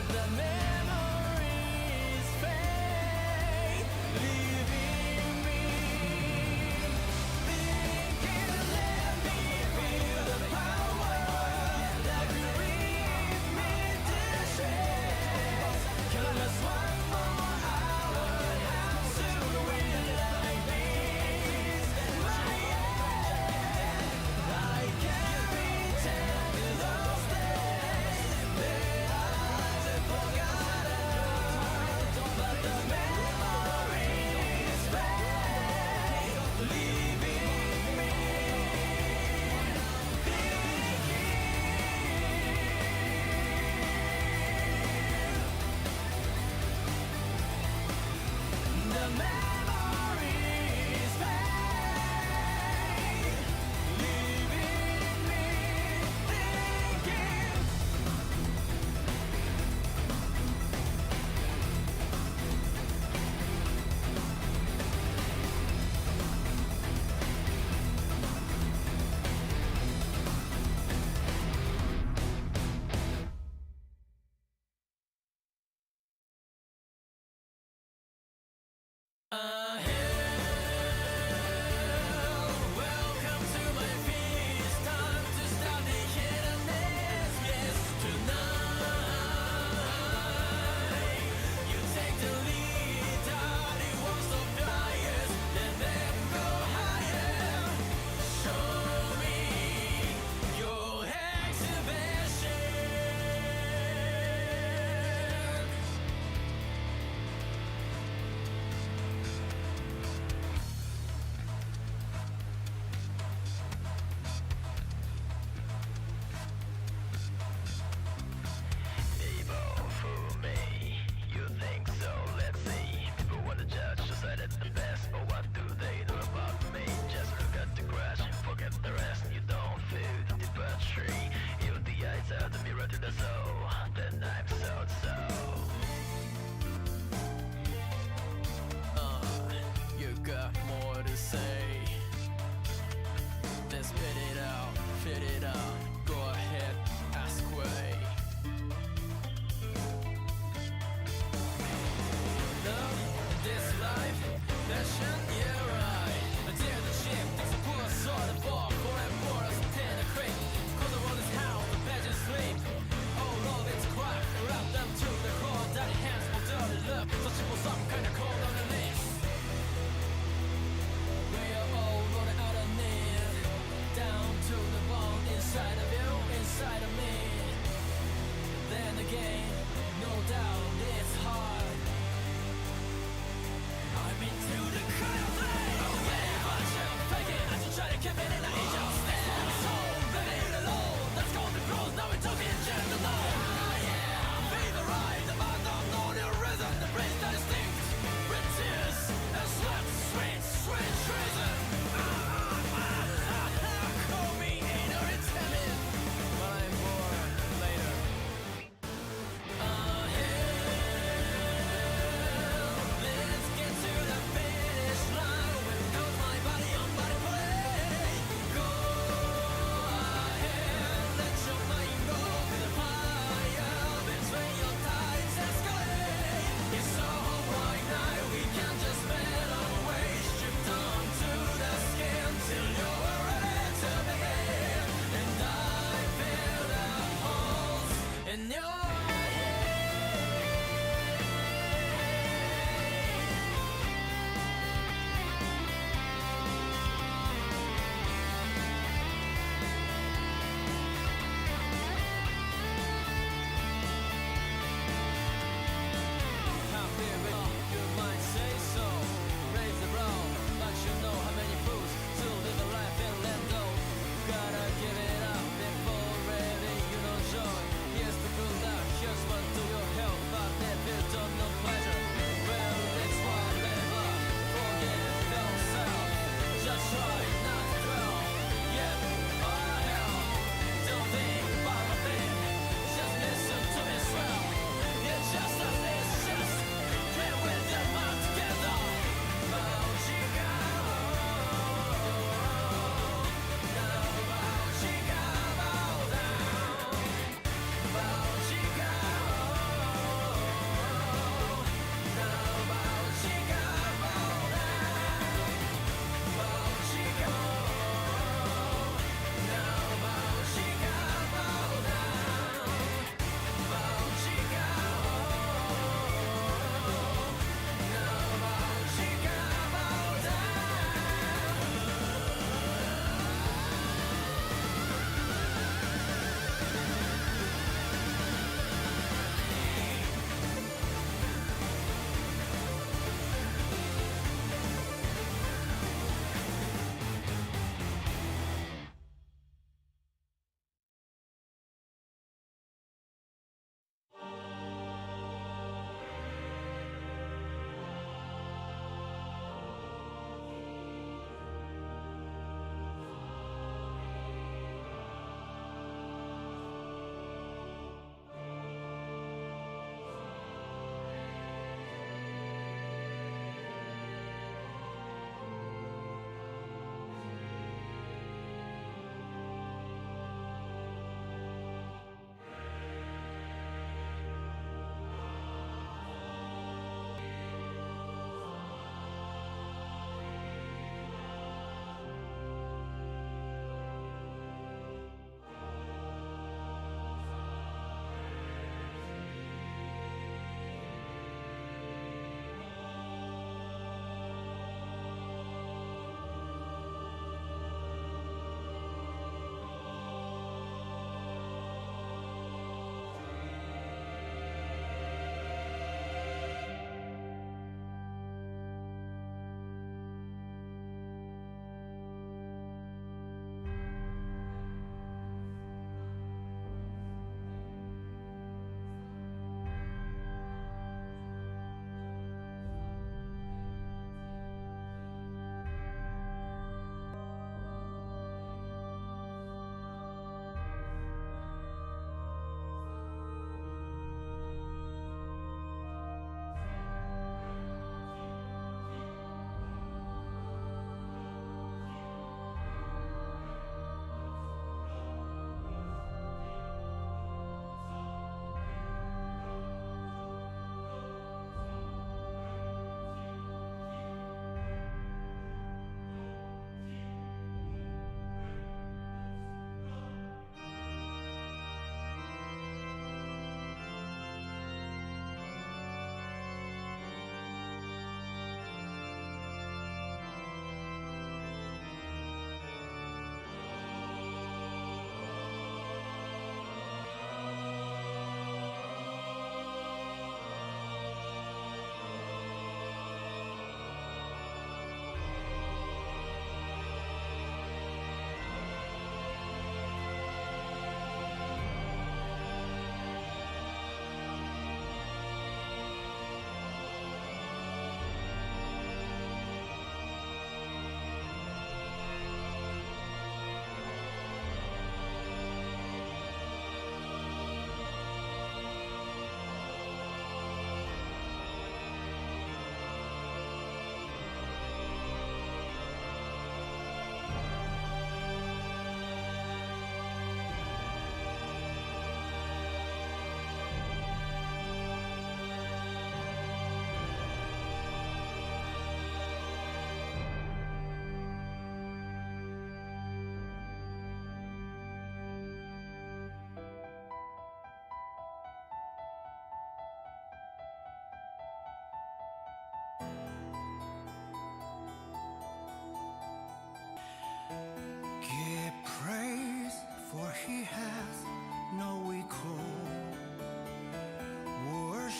the memories fade, leaving me thinking, let me feel the power that could rip me to shreds. Can I just one more hour? How soon will I be? My end, I can't pretend to those days that I've forgotten.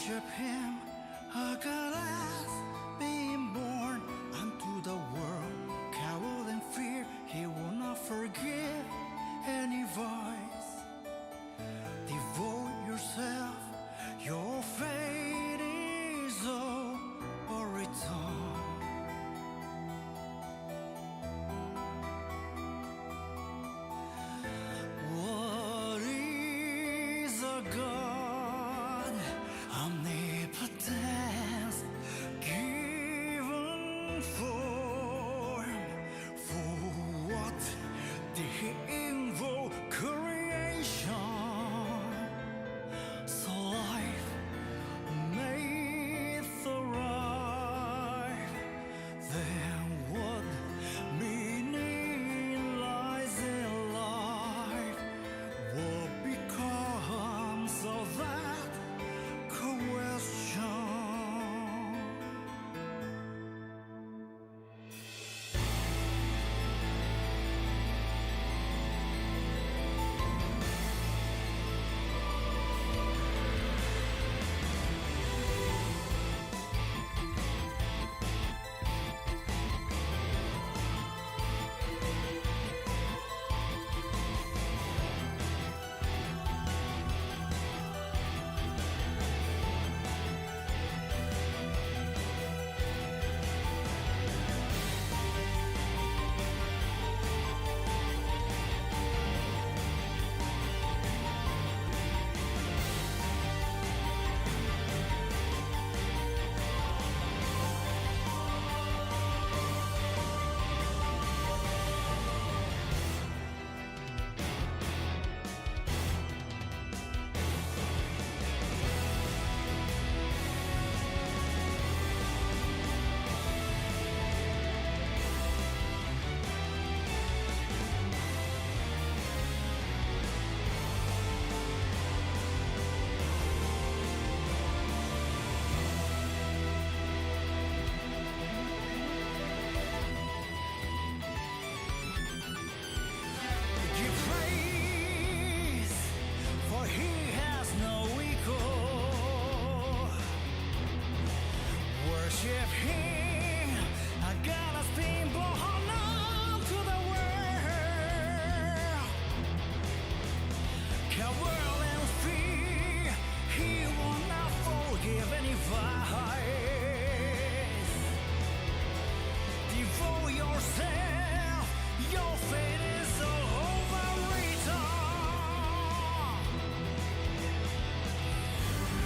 worship him, a goddess being born unto the world. Coward and fear, he will not forgive any voice. Devote yourself, your fate is all return. What is a God? Omnipotence given form. For what did he invoke creation? So life may thrive. Then what meaning lies in life? What becomes of that question? Give praise, for he has no equal. Worship him, a God has been born unto the world. Coward and fear, he will not forgive any vice. Devote yourself, your fate is overwritten.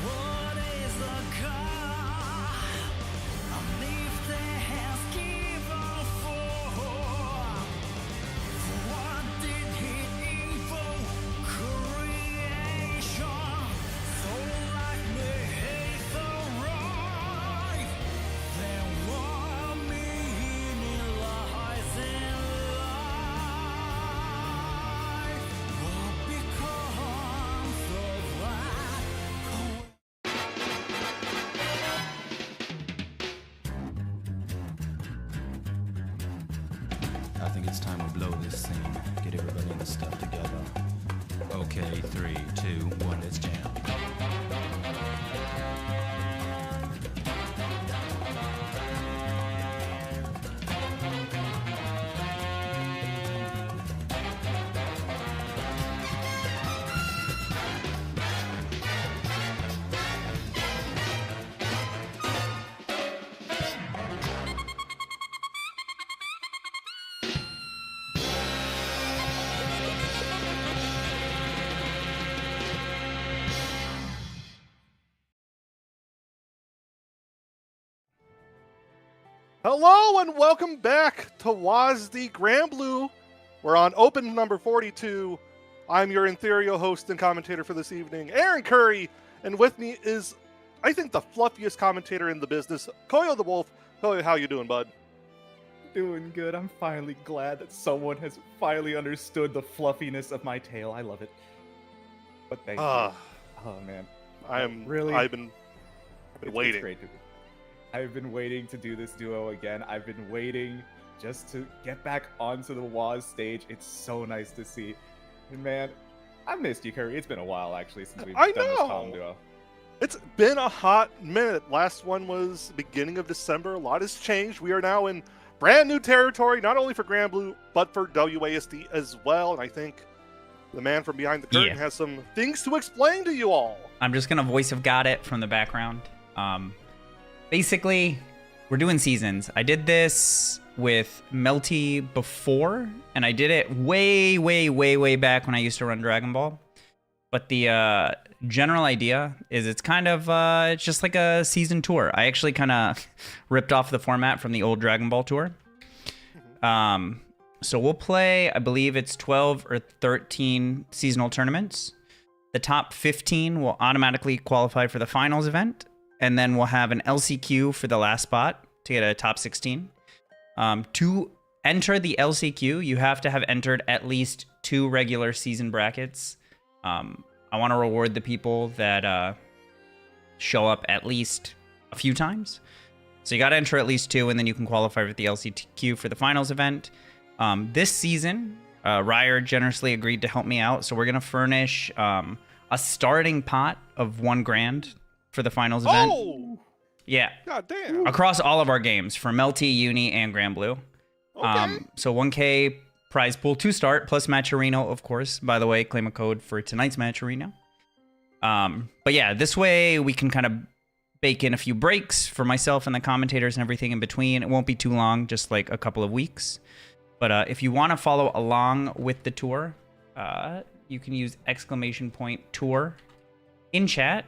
What is the God? Omnipotence given form. What did he invoke creation? So life may thrive. Then what meaning lies in life? What becomes of that? I think it's time to blow this scene. Get everybody in the stuff together. Okay, 3, 2, 1, let's jam. Hello and welcome back to WASD Granblue. We're on open number 42. I'm your ethereal host and commentator for this evening, Aaron Curry, and with me is, I think, the fluffiest commentator in the business, Koyo the Wolf. Koyo, how you doing, bud? Doing good. I'm finally glad that someone has finally understood the fluffiness of my tail. I love it. But thank you. Oh man, I've been waiting. It's great to be. I've been waiting to do this duo again. I've been waiting just to get back onto the WAS stage. It's so nice to see. And man, I missed you, Curry. It's been a while actually since we've done this Tom duo. It's been a hot minute. Last one was beginning of December. A lot has changed. We are now in brand new territory, not only for Granblue, but for WASD as well. And I think the man from behind the curtain has some things to explain to you all. I'm just going to voice of God it from the background. Basically, we're doing seasons. I did this with Melty before, and I did it way back when I used to run Dragon Ball. But the general idea is it's kind of it's just like a season tour. I actually kind of ripped off the format from the old Dragon Ball tour. So we'll play, I believe it's 12 or 13 seasonal tournaments. The top 15 will automatically qualify for the finals event, and then we'll have an LCQ for the last spot to get a top 16. To enter the LCQ, you have to have entered at least 2 regular season brackets. I want to reward the people that show up at least a few times. So you got to enter at least 2, and then you can qualify for the LCQ for the finals event. This season, Ryer generously agreed to help me out, so we're going to furnish a starting pot of $1,000 for the finals event. Oh! Yeah. God damn. Across all of our games, for Melty, Uni, and Granblue. Okay. So 1K prize pool to start, plus Matcherino, of course. By the way, claim a code for tonight's Matcherino. But yeah, this way we can kind of bake in a few breaks for myself and the commentators and everything in between. It won't be too long, just like a couple of weeks. But if you want to follow along with the tour, you can use !tour in chat.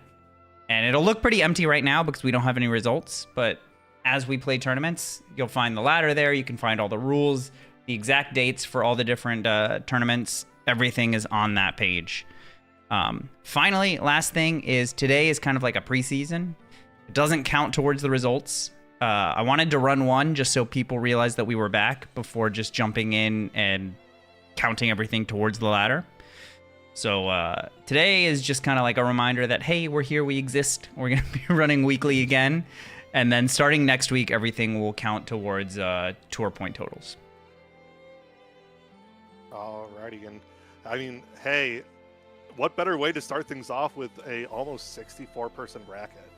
And it'll look pretty empty right now because we don't have any results. But as we play tournaments, you'll find the ladder there. You can find all the rules, the exact dates for all the different tournaments. Everything is on that page. Finally, last thing is today is kind of like a preseason. It doesn't count towards the results. I wanted to run one just so people realized that we were back before just jumping in and counting everything towards the ladder. So today is just kind of like a reminder that, hey, we're here, we exist. We're going to be running weekly again. And then starting next week, everything will count towards tour point totals. Alrighty, and I mean, hey, what better way to start things off with a almost 64-person bracket?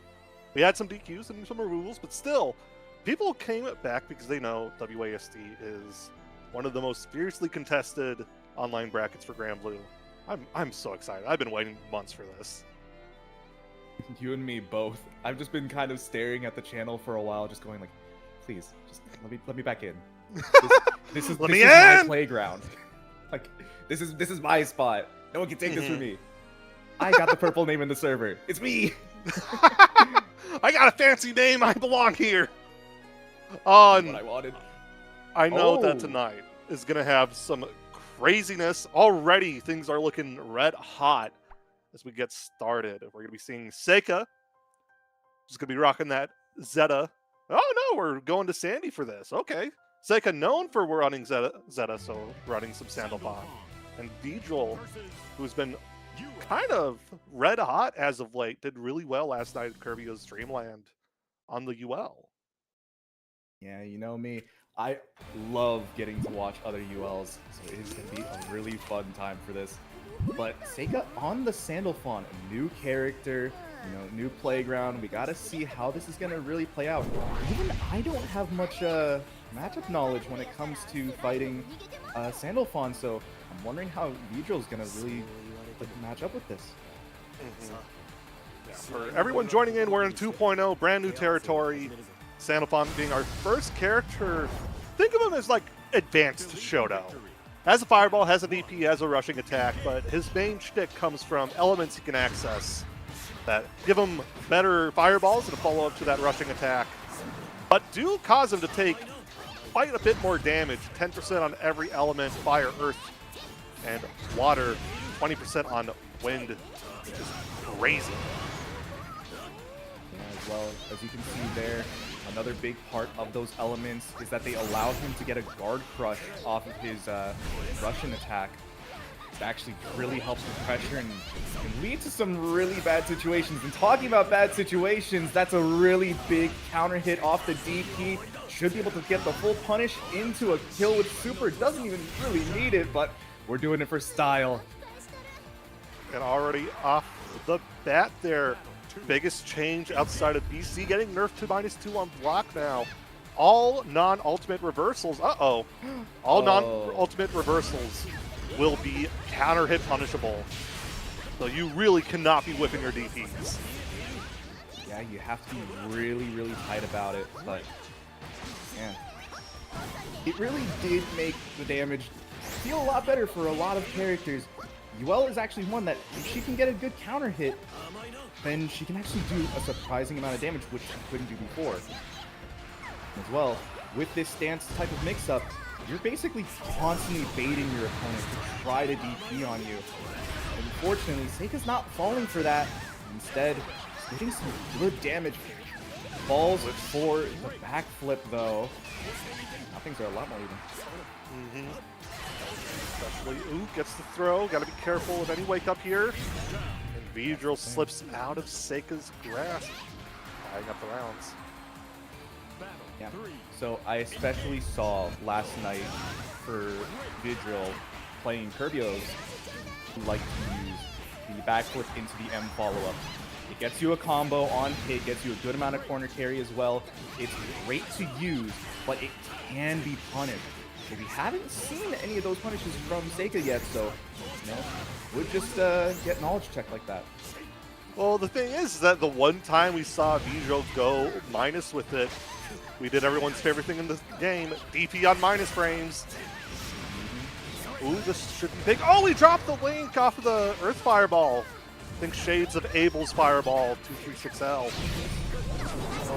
We had some DQs and some removals, but still, people came back because they know WASD is one of the most fiercely contested online brackets for Granblue. I'm so excited. I've been waiting months for this. You and me both. I've just been kind of staring at the channel for a while, just going like, please, just let me back in. This is my playground. Like, this is my spot. No one can take this from me. I got the purple name in the server. It's me. I got a fancy name. I belong here. What I wanted. I know that tonight is gonna have some craziness. Already, things are looking red hot as we get started. We're gonna be seeing Seika. Just gonna be rocking that Zeta. Oh no, we're going to Sandy for this. Okay. Seika known for running Zeta, so running some Sandalphon. And Vidril, who's been kind of red hot as of late, did really well last night at Kirbio's Dreamland on the Yuel. Yeah, you know me. I love getting to watch other ULs, so it is going to be a really fun time for this. But Seika on the Sandalphon, a new character, new playground. We got to see how this is going to really play out. Even I don't have much matchup knowledge when it comes to fighting Sandalphon, so I'm wondering how Vidril's going to really match up with this. Yeah, for everyone joining in, we're in 2.0, brand new territory. Sandalphon being our first character. Think of him as like advanced Shoto. Has a fireball, has a DP, has a rushing attack, but his main shtick comes from elements he can access that give him better fireballs and a follow-up to that rushing attack, but do cause him to take quite a bit more damage. 10% on every element, fire, earth, and water. 20% on wind, which is crazy. Yeah, as well, as you can see there, another big part of those elements is that they allowed him to get a guard crush off of his Russian attack. It actually really helps with pressure and can lead to some really bad situations. And talking about bad situations, that's a really big counter hit off the DP. Should be able to get the full punish into a kill with super. Doesn't even really need it, but we're doing it for style. And already off the bat there, biggest change outside of BC getting nerfed to -2 on block now. All non-ultimate reversals, all non-ultimate reversals will be counter hit punishable. So you really cannot be whipping your DPs. Yeah, you have to be really, really tight about it, but man, it really did make the damage feel a lot better for a lot of characters. Yuel is actually one that if she can get a good counter hit, then she can actually do a surprising amount of damage, which she couldn't do before. As well, with this stance type of mix-up, you're basically constantly baiting your opponent to try to DP on you. Unfortunately, Seika's not falling for that. Instead, she's getting some good damage. Falls for the backflip, though. Now things are a lot more even. Especially, ooh, gets the throw. Got to be careful of any wake up here. And Vidril slips out of Seika's grasp, tying up the rounds. Yeah. So I especially saw last night for Vidril playing Kirbio's who like to use the backflip into the M follow-up. It gets you a combo on hit, gets you a good amount of corner carry as well. It's great to use, but it can be punished. But we haven't seen any of those punishes from Seika yet, so you know, would just get knowledge check like that. Well, the thing is that the one time we saw Vidril go minus with it, we did everyone's favorite thing in the game, DP on minus frames. Ooh, this should be big. Oh, he dropped the link off of the Earth Fireball. I think shades of Abel's Fireball 236L.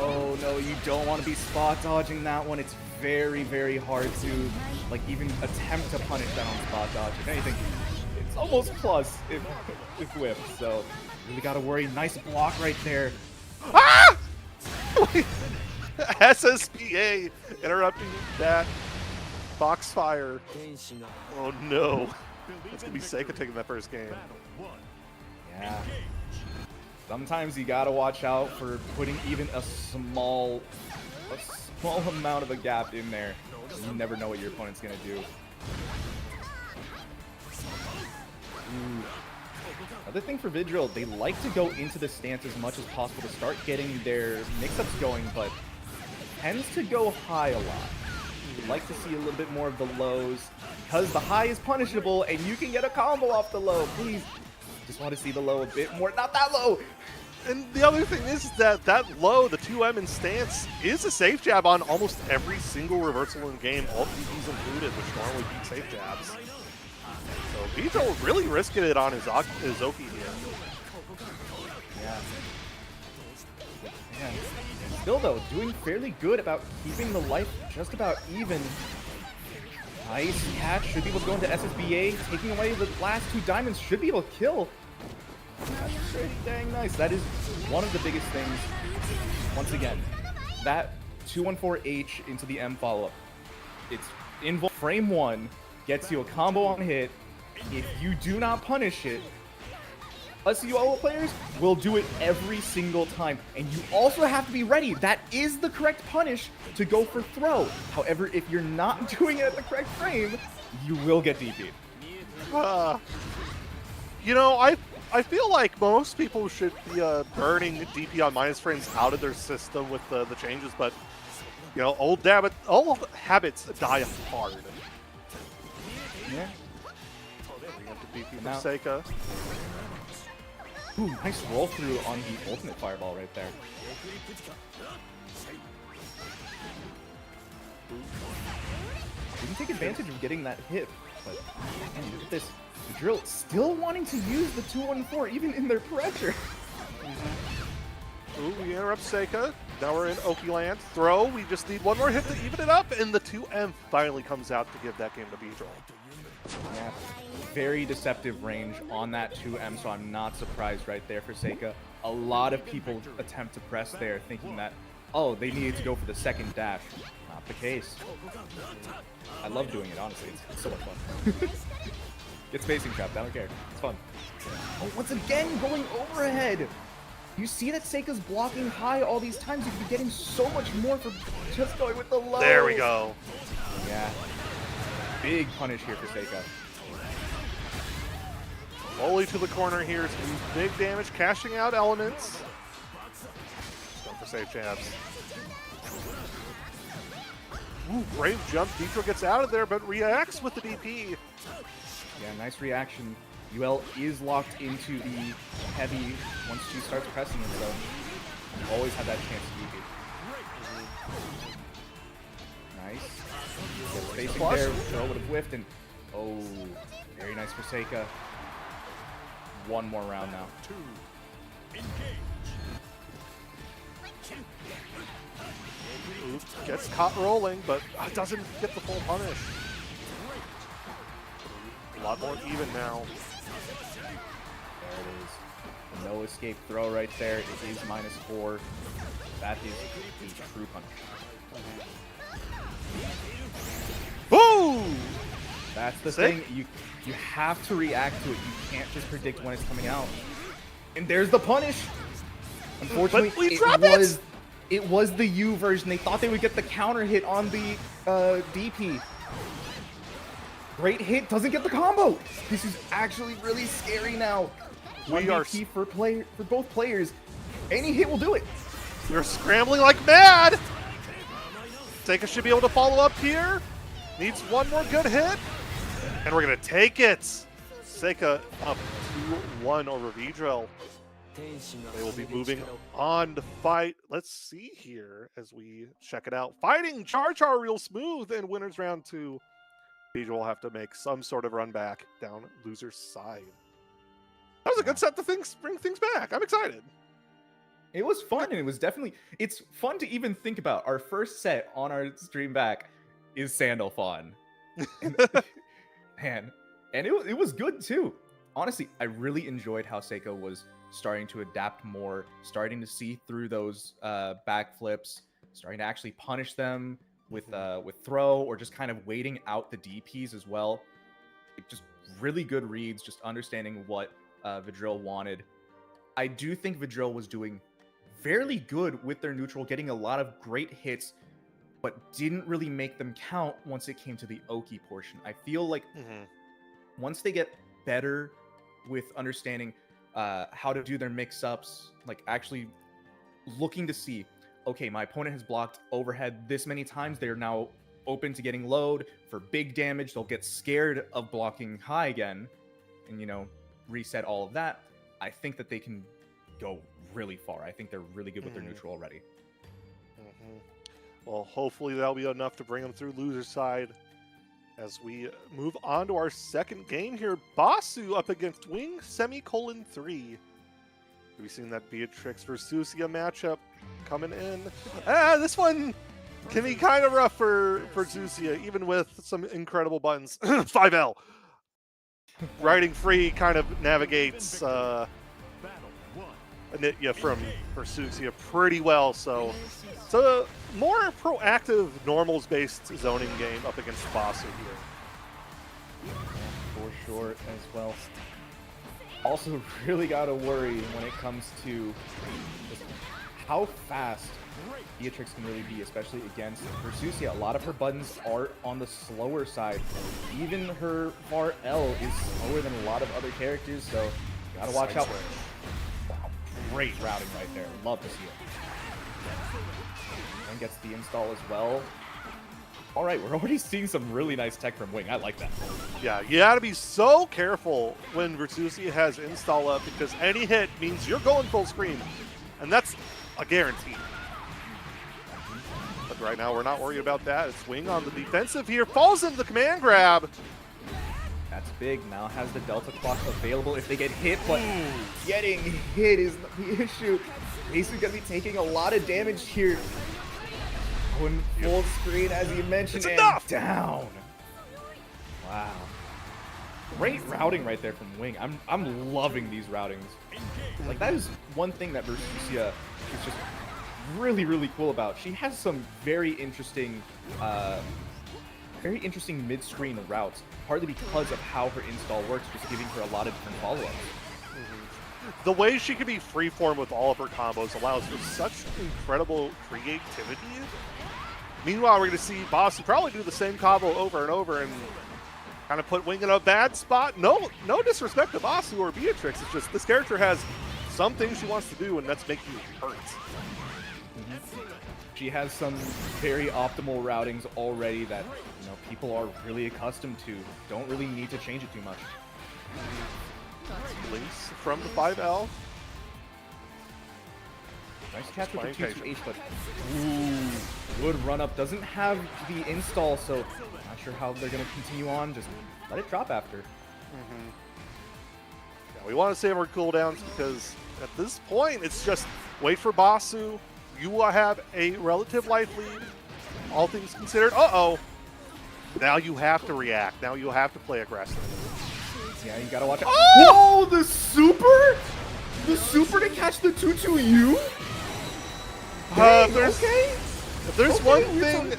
Oh no, you don't want to be spot dodging that one. It's very, very hard to like even attempt to punish that on spot dodge. If anything, it's almost plus if whipped. So really gotta worry. Nice block right there. Ah! SSPA interrupting that Foxfire. Oh no. It's gonna be Seika taking that first game. Yeah. Sometimes you gotta watch out for putting even a small amount of a gap in there. You never know what your opponent's gonna do. Ooh. Other thing for Vidril, they like to go into the stance as much as possible to start getting their mix-ups going, but tends to go high a lot. You'd like to see a little bit more of the lows, because the high is punishable and you can get a combo off the low. Please, just want to see the low a bit more. Not that low! And the other thing is that that low, the 2M in stance, is a safe jab on almost every single reversal in the game, all DPs included, which normally beat safe jabs. So Vidril really risking it on his Oki here. Yeah. Man. Still though, doing fairly good about keeping the life just about even. Nice catch, should be able to go into SSBA, taking away the last 2 diamonds, should be able to kill. That's pretty dang nice. That is one of the biggest things. Once again, that 214H into the M follow-up. It's in frame 1, gets you a combo on hit. If you do not punish it, us UL players will do it every single time. And you also have to be ready. That is the correct punish to go for throw. However, if you're not doing it at the correct frame, you will get DP'd. You know, I feel like most people should be burning DP on minus frames out of their system with the changes, but you know, old habits die hard. Yeah. We have to DP Now- for Seika. Ooh, nice roll through on the ultimate fireball right there. Didn't take advantage of getting that hit, but man, look at this. Vidril still wanting to use the 214 even in their pressure. Ooh, we interrupt Seika. Now we're in Oki land. Throw. We just need one more hit to even it up, and the 2M finally comes out to give that game to Vidril. Yeah, very deceptive range on that 2M, so I'm not surprised right there for Seika. A lot of people attempt to press there thinking that, oh, they needed to go for the second dash. Not the case. I love doing it, honestly. It's so much fun. Get spacing trapped, I don't care. It's fun. Oh, once again, going overhead. You see that Seika's blocking high all these times. You could be getting so much more for just going with the low. There we go. Yeah. Big punish here for Seika. Slowly to the corner here. It's going to be big damage, cashing out elements. save chance. Ooh, brave jump. Vidril gets out of there, but reacts with the DP. Yeah, nice reaction. Yuel is locked into the heavy once she starts pressing him, so you always have that chance to DP. Nice. Facing there, Versusia would have whiffed, and oh, very nice for Seika. One more round now. Oops, gets caught rolling, but doesn't get the full punish. A lot more even now. There it is. No escape throw right there. It is -4. That is the true punish. Boom! That's the Sick. thing. You have to react to it. You can't just predict when it's coming out. And there's the punish. Unfortunately, But we drop it! It was the U version. They thought they would get the counter hit on the DP. Great hit, doesn't get the combo. This is actually really scary now. We are 1VP for both players. Any hit will do it. We're scrambling like mad. Seika should be able to follow up here. Needs one more good hit. And we're going to take it. Seika up 2-1 over Vidril. They will be moving on to fight. Let's see here as we check it out. Fighting Char real smooth in winners round 2. Vidril will have to make some sort of run back down loser's side. That was a good set to bring things back. I'm excited. It was fun, and it was definitely, it's fun to even think about. Our first set on our stream back is Sandalphon. Man, and it was good too. Honestly, I really enjoyed how Seika was starting to adapt more, starting to see through those backflips, starting to actually punish them with throw, or just kind of waiting out the DPs as well. Just really good reads, just understanding what Vidril wanted. I do think Vidril was doing fairly good with their neutral, getting a lot of great hits, but didn't really make them count once it came to the Oki portion. I feel like once they get better with understanding how to do their mix-ups, like actually looking to see, okay, my opponent has blocked overhead this many times, they're now open to getting load for big damage, they'll get scared of blocking high again, and, you know, reset all of that. I think that they can go really far. I think they're really good with their neutral already. Well, hopefully that'll be enough to bring them through loser side as we move on to our second game here. Basu up against Wing ;3. We've seen that Beatrix Versusia matchup coming in. This one can be kind of rough for Versusia, even with some incredible buttons. 5L. Riding free kind of navigates Anitya from Versusia pretty well, so it's a more proactive normals-based zoning game up against Basu here. For sure as well. Also, really gotta worry when it comes to just how fast Beatrix can really be, especially against Versusia. A lot of her buttons are on the slower side. Even her VAR L is slower than a lot of other characters, so you gotta watch out. Wow, great routing right there. Love to see it. And gets the install as well. All right, we're already seeing some really nice tech from Wing. I like that. Yeah, you gotta be so careful when Versusia has install up, because any hit means you're going full screen, and that's a guarantee. But right now, we're not worried about that. It's Wing on the defensive here, falls into the command grab. That's big. Now has the Delta clock available if they get hit, but getting hit is the issue. Basically gonna be taking a lot of damage here. Going full screen, as you mentioned, It's and enough! down. Wow. Great routing right there from Wing. I'm loving these routings. Like, that is one thing that Versusia is just really, really cool about. She has some very interesting mid-screen routes, partly because of how her install works, just giving her a lot of different follow-ups. The way she can be freeform with all of her combos allows for such incredible creativity. Meanwhile, we're going to see Basu probably do the same combo over and over and kind of put Wing in a bad spot. No disrespect to Basu or Beatrix. It's just this character has something she wants to do, and that's make you hurt. She has some very optimal routings already that, you know, people are really accustomed to. Don't really need to change it too much. Links from the 5L. Nice catch with the Playing 2-2-H, but ooh, good run up. Doesn't have the install, so not sure how they're going to continue on. Just let it drop after. Yeah, we want to save our cooldowns because at this point, it's just wait for Basu. You will have a relative life lead, all things considered. Uh-oh. Now you have to react. Now you have to play aggressive. Yeah, you got to watch out. Oh! Whoa, the super? The super to catch the 2-2-U? If there's one thing...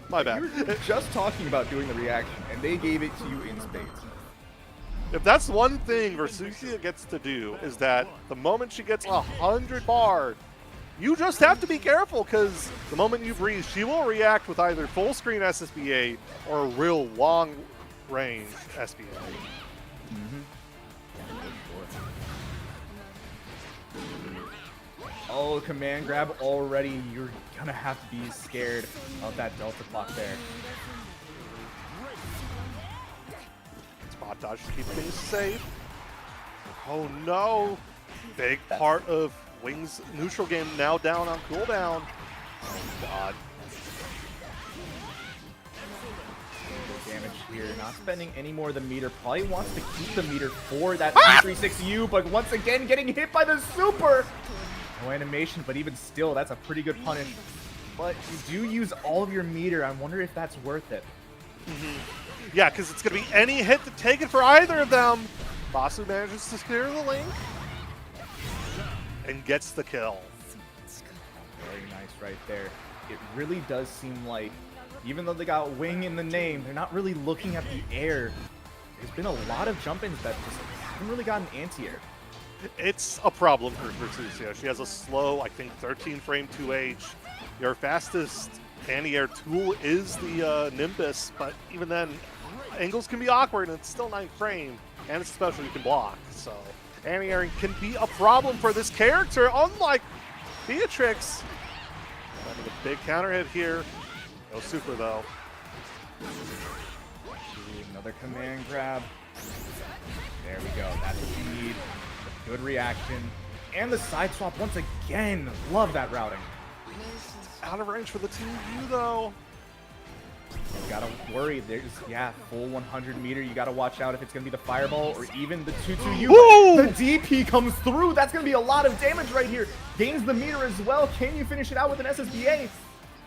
My bad. You were just talking about doing the reaction, and they gave it to you in spades. If that's one thing Versusia gets to do, is that the moment she gets 100 bar, you just have to be careful, because the moment you breathe, she will react with either full screen SSBA or a real long range SBA. Oh, command grab already. You're gonna have to be scared of that Delta clock there. Spot dodge to keep things safe. Oh no! Big part of Wing's neutral game now down on cooldown. Oh god. Damage here, not spending any more of the meter. Probably wants to keep the meter for that 336U, but once again getting hit by the super. No animation, but even still, that's a pretty good punish. But you do use all of your meter. I wonder if that's worth it. Yeah, because it's going to be any hit to take it for either of them. Basu manages to clear the link and gets the kill. Very nice right there. It really does seem like, even though they got wing in the name, they're not really looking at the air. There's been a lot of jump-ins that just haven't really gotten anti-air. It's a problem for Versusia. She has a slow, I think, 13 frame 2H. Your fastest anti-air tool is the Nimbus, but even then, angles can be awkward and it's still 9 frame, and it's special you can block. So anti-airing can be a problem for this character, unlike Beatrix. Finding a big counter hit here. No super though. Another command grab. There we go. That's what you need. Good reaction. And the side swap once again. Love that routing. Out of range for the 2U though. You gotta worry. There's, yeah, full 100 meter. You gotta watch out if it's gonna be the fireball or even the 2-2-U. Woo! The DP comes through. That's gonna be a lot of damage right here. Gains the meter as well. Can you finish it out with an SSBA?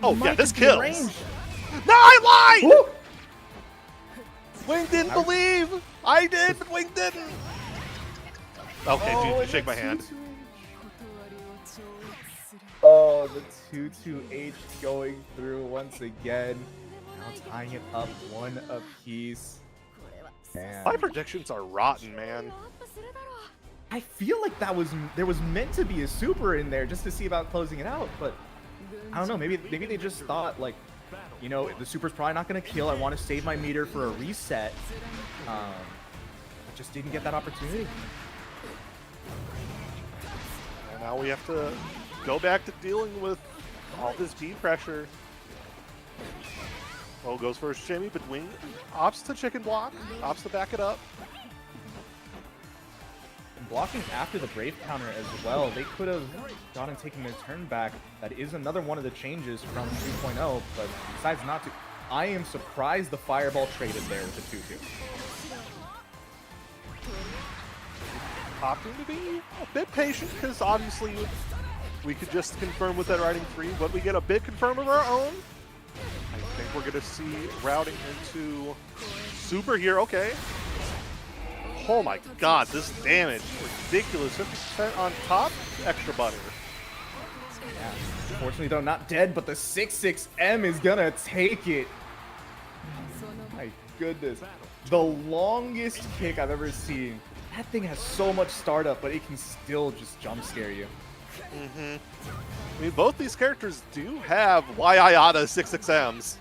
Oh yeah, this just be kills. range. No, I lied! Woo! Wing didn't believe. I did, but Wing didn't. Okay, Oh, dude, shake my hand. Oh, the 2-2-H going through once again. Now tying it up one apiece. Man. My predictions are rotten, man. I feel like there was meant to be a super in there just to see about closing it out, but I don't know. Maybe they just thought, like, you know, the super's probably not going to kill. I want to save my meter for a reset. But just didn't get that opportunity. And now we have to go back to dealing with all this beat pressure. Oh, goes for a shimmy, but Wing opts to chicken block, opts to back it up. And blocking after the Brave counter as well. They could have gone and taken their turn back. That is another one of the changes from 2.0, but decides not to. I am surprised the Fireball traded there with the 2-2. Opting to be a bit patient, because obviously we could just confirm with that riding 3, but we get a bit confirm of our own. I think we're going to see routing into super here. Okay. Oh my god, this damage. Ridiculous. 50% on top, extra butter. Yeah. Unfortunately, though, not dead, but the 6-6M is going to take it. My goodness. The longest kick I've ever seen. That thing has so much startup, but it can still just jump scare you. I mean, both these characters do have Yayada 6-6Ms.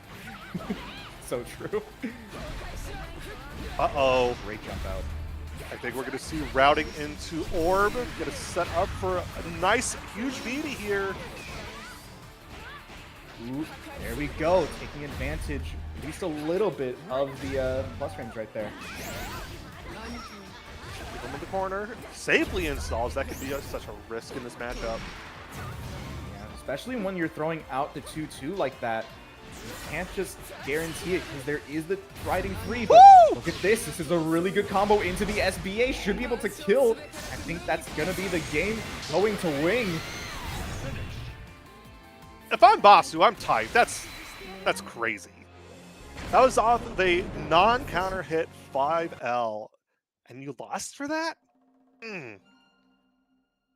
So true. Uh-oh. Great jump out. I think we're going to see routing into Orb. Going to set up for a nice, huge VD here. Ooh, there we go, taking advantage at least a little bit of the plus range right there. Keep him in the corner. Safely installs. That could be such a risk in this matchup. Yeah, especially when you're throwing out the 2-2 like that. You can't just guarantee it because there is the riding 3. But look at this. This is a really good combo into the SBA. Should be able to kill. I think that's going to be the game going to wing. If I'm Basu, I'm tight. That's crazy. That was off the non-counter hit 5L. And you lost for that?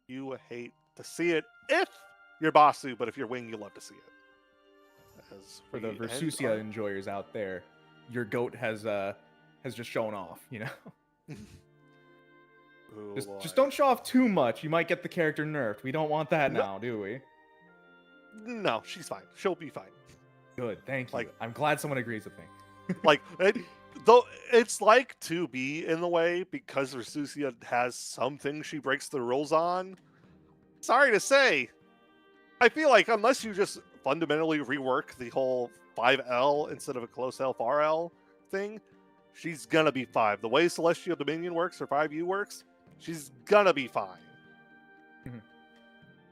You hate to see it if you're Basu, but if you're Wing, you love to see it. For the Versusia enjoyers out there, your goat has just shown off, you know? Ooh, just don't show off too much. You might get the character nerfed. We don't want that now, do we? No, she's fine. She'll be fine. Good, thank you. Like- I'm glad someone agrees with me. Like, though it's like 2B in the way, because Versusia has something she breaks the rules on. Sorry to say, I feel like unless you just fundamentally rework the whole 5L instead of a close L, far L thing, she's gonna be 5. The way Celestial Dominion works or 5U works, she's gonna be fine. Mhm.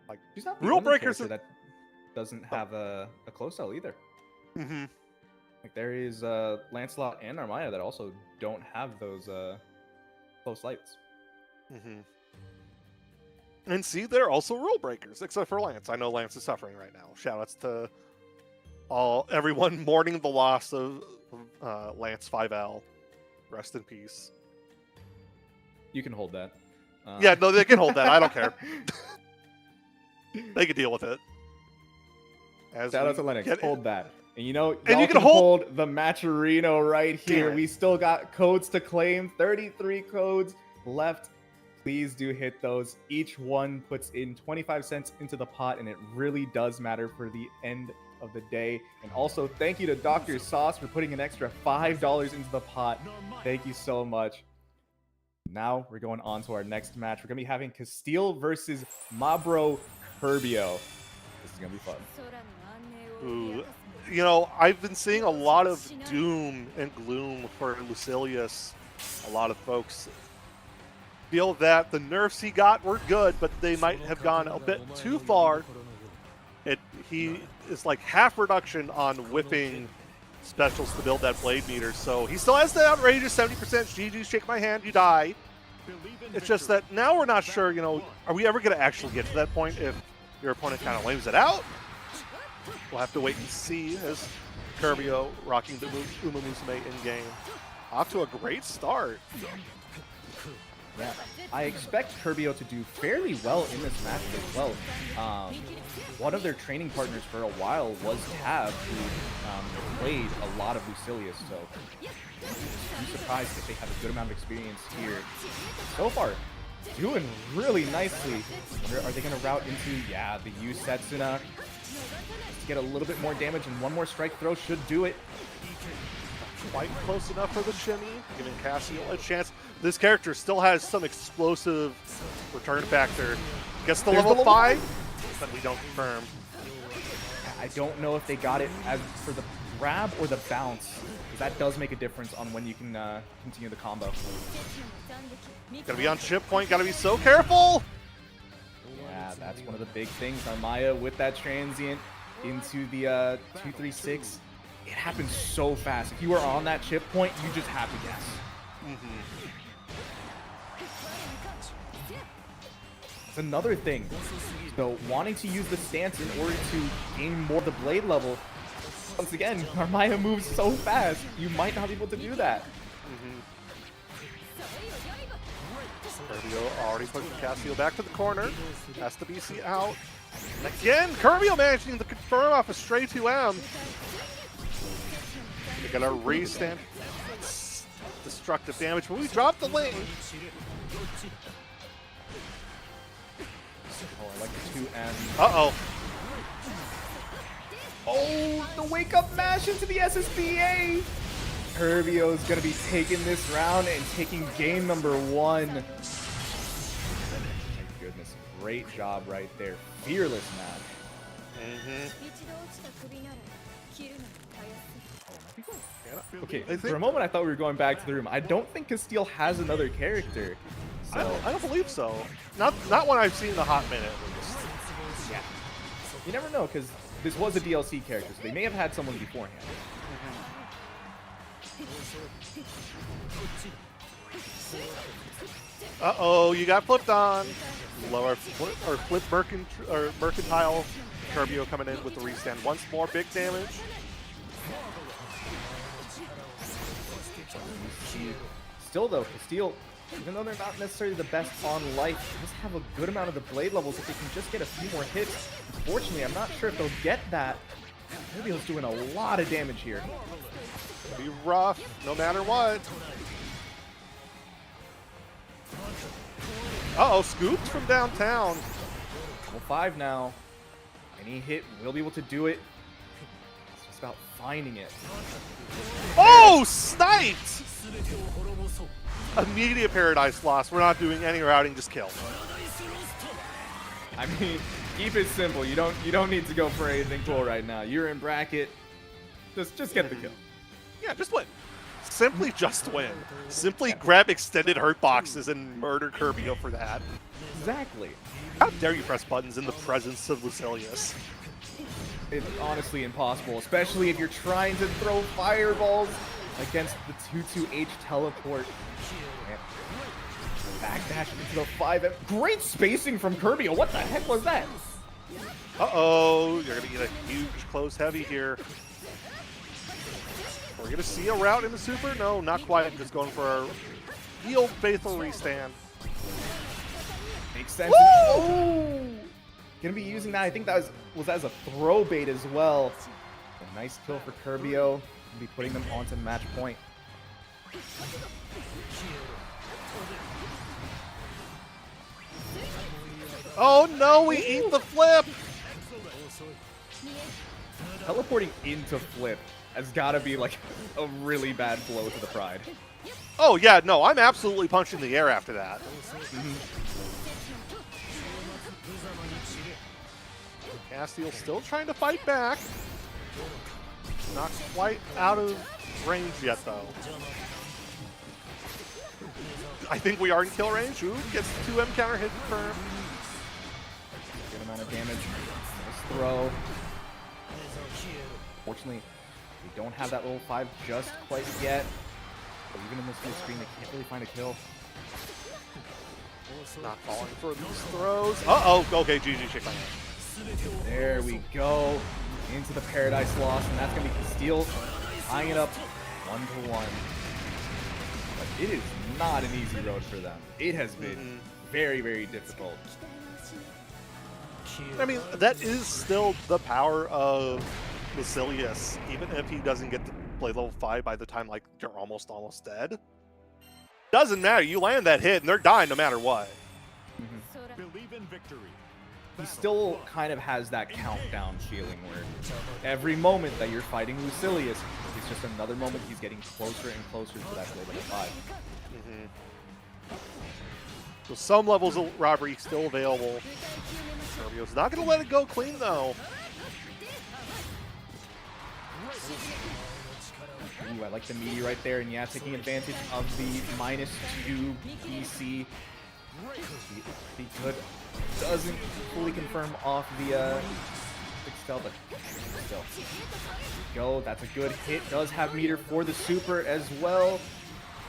Like, She's not the Rule only breakers character that doesn't have a close L either. mm-hmm. Like there is Lancelot and Narmaya that also don't have those close lights. Mm-hmm. And see, they're also rule breakers, except for Lance. I know Lance is suffering right now. Shoutouts to everyone mourning the loss of Lance 5L. Rest in peace. You can hold that. Yeah, no, they can hold that. I don't care. They can deal with it. As Shout out we to Lennox. get- Hold that. And you know, And y'all you can can hold- hold the Matcherino right here. Damn it. We still got codes to claim. 33 codes left. Please do hit those. Each one puts in 25 cents into the pot, and it really does matter for the end of the day. And also, thank you to Dr. Sauce for putting an extra $5 into the pot. Thank you so much. Now we're going on to our next match. We're going to be having Castiel versus Mabro Kirbio. This is going to be fun. Ooh. You know, I've been seeing a lot of doom and gloom for Lucilius. A lot of folks feel that the nerfs he got were good, but they might have gone a bit too far. He is like half reduction on whipping specials to build that blade meter, so he still has the outrageous 70% GG, shake my hand, you die. It's just that now we're not sure, you know, are we ever going to actually get to that point if your opponent kind of lames it out? We'll have to wait and see as Kirbio rocking the Uma Musume in-game. Off to a great start. Yeah, I expect Kirbio to do fairly well in this match as well. One of their training partners for a while was Tav, who played a lot of Lucilius, so I'm surprised if they have a good amount of experience here. So far, doing really nicely. Are they going to route into, yeah, the Yu Setsuna to get a little bit more damage, and one more strike throw should do it. Quite close enough for the shimmy, giving Castiel a chance. This character still has some explosive return factor. Gets to There's level the 5, but we don't confirm. I don't know if they got it as for the grab or the bounce, because that does make a difference on when you can continue the combo. Gotta be on chip point, gotta be so careful! Yeah, that's one of the big things. Narmaya with that transient into the 236. It happens so fast. If you are on that chip point, you just have to guess. It's another thing. So wanting to use the stance in order to gain more of the blade level. Once again, Narmaya moves so fast. You might not be able to do that. Kirbio already pushing Castiel back to the corner. Has the BC out. And again, Kirbio managing to confirm off a stray 2M. They're gonna restand destructive damage, but we dropped the lane. Oh, I like the 2M. Uh-oh. Oh, the wake up mash into the SSBA. Kirbio's gonna be taking this round and taking game number 1. My goodness, great job right there. Fearless match. Okay, for a moment I thought we were going back to the room. I don't think Castiel has another character. So I don't believe so. Not one I've seen in a hot minute. yeah, you never know because this was a DLC character, so they may have had someone beforehand. Uh-oh, you got flipped on. Lower flip Mercantile. Kirbio coming in with the restand once more. Big damage. Still though, Castiel, even though they're not necessarily the best on life, does have a good amount of the blade levels if they can just get a few more hits. Unfortunately, I'm not sure if they'll get that. Kirbio's doing a lot of damage here. Be rough, no matter what. Uh-oh, scoops from downtown. Level 5 now. Any hit will be able to do it. It's just about finding it. Oh, sniped! Immediate Paradise loss. We're not doing any routing, just kill. I mean, keep it simple. You don't need to go for anything cool right now. You're in bracket. Just get the kill. Yeah, just win. Simply just win. Simply grab extended hurt boxes and murder Kirbio for that. Exactly. How dare you press buttons in the presence of Lucilius? It's honestly impossible, especially if you're trying to throw fireballs against the 2-2H teleport. Backdash into the 5M. Great spacing from Kirbio. What the heck was that? Uh-oh, you're going to get a huge close heavy here. We're going to see a route in the super? No, not quite. Just going for a real faithful restand. Makes sense. Oh! Gonna be using that. I think that was as a throw bait as well. A nice kill for Kirbio. Gonna be putting them onto match point. Oh no, we eat the flip! Teleporting into flip has got to be like a really bad blow to the pride. Oh yeah, no, I'm absolutely punching the air after that. Castiel still trying to fight back. Not quite out of range yet, though. I think we are in kill range. Ooh, gets 2M counter hit confirmed. Good amount of damage. Nice throw. Fortunately, we don't have that level 5 just quite yet. But even in this full screen, they can't really find a kill. Not falling for these throws. Uh-oh. Okay, GG chick on it. There we go. Into the Paradise Lost, and that's going to be Castiel tying it up 1-1. But it is not an easy road for them. It has been very, very difficult. I mean, that is still the power of Lucilius, even if he doesn't get to play level 5 by the time, like, you're almost dead. Doesn't matter. You land that hit, and they're dying no matter what. Believe in victory. He still kind of has that countdown feeling where every moment that you're fighting Lucilius is just another moment he's getting closer and closer to that level 5. So some levels of robbery still available. Kirbio's not going to let it go clean, though. Ooh, I like the meaty right there, and yeah, taking advantage of the -2 PC. Be good. Doesn't fully confirm off the Excel, but still. Go, that's a good hit. Does have meter for the super as well.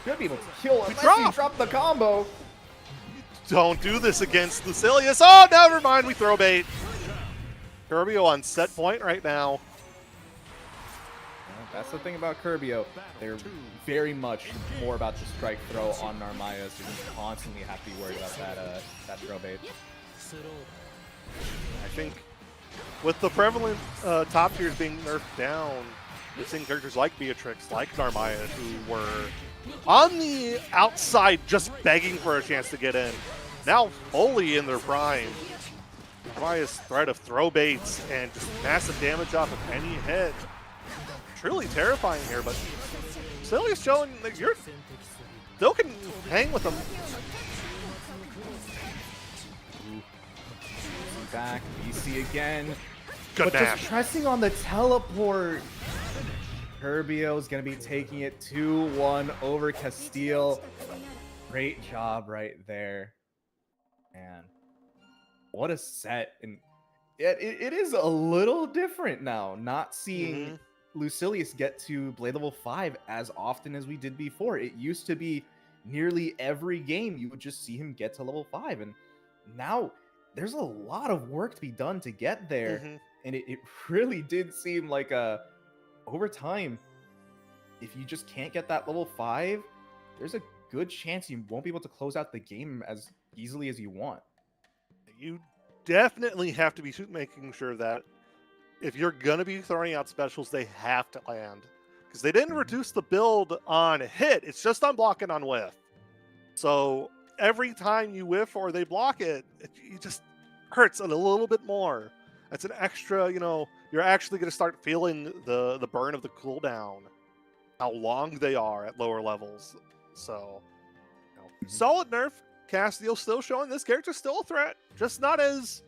Could be able to kill unless he dropped the combo. Don't do this against Lucilius. Oh, never mind. We throw bait. Kirbio on set point right now. That's the thing about Kirbio. They're very much more about the strike throw on Narmaya, so you constantly have to be worried about that throw bait. I think with the prevalent top tiers being nerfed down, we're seeing characters like Beatrix, like Narmaya, who were on the outside just begging for a chance to get in, now fully in their prime. Narmaya's threat of throw baits and just massive damage off of any hit. Truly terrifying here, but Lucilius showing that you're still can hang with them. Back, BC again. Good But dash. just pressing on the teleport. Kirbio is going to be taking it 2-1 over Castiel. Great job right there. Man, what a set. And it is a little different now, not seeing Lucilius get to Blade level 5 as often as we did before. It used to be nearly every game you would just see him get to level 5. And now there's a lot of work to be done to get there. And it really did seem like over time, if you just can't get that level 5, there's a good chance you won't be able to close out the game as easily as you want. You definitely have to be making sure that if you're going to be throwing out specials, they have to land. Because they didn't reduce the build on hit, it's just on block and on whiff. So every time you whiff or they block it, it just hurts a little bit more. That's an extra, you know, you're actually going to start feeling the burn of the cooldown, how long they are at lower levels. So, you know, solid nerf. Castiel still showing this character's still a threat, just not as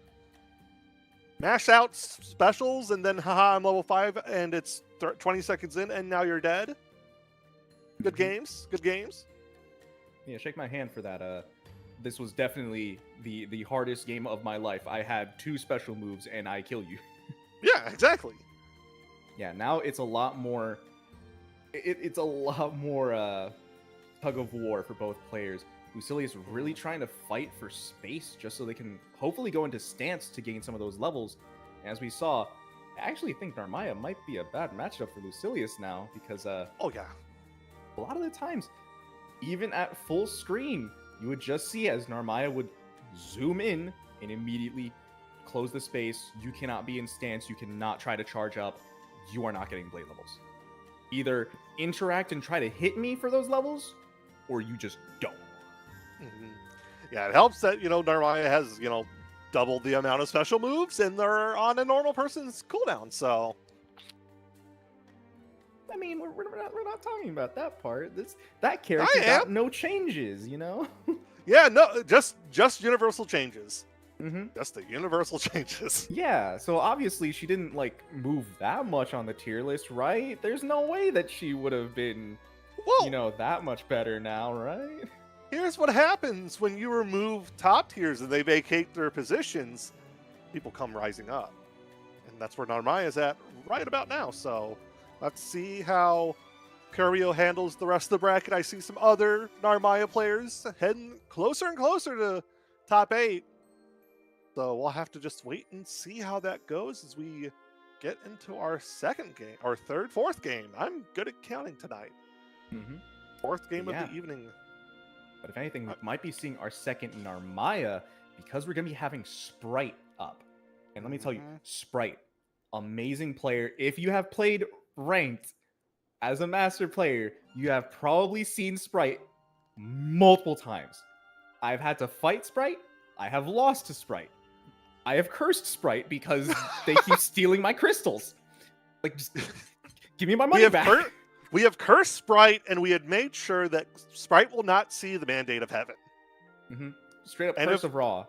mash out specials and then haha, I'm level 5 and it's 20 seconds in and now you're dead. Good games, good games. Yeah, shake my hand for that. This was definitely the hardest game of my life. I had 2 special moves and I kill you. Yeah, exactly. Yeah, now it's a lot more. It's a lot more tug of war for both players. Lucilius really trying to fight for space just so they can hopefully go into stance to gain some of those levels. And as we saw, I actually think Narmaya might be a bad matchup for Lucilius now because oh yeah, a lot of the times, even at full screen, you would just see as Narmaya would zoom in and immediately close the space. You cannot be in stance. You cannot try to charge up. You are not getting blade levels. Either interact and try to hit me for those levels, or you just don't. Yeah, it helps that, you know, Narmaya has, you know, doubled the amount of special moves and they're on a normal person's cooldown, so. I mean, we're not talking about that part. That character got no changes, you know? Yeah, no, just universal changes. Mm-hmm. Just the universal changes. Yeah, so obviously she didn't, like, move that much on the tier list, right? There's no way that she would have been, Well, you know, that much better now, right? here's what happens when you remove top tiers and they vacate their positions. People come rising up. And that's where Narmaya's at right about now. So let's see how Kirbio handles the rest of the bracket. I see some other Narmaya players heading closer and closer to top 8. So we'll have to just wait and see how that goes as we get into our second game, our fourth game. I'm good at counting tonight. Mm-hmm. Fourth game of the evening. But if anything, we might be seeing our second Narmaya because we're going to be having Sprite up. And let me tell you, Sprite, amazing player. If you have played ranked as a master player, you have probably seen Sprite multiple times. I've had to fight Sprite. I have lost to Sprite. I have cursed Sprite because they keep stealing my crystals. Like, just give me my money back. We have cursed Sprite, and we had made sure that Sprite will not see the mandate of heaven. Mm-hmm. Straight up curse of Raw.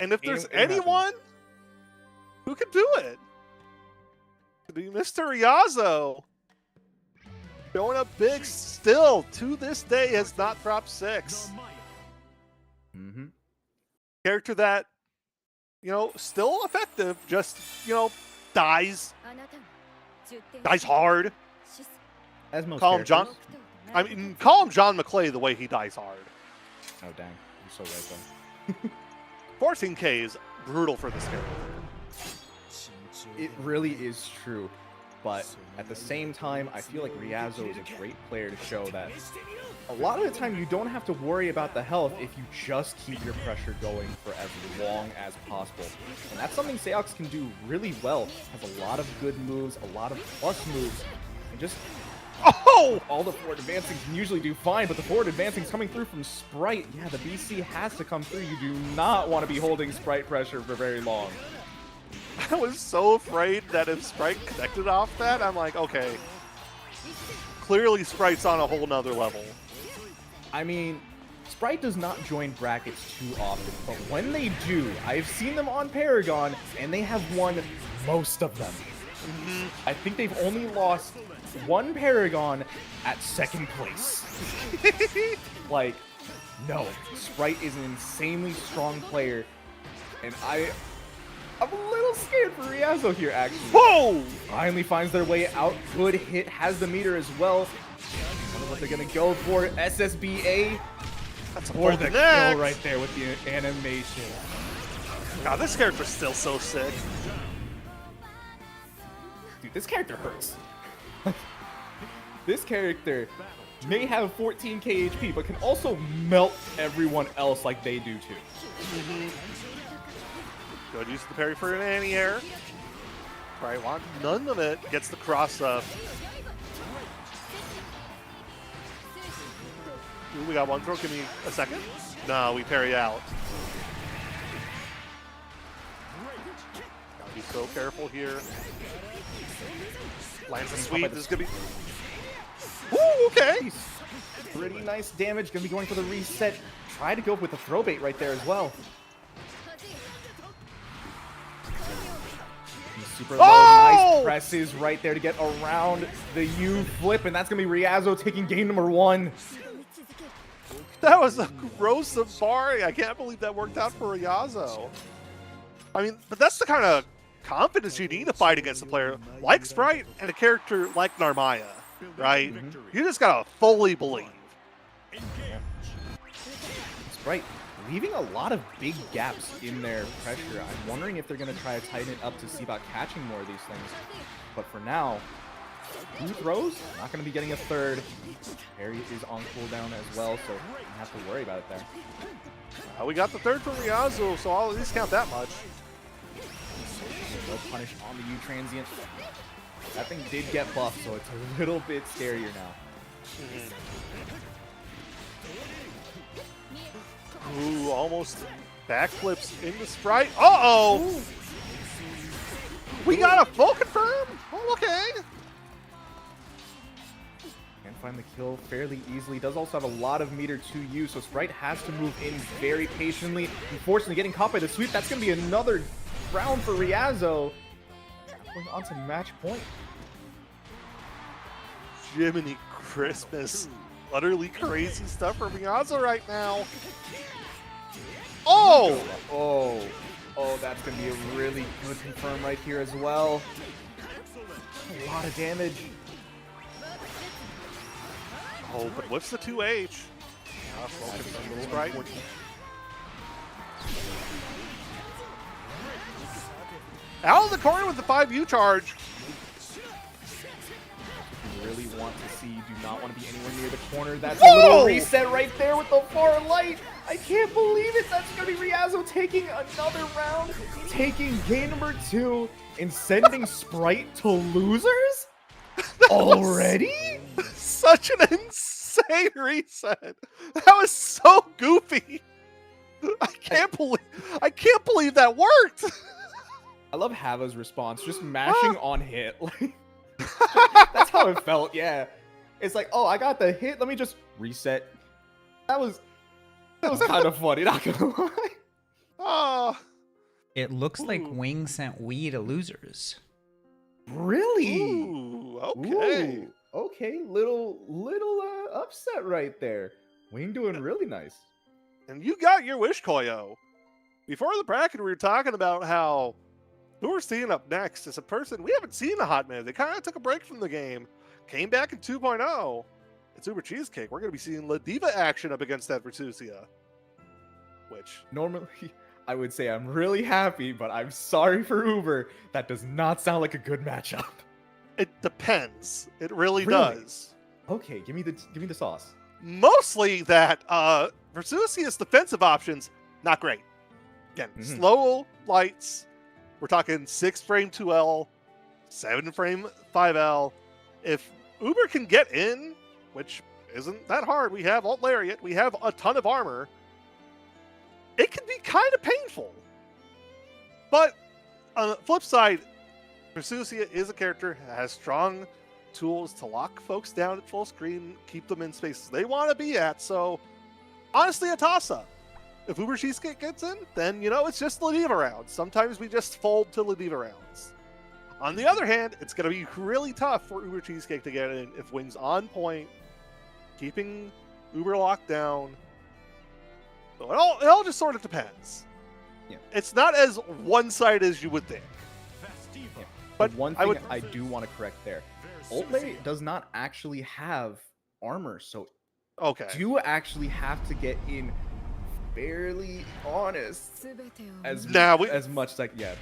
And if there's anyone who could do it, it'd be Mr. Ryazo. Showing up big still, to this day, has not dropped 6. Mm-hmm. Character that, you know, still effective, just, you know, dies hard. As most Call him John. I mean, call him John McClay the way he dies hard. Oh dang, you're so right though. 14K is brutal for this character. It really is true, but at the same time, I feel like Ryazo is a great player to show that a lot of the time you don't have to worry about the health if you just keep your pressure going for as long as possible. And that's something Seox can do really well. Has a lot of good moves, a lot of plus moves, and just all the forward advancing can usually do fine, but the forward advancing is coming through from Sprite. Yeah, the BC has to come through. You do not want to be holding Sprite pressure for very long. I was so afraid that if Sprite connected off that, I'm like, okay, clearly Sprite's on a whole nother level. I mean, Sprite does not join brackets too often, but when they do, I've seen them on Paragon, and they have won most of them. I think they've only lost one Paragon at second place. Like, no, Sprite is an insanely strong player, and I'm a little scared for Ryazo here, actually. Whoa! Finally finds their way out. Good hit, has the meter as well. I wonder what they're gonna go for. SSBA. That's a Or full the connect. kill right there with the animation. God, this character's still so sick. Dude, this character hurts. This character may have 14k HP, but can also melt everyone else like they do too. Good use of the parry for an anti-air. Right, want none of it. Gets the cross up. Ooh, we got one throw. Give me a second. No, we parry out. Gotta be so careful here. Lands a sweep. This is gonna be. Ooh, okay. Pretty nice damage. Gonna be going for the reset. Try to go with the throw bait right there as well. Super low, Oh! nice presses right there to get around the U flip, and that's gonna be Ryazo taking game number 1. That was a gross safari. I can't believe that worked out for Ryazo. I mean, but that's the kind of confidence you need to fight against a player like Sprite and a character like Narmaya, right? You just gotta fully believe. Sprite leaving a lot of big gaps in their pressure. I'm wondering if they're going to try to tighten it up to see about catching more of these things. But for now, 2 throws, not going to be getting a third. Parry is on cooldown as well, so you don't have to worry about it there. We got the third for Ryazo, so I'll at least count that much. No punish on the U transient. That thing did get buffed, so it's a little bit scarier now. Ooh, almost backflips into Sprite. Uh-oh! We got a full confirm? Oh, okay. Can find the kill fairly easily. Does also have a lot of meter to use, so Sprite has to move in very patiently. Unfortunately, getting caught by the sweep. That's going to be another round for Ryazo. Going on to match point. Jiminy Christmas. Utterly crazy stuff from Ryazo right now. Oh! Oh, that's going to be a really good confirm right here as well. A lot of damage. Oh, but what's the 2H? Sprite. Out of the corner with the 5U charge. Really want to see, do not want to be anywhere near the corner. That's Whoa! a little reset right there with the far light. I can't believe it. That's going to be Ryazo taking another round, taking game number 2, and sending Sprite to losers? Already? Such an insane reset. That was so goofy. I can't believe that worked. I love Hava's response, just mashing on hit. That's how it felt, yeah. It's like, oh, I got the hit, let me just reset. That was kind of funny, not gonna lie. Oh, It looks like Ooh. Wing sent Wii to losers. Really? ooh, okay. Ooh, okay, little upset right there. Wing doing really nice. And you got your wish, Koyo. Before the bracket, we were talking about how who we're seeing up next is a person we haven't seen in a hot minute. They kind of took a break from the game, came back in 2.0. It's Ubercheesecake. We're going to be seeing Ladiva action up against that Versusia. Which, Normally, I would say I'm really happy, but I'm sorry for Uber. That does not sound like a good matchup. it depends. It really Really? does. Okay, give me the sauce. Mostly that Versusia's defensive options, not great. Again, slow lights. We're talking 6-frame 2L, 7-frame 5L. If Uber can get in, which isn't that hard, we have Alt Lariat, we have a ton of armor, it can be kind of painful. But on the flip side, Versusia is a character that has strong tools to lock folks down at full screen, keep them in spaces they want to be at. So, honestly, a toss-up. If Ubercheesecake gets in, then, you know, it's just Ladiva rounds. Sometimes we just fold to Ladiva rounds. On the other hand, it's going to be really tough for Ubercheesecake to get in if Wing's on point, keeping Uber locked down. So it all just sort of depends. Yeah. It's not as one-sided as you would think. But But one I thing would- I do want to correct there. Oldlay does not actually have armor, so Okay. do actually have to get in fairly honest as Nah, we- as much like no.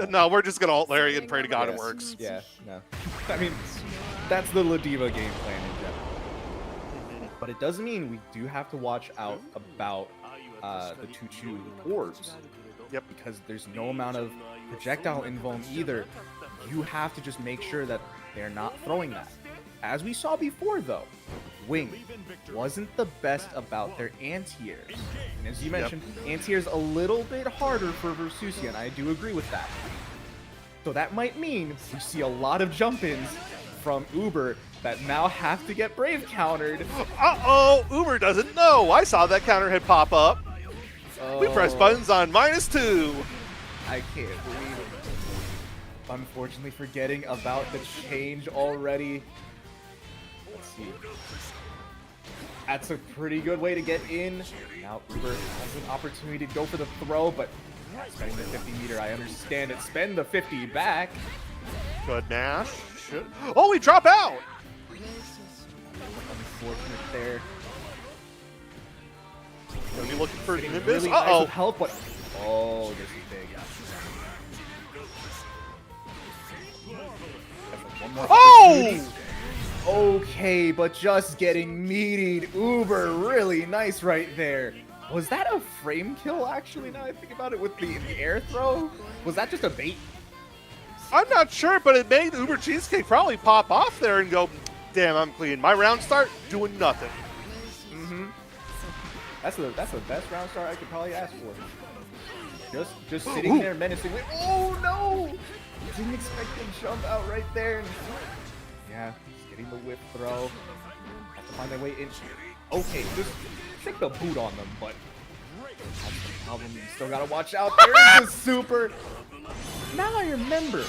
No, we're just going to alt Larry and pray to God it Yes. works. Yeah, no. I mean, that's the Ladiva game plan in general. But it does mean we do have to watch out about the Tuchu orbs. Yep. Because there's no amount of projectile invuln either. You have to just make sure that they're not throwing that. As we saw before, though, Wing wasn't the best about their anti-airs. And as you mentioned, anti-airs a little bit harder for Versusia, and I do agree with that. So that might mean we see a lot of jump-ins from Uber that now have to get Brave countered. Uh-oh, Uber doesn't know. I saw that counter hit pop up. We press buttons on -2. I can't believe it. Unfortunately, forgetting about the change already. Let's see. That's a pretty good way to get in. Now Uber has an opportunity to go for the throw, but spending the 50 meter, I understand it. Spend the 50 back. Good Nash. Oh, we drop out. Unfortunate there. Gonna be looking for Getting Nimbus. really nice Uh-oh. with help, but oh, this is big. One more opportunity. Oh! Okay, but just getting meatied. Uber, really nice right there. Was that a frame kill, actually, now I think about it, with the air throw? Was that just a bait? I'm not sure, but it made Ubercheesecake probably pop off there and go, damn, I'm clean. My round start, doing nothing. Mm-hmm. That's the best round start I could probably ask for. Just sitting there menacingly. Oh, no! Didn't expect him to jump out right there. Yeah, just getting the whip throw. Have to find their way in. Okay, just take the boot on them, but that's the problem. You still gotta watch out. There is the super. Now I remember.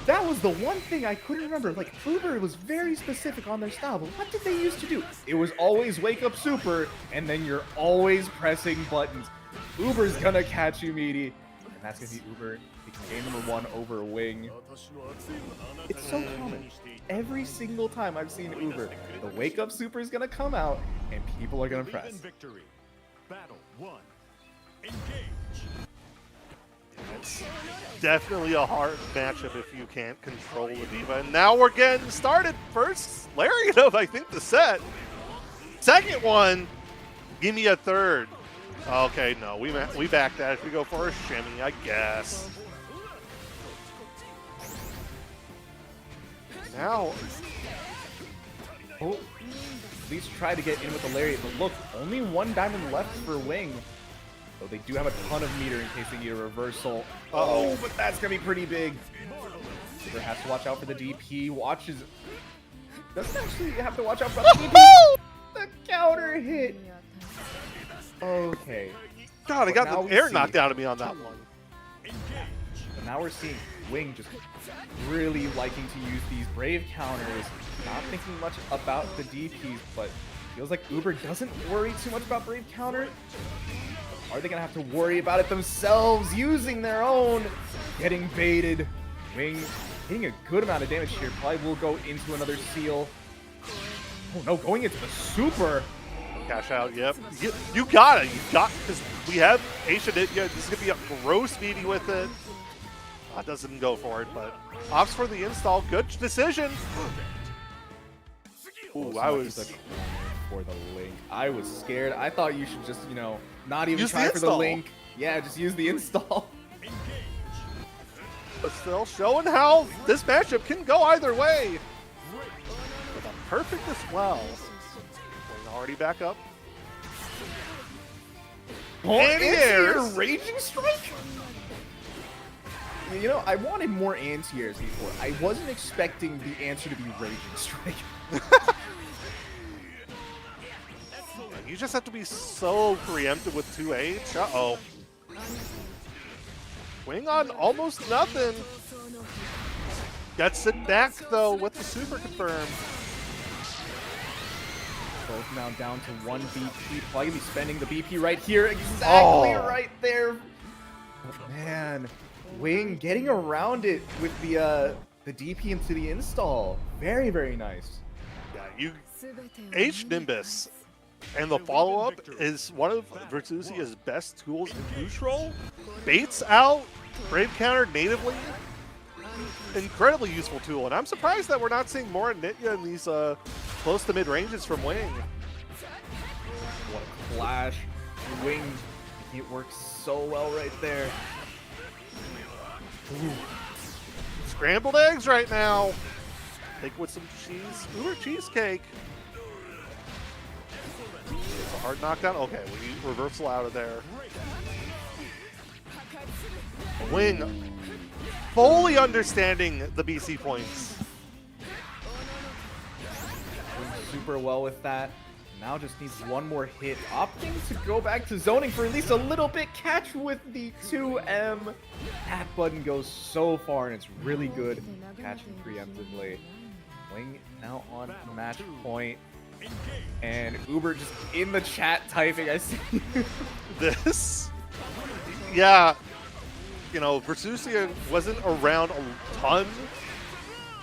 That was the one thing I couldn't remember. Like, Uber was very specific on their style, but what did they used to do? It was always wake up super, and then you're always pressing buttons. Uber's gonna catch you, meaty. And that's gonna be Uber taking game number 1 over Wing. It's so common. Every single time I've seen Uber, the wake up super is gonna come out, and people are gonna press. Victory. Battle 1. Engage. It's definitely a hard matchup if you can't control Ladiva. And now we're getting started. First, Lariat of, I think, the set. Second one, give me a third. Okay, no, we back that if we go for a shimmy, I guess. Now, Oh, at least try to get in with the Lariat, but look, only 1 diamond left for Wing. So they do have a ton of meter in case they need a reversal. Oh, but that's gonna be pretty big. Uber has to watch out for the DP. Doesn't actually have to watch out for the DP. The counter hit. Okay. God, I But got now the we air see- knocked out of me on that one. But now we're seeing Wing just really liking to use these Brave counters, not thinking much about the DPs, but feels like Uber doesn't worry too much about Brave counter. Are they gonna have to worry about it themselves, using their own? Getting baited. Wing hitting a good amount of damage here. Probably will go into another seal. Oh no, going into the super. Cash out, yep. You got it. You got, because we have Aisha. Yeah, this is going to be a gross meaty with it. Doesn't go for it, but opts for the install. Good decision. Ooh, I was. For the link. I was scared. I thought you should just, not even Use the try for the install. link. Yeah, just use the install. But still showing how this matchup can go either way. With a perfect as well. We're already back up. Oh, And he airs. Raging strike? You know, I wanted more anti-airs before. I wasn't expecting the answer to be Raging Strike. You just have to be so preemptive with 2H. Uh-oh. Wing on almost nothing. Gets it back, though, with the super confirmed. Both now down to 1 BP. Probably gonna be spending the BP right here. Exactly right there. But man, Wing getting around it with the DP into the install. Very, very nice. Yeah, you H Nimbus. And the follow-up is one of Versusia's best tools in neutral. Baits out, brave counter natively. Incredibly useful tool, and I'm surprised that we're not seeing more Nitya in these close to mid ranges from Wing. What a clash. Wing, it works so well right there. Ooh. Scrambled eggs right now. Take with some cheese. Ubercheesecake. It's a hard knockdown. Okay, we reversal out of there. Wing fully understanding the BC points. Doing super well with that. Now just needs one more hit. Opting to go back to zoning for at least a little bit. Catch with the 2M. That button goes so far, and it's really good catching preemptively. Wing now on match point. And Uber just in the chat typing. I see This? Yeah. You know, Versusia wasn't around a ton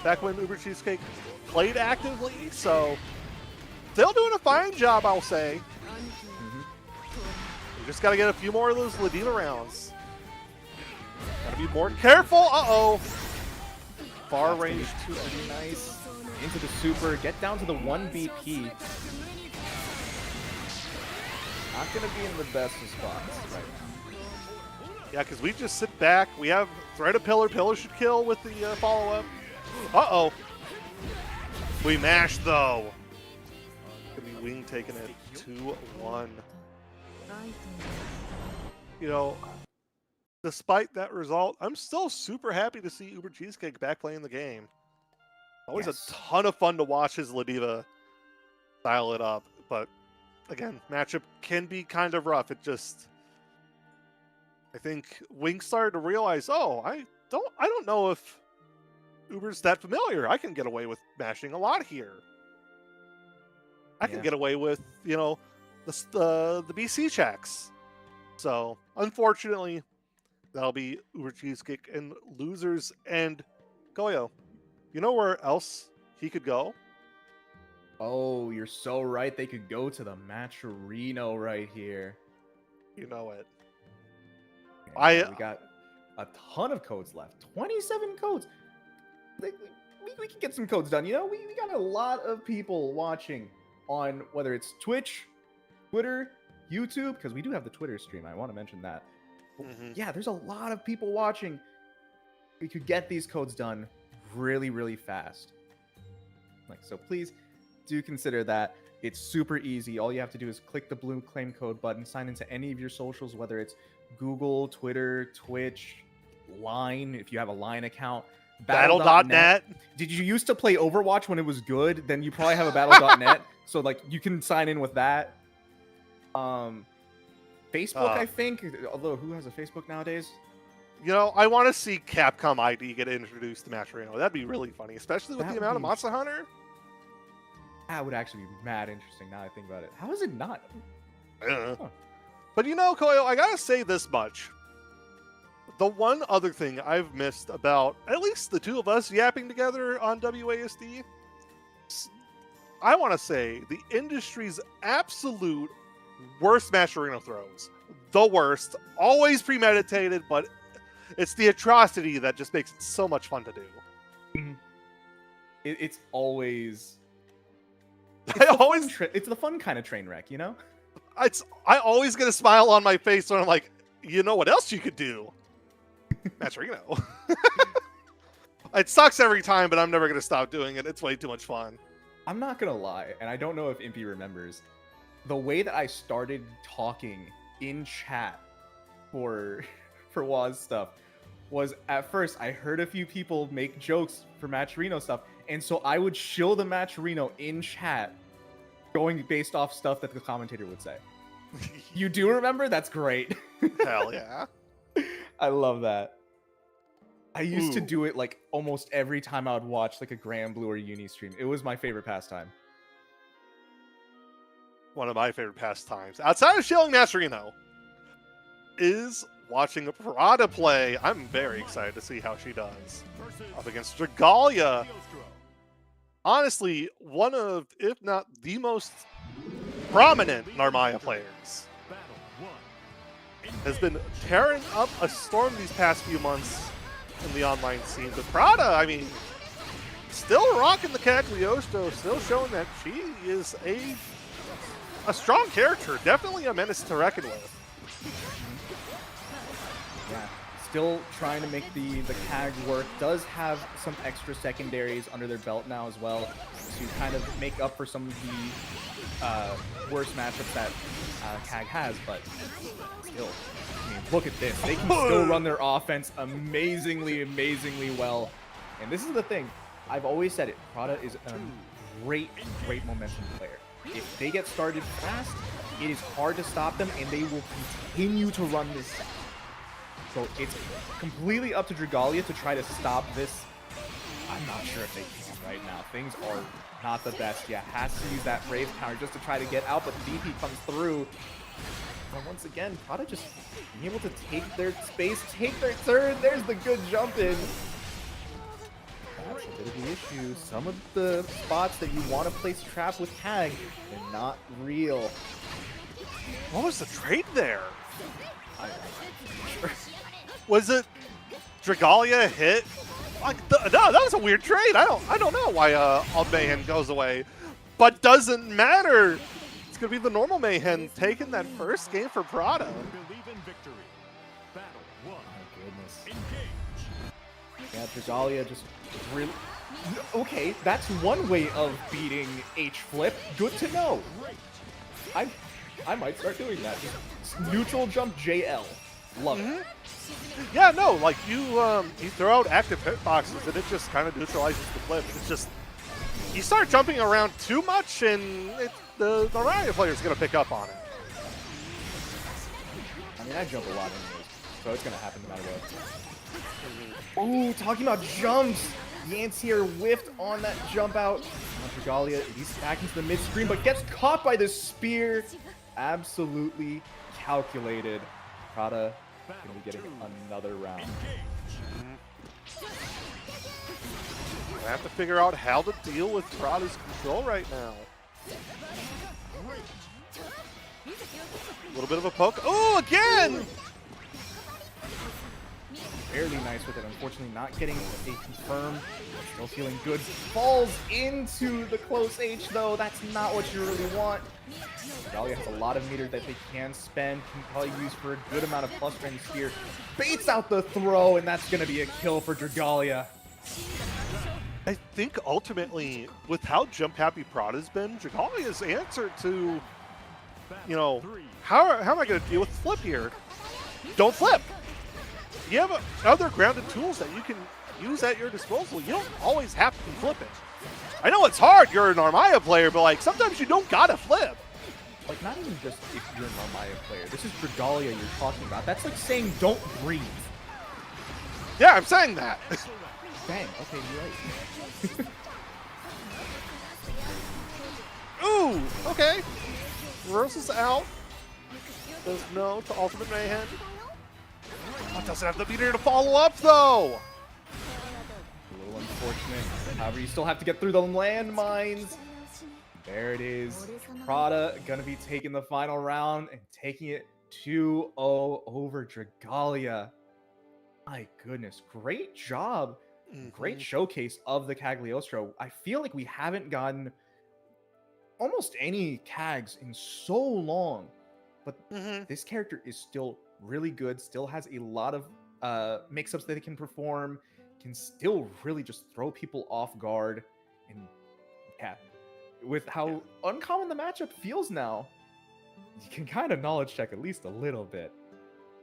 back when Ubercheesecake played actively, so still doing a fine job, I'll say. You just got to get a few more of those Ladiva rounds. Got to be more careful. Uh-oh. Far range too nice. Into the super. Get down to the 1 BP. Not going to be in the best of spots right now. Yeah, because we just sit back. We have thread a pillar. Pillar should kill with the follow-up. Uh-oh. We mash, though. Could be Wing taking it 2-1. You know, despite that result, I'm still super happy to see Ubercheesecake back playing the game. Always Yes. a ton of fun to watch his Ladiva dial it up. But, again, matchup can be kind of rough. It just... I think Wing started to realize, oh, I don't know if Uber's that familiar. I can get away with mashing a lot here. I can get away with, you know, the BC checks. So, unfortunately, that'll be Ubercheesecake and losers. And Koyo, you know where else he could go? Oh, you're so right. They could go to the Matcherino right here. You know it. We got a ton of codes left. 27 codes. We can get some codes done. You know, we got a lot of people watching on whether it's Twitch, Twitter, YouTube, because we do have the Twitter stream. I want to mention that. Yeah, there's a lot of people watching. We could get these codes done really, really fast. So please do consider that. It's super easy. All you have to do is click the blue claim code button, sign into any of your socials, whether it's Google, Twitter, Twitch, Line, if you have a Line account. Battle.net. Did you used to play Overwatch when it was good? Then you probably have a Battle.net. So, you can sign in with that. Facebook, I think. Although, who has a Facebook nowadays? You know, I want to see Capcom ID get introduced to Matcherino. That'd be really funny, especially with That the would amount of be- Monster Hunter. That would actually be mad interesting now I think about it. How is it not? Huh. But you know, Koyo, I gotta say this much. The one other thing I've missed about at least the two of us yapping together on WASD, I want to say the industry's absolute worst Matcherino throws. The worst. Always premeditated, but it's the atrocity that just makes it so much fun to do. It's always... It's the fun kind of train wreck, you know? I always get a smile on my face when I'm like, you know what else you could do? Matcherino. It sucks every time, but I'm never going to stop doing it. It's way too much fun. I'm not gonna lie, and I don't know if Impy remembers, the way that I started talking in chat for WASD stuff was at first I heard a few people make jokes for Matcherino stuff, and so I would shill the Matcherino in chat, going based off stuff that the commentator would say. You do remember? That's great. Hell yeah. I love that. I used to Ooh. do it like almost every time I would watch like a Granblue or Uni stream. It was my favorite pastime. One of my favorite pastimes, outside of shilling Mascherino, is watching a Prada play. I'm very excited to see how she does up against Dragalia. Honestly, one of, if not the most prominent Narmaya players. Has been tearing up a storm these past few months in the online scene. But Prada, I mean, still rocking the Cagliostro, still showing that she is a strong character, definitely a menace to reckon with. Yeah, still trying to make the CAG work. Does have some extra secondaries under their belt now as well to kind of make up for some of the worst matchups that CAG has, but still, I mean, look at this. They can still run their offense amazingly well. And this is the thing. I've always said it. Prada is a great momentum player. If they get started fast, it is hard to stop them, and they will continue to run this set. So it's completely up to Dragalia to try to stop this. I'm not sure if they can right now. Things are not the best. Yeah, has to use that Brave counter just to try to get out, but DP comes through. But once again, Prada just being able to take their space, take their turn. There's the good jump in. That's a bit of the issue. Some of the spots that you want to place trap with CAG, they're not real. What was the trade there? I'm not sure. Was it Dragalia hit? Like no, that was a weird trade. I don't know why Old Mayhem goes away, but doesn't matter. It's gonna be the normal Mayhem taking that first game for Prada. Oh my goodness. Yeah, Dragalia just really. Okay, that's one way of beating H-flip. Good to know. I might start doing that. Just neutral jump JL. Love it. Yeah, no, like you throw out active hitboxes and it just kind of neutralizes the flip. It's just you start jumping around too much and the Ryan player is gonna pick up on it. I mean, I jump a lot anyways, so it's gonna happen no matter what. Ooh, talking about jumps. Yance here whiffed on that jump out. Dragalia, he's back into the mid-screen, but gets caught by the spear. Absolutely calculated. Prada gonna be getting another round. I have to figure out how to deal with Prada's control right now. A little bit of a poke. Oh, again! Fairly nice with it. Unfortunately, not getting a confirm. Still feeling good. Falls into the close H, though. That's not what you really want. Dragalia has a lot of meter that they can spend. Can probably use for a good amount of plus strength here. Baits out the throw, and that's going to be a kill for Dragalia. I think ultimately, with how jump happy Prada's been, Dragalia's answer to, you know, how am I going to deal with flip here? Don't flip. You have other grounded tools that you can use at your disposal. You don't always have to be flipping. I know it's hard. You're a Narmaya player, but like sometimes you don't gotta flip. Like, not even just if you're a Narmaya player. This is Dragalia you're talking about. That's like saying don't breathe. Yeah, I'm saying that. Dang, okay, you're right. Ooh, okay. Reverses out. Says no to Ultimate Mayhem. What doesn't have the meter to follow up, though? A little unfortunate. However, you still have to get through the landmines. There it is. Prada gonna be taking the final round and taking it 2-0 over Dragalia. My goodness, great job. Great showcase of the Cagliostro. I feel like we haven't gotten almost any CAGs in so long, but this character is still really good, still has a lot of mix-ups that they can perform, can still really just throw people off guard, and yeah, with how uncommon the matchup feels now, you can kind of knowledge check at least a little bit.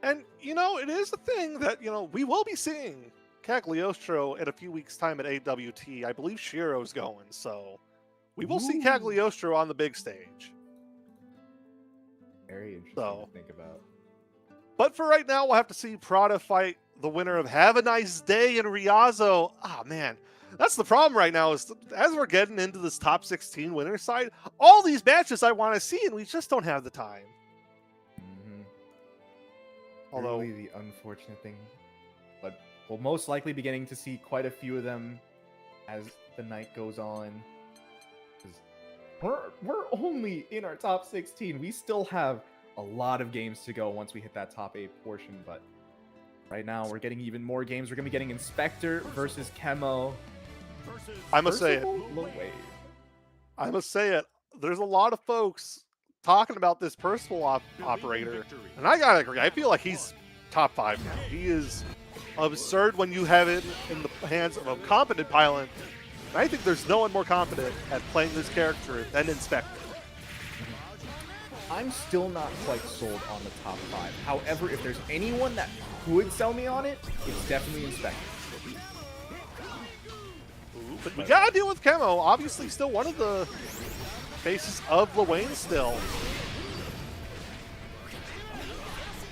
And, you know, it is a thing that, you know, we will be seeing Cagliostro in a few weeks' time at AWT. I believe Shiro's going, so we will see Cagliostro on the big stage. Very interesting So, to think about. but for right now, we'll have to see Prada fight the winner of Havaniceday and Ryazo. Ah, man. That's the problem right now is as we're getting into this top 16 winner side, all these matches I want to see, and we just don't have the time. Although, Really the unfortunate thing, but we'll most likely be getting to see quite a few of them as the night goes on. 'Cause we're only in our top 16. We still have a lot of games to go once we hit that top 8 portion, but right now we're getting even more games. We're gonna be getting Inspector versus Kemo. I must say it. Lowain. I must say it. There's a lot of folks talking about this Percival operator, and I gotta agree. I feel like he's top 5 now. He is absurd when you have it in the hands of a competent pilot. And I think there's no one more competent at playing this character than Inspector. I'm still not quite sold on the top 5. However, if there's anyone that could sell me on it, it's definitely Inspector. But we gotta deal with Kemo. Obviously, still one of the faces of Lowain still.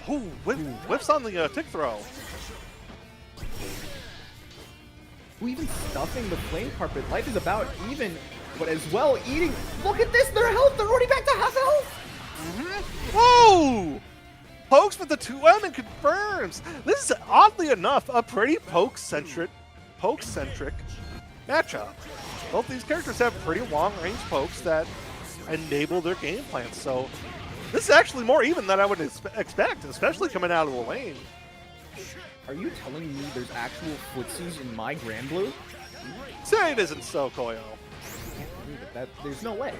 Ooh, whiffs on the tick throw. Who even stuffing the flame carpet? Life is about even, but as well eating. Look at this, their health, they're already back to half health. Whoa! Pokes with the 2M and confirms. This is oddly enough a pretty poke-centric matchup. Both these characters have pretty long-range pokes that enable their game plans, so this is actually more even than I would expect, especially coming out of the lane. Are you telling me there's actual footsies in my Granblue? Say it isn't so, Koyo. There's no way.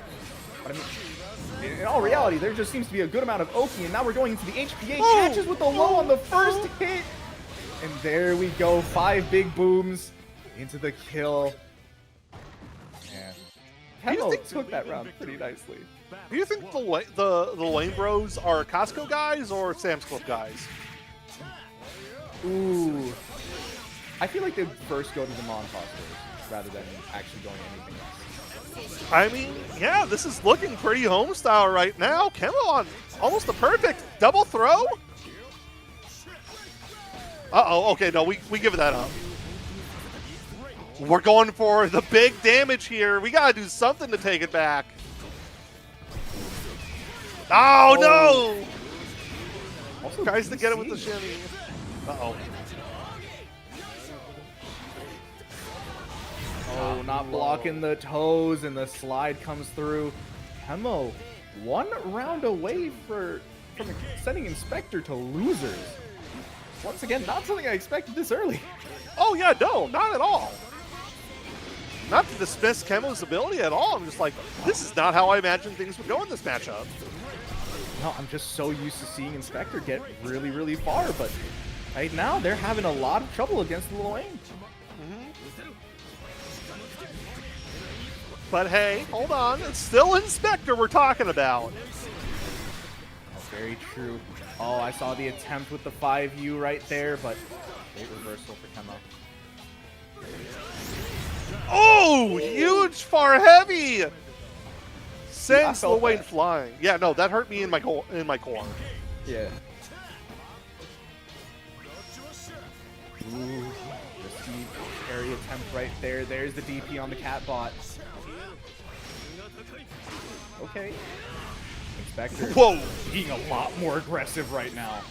But I mean, in all reality, there just seems to be a good amount of Oki, and now we're going into the HPA catches with the low on the first hit. And there we go, 5 big booms into the kill. And Kemo took that round pretty nicely. Do you think the Lane Bros are Costco guys or Sam's Club guys? Ooh. I feel like they'd first go to the Montage stores rather than actually going anything else. I mean, yeah, this is looking pretty home style right now. Kemo on almost a perfect double throw. Uh-oh, okay, no, we give that up. We're going for the big damage here. We gotta do something to take it back. Oh, no! Also, Tries to get it with DC. the shimmy. Uh-oh. Oh, not blocking the toes, and the slide comes through. Kemo, 1 round away from sending Inspector to losers. Once again, not something I expected this early. Oh, yeah, no, not at all. Not to dismiss Kemo's ability at all. I'm just like, this is not how I imagined things would go in this matchup. No, I'm just so used to seeing Inspector get really, really far, but right now they're having a lot of trouble against the Lowain. But hey, hold on. It's still Inspector we're talking about. Oh, very true. Oh, I saw the attempt with the 5U right there, but great reversal for Kemo. Oh, huge far heavy. Sends felt Lowain that. flying. Yeah, no, that hurt me in my core. Yeah. Ooh, risky parry attempt right there. There's the DP on the cat bot. Okay. Inspector Whoa. being a lot more aggressive right now.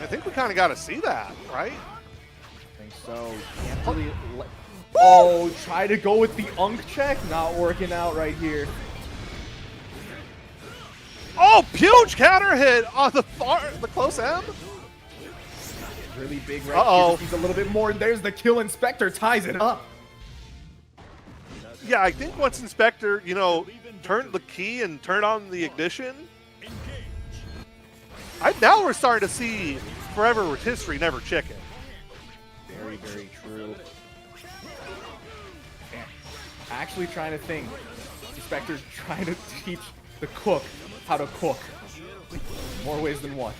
I think we kind of got to see that, right? I think so. Can't really oh, try to go with the unk check. Not working out right here. Oh, huge counter hit on the close M. Really big right Uh-oh. here. He's a little bit more. There's the kill. Inspector ties it up. Yeah, I think once Inspector, you know, turned the key and turned on the ignition, now we're starting to see forever rotisserie, never chicken. Very, very true. Man, actually trying to think. Inspector's trying to teach the cook how to cook. More ways than one.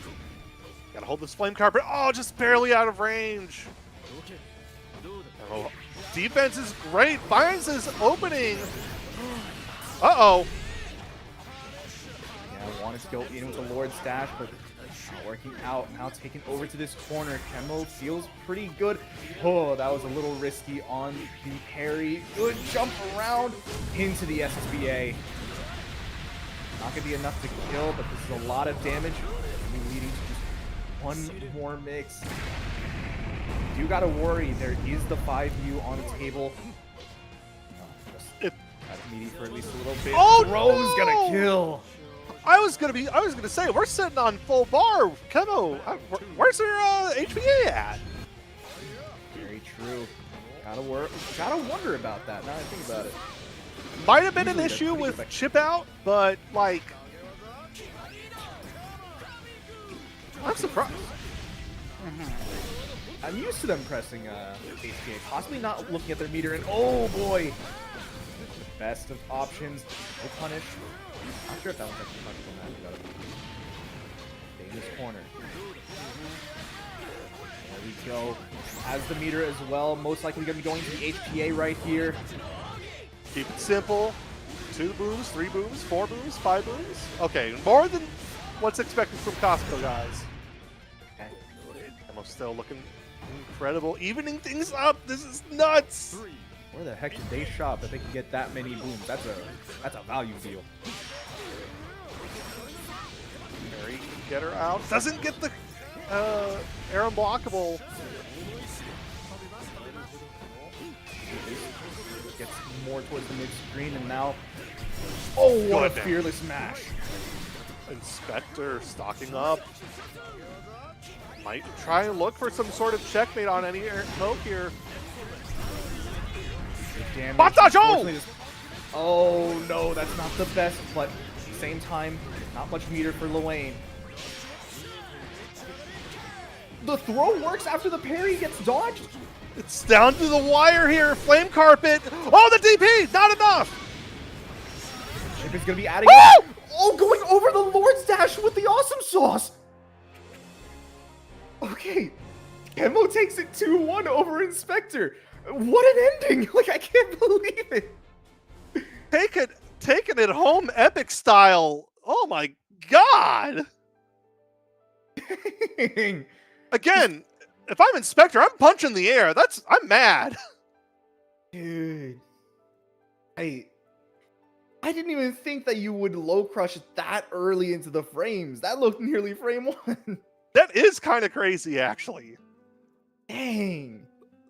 Gotta hold this flame carpet. Oh, just barely out of range. Oh, defense is great. Finds his opening. Uh-oh. Yeah, wanted to go in with the Lord's Dash, but not working out. Now taken over to this corner. Kemo feels pretty good. Oh, that was a little risky on the parry. Good jump around into the SSBA. Not going to be enough to kill, but this is a lot of damage. Leading to just one more mix. You got to worry. There is the 5U on the table. Just meaty for at least a little bit. Oh, Thro's no! gonna kill. I was gonna say we're sitting on full bar. Kemo, where's your HPA at? Very true. Gotta wonder about that. Now I think about it. Might have been an Usually they're issue pretty with good back- chip out, but like, I'm surprised. I'm used to them pressing HPA, possibly not looking at their meter, and oh boy! The best of options. No punish. Not sure if that one's actually punishable now. Dangerous corner. There we go. Has the meter as well. Most likely going to be going to the HPA right here. Keep it simple. 2 booms, 3 booms, 4 booms, 5 booms. Okay, more than what's expected from Costco, guys. Okay. Kemo's still looking incredible, evening things up. This is nuts. Where the heck did they shop that they can get that many booms? That's a value deal. Mary can get her out. Doesn't get the air unblockable. Gets more towards the mid-screen, and now... Oh, what a Good. fearless smash. Inspector stocking up. Might try and look for some sort of checkmate on any smoke here. Damage. Batajo! Unfortunately, this- Oh no, that's not the best, but at the same time, not much meter for Lowain. The throw works after the parry gets dodged. It's down to the wire here. Flame carpet. Oh, the DP! Not enough! Chip is gonna be adding. Woo! Oh, going over the Lord's Dash with the awesome sauce. Okay, Kemo takes it 2-1 over Inspector. What an ending! Like, I can't believe it. Taking it home epic style. Oh my god! Dang. Again, if I'm Inspector, I'm punching the air. I'm mad. Dude. I didn't even think that you would low crush that early into the frames. That looked nearly frame 1. That is kind of crazy, actually. Dang.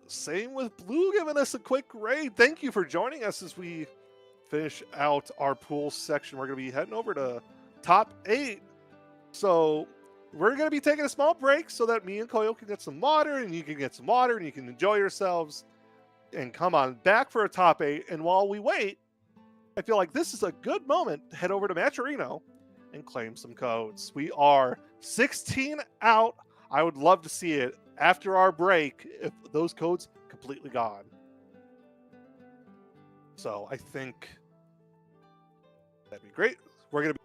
Same with Blue giving us a quick raid. Thank you for joining us as we finish out our pool section. We're going to be heading over to top 8. So we're going to be taking a small break so that me and Koyo can get some water, and you can get some water, and you can enjoy yourselves, and come on back for a top 8. And while we wait, I feel like this is a good moment to head over to Matcherino and claim some codes. We are 16 out. I would love to see it after our break if those codes completely gone. So I think that'd be great. We're going to be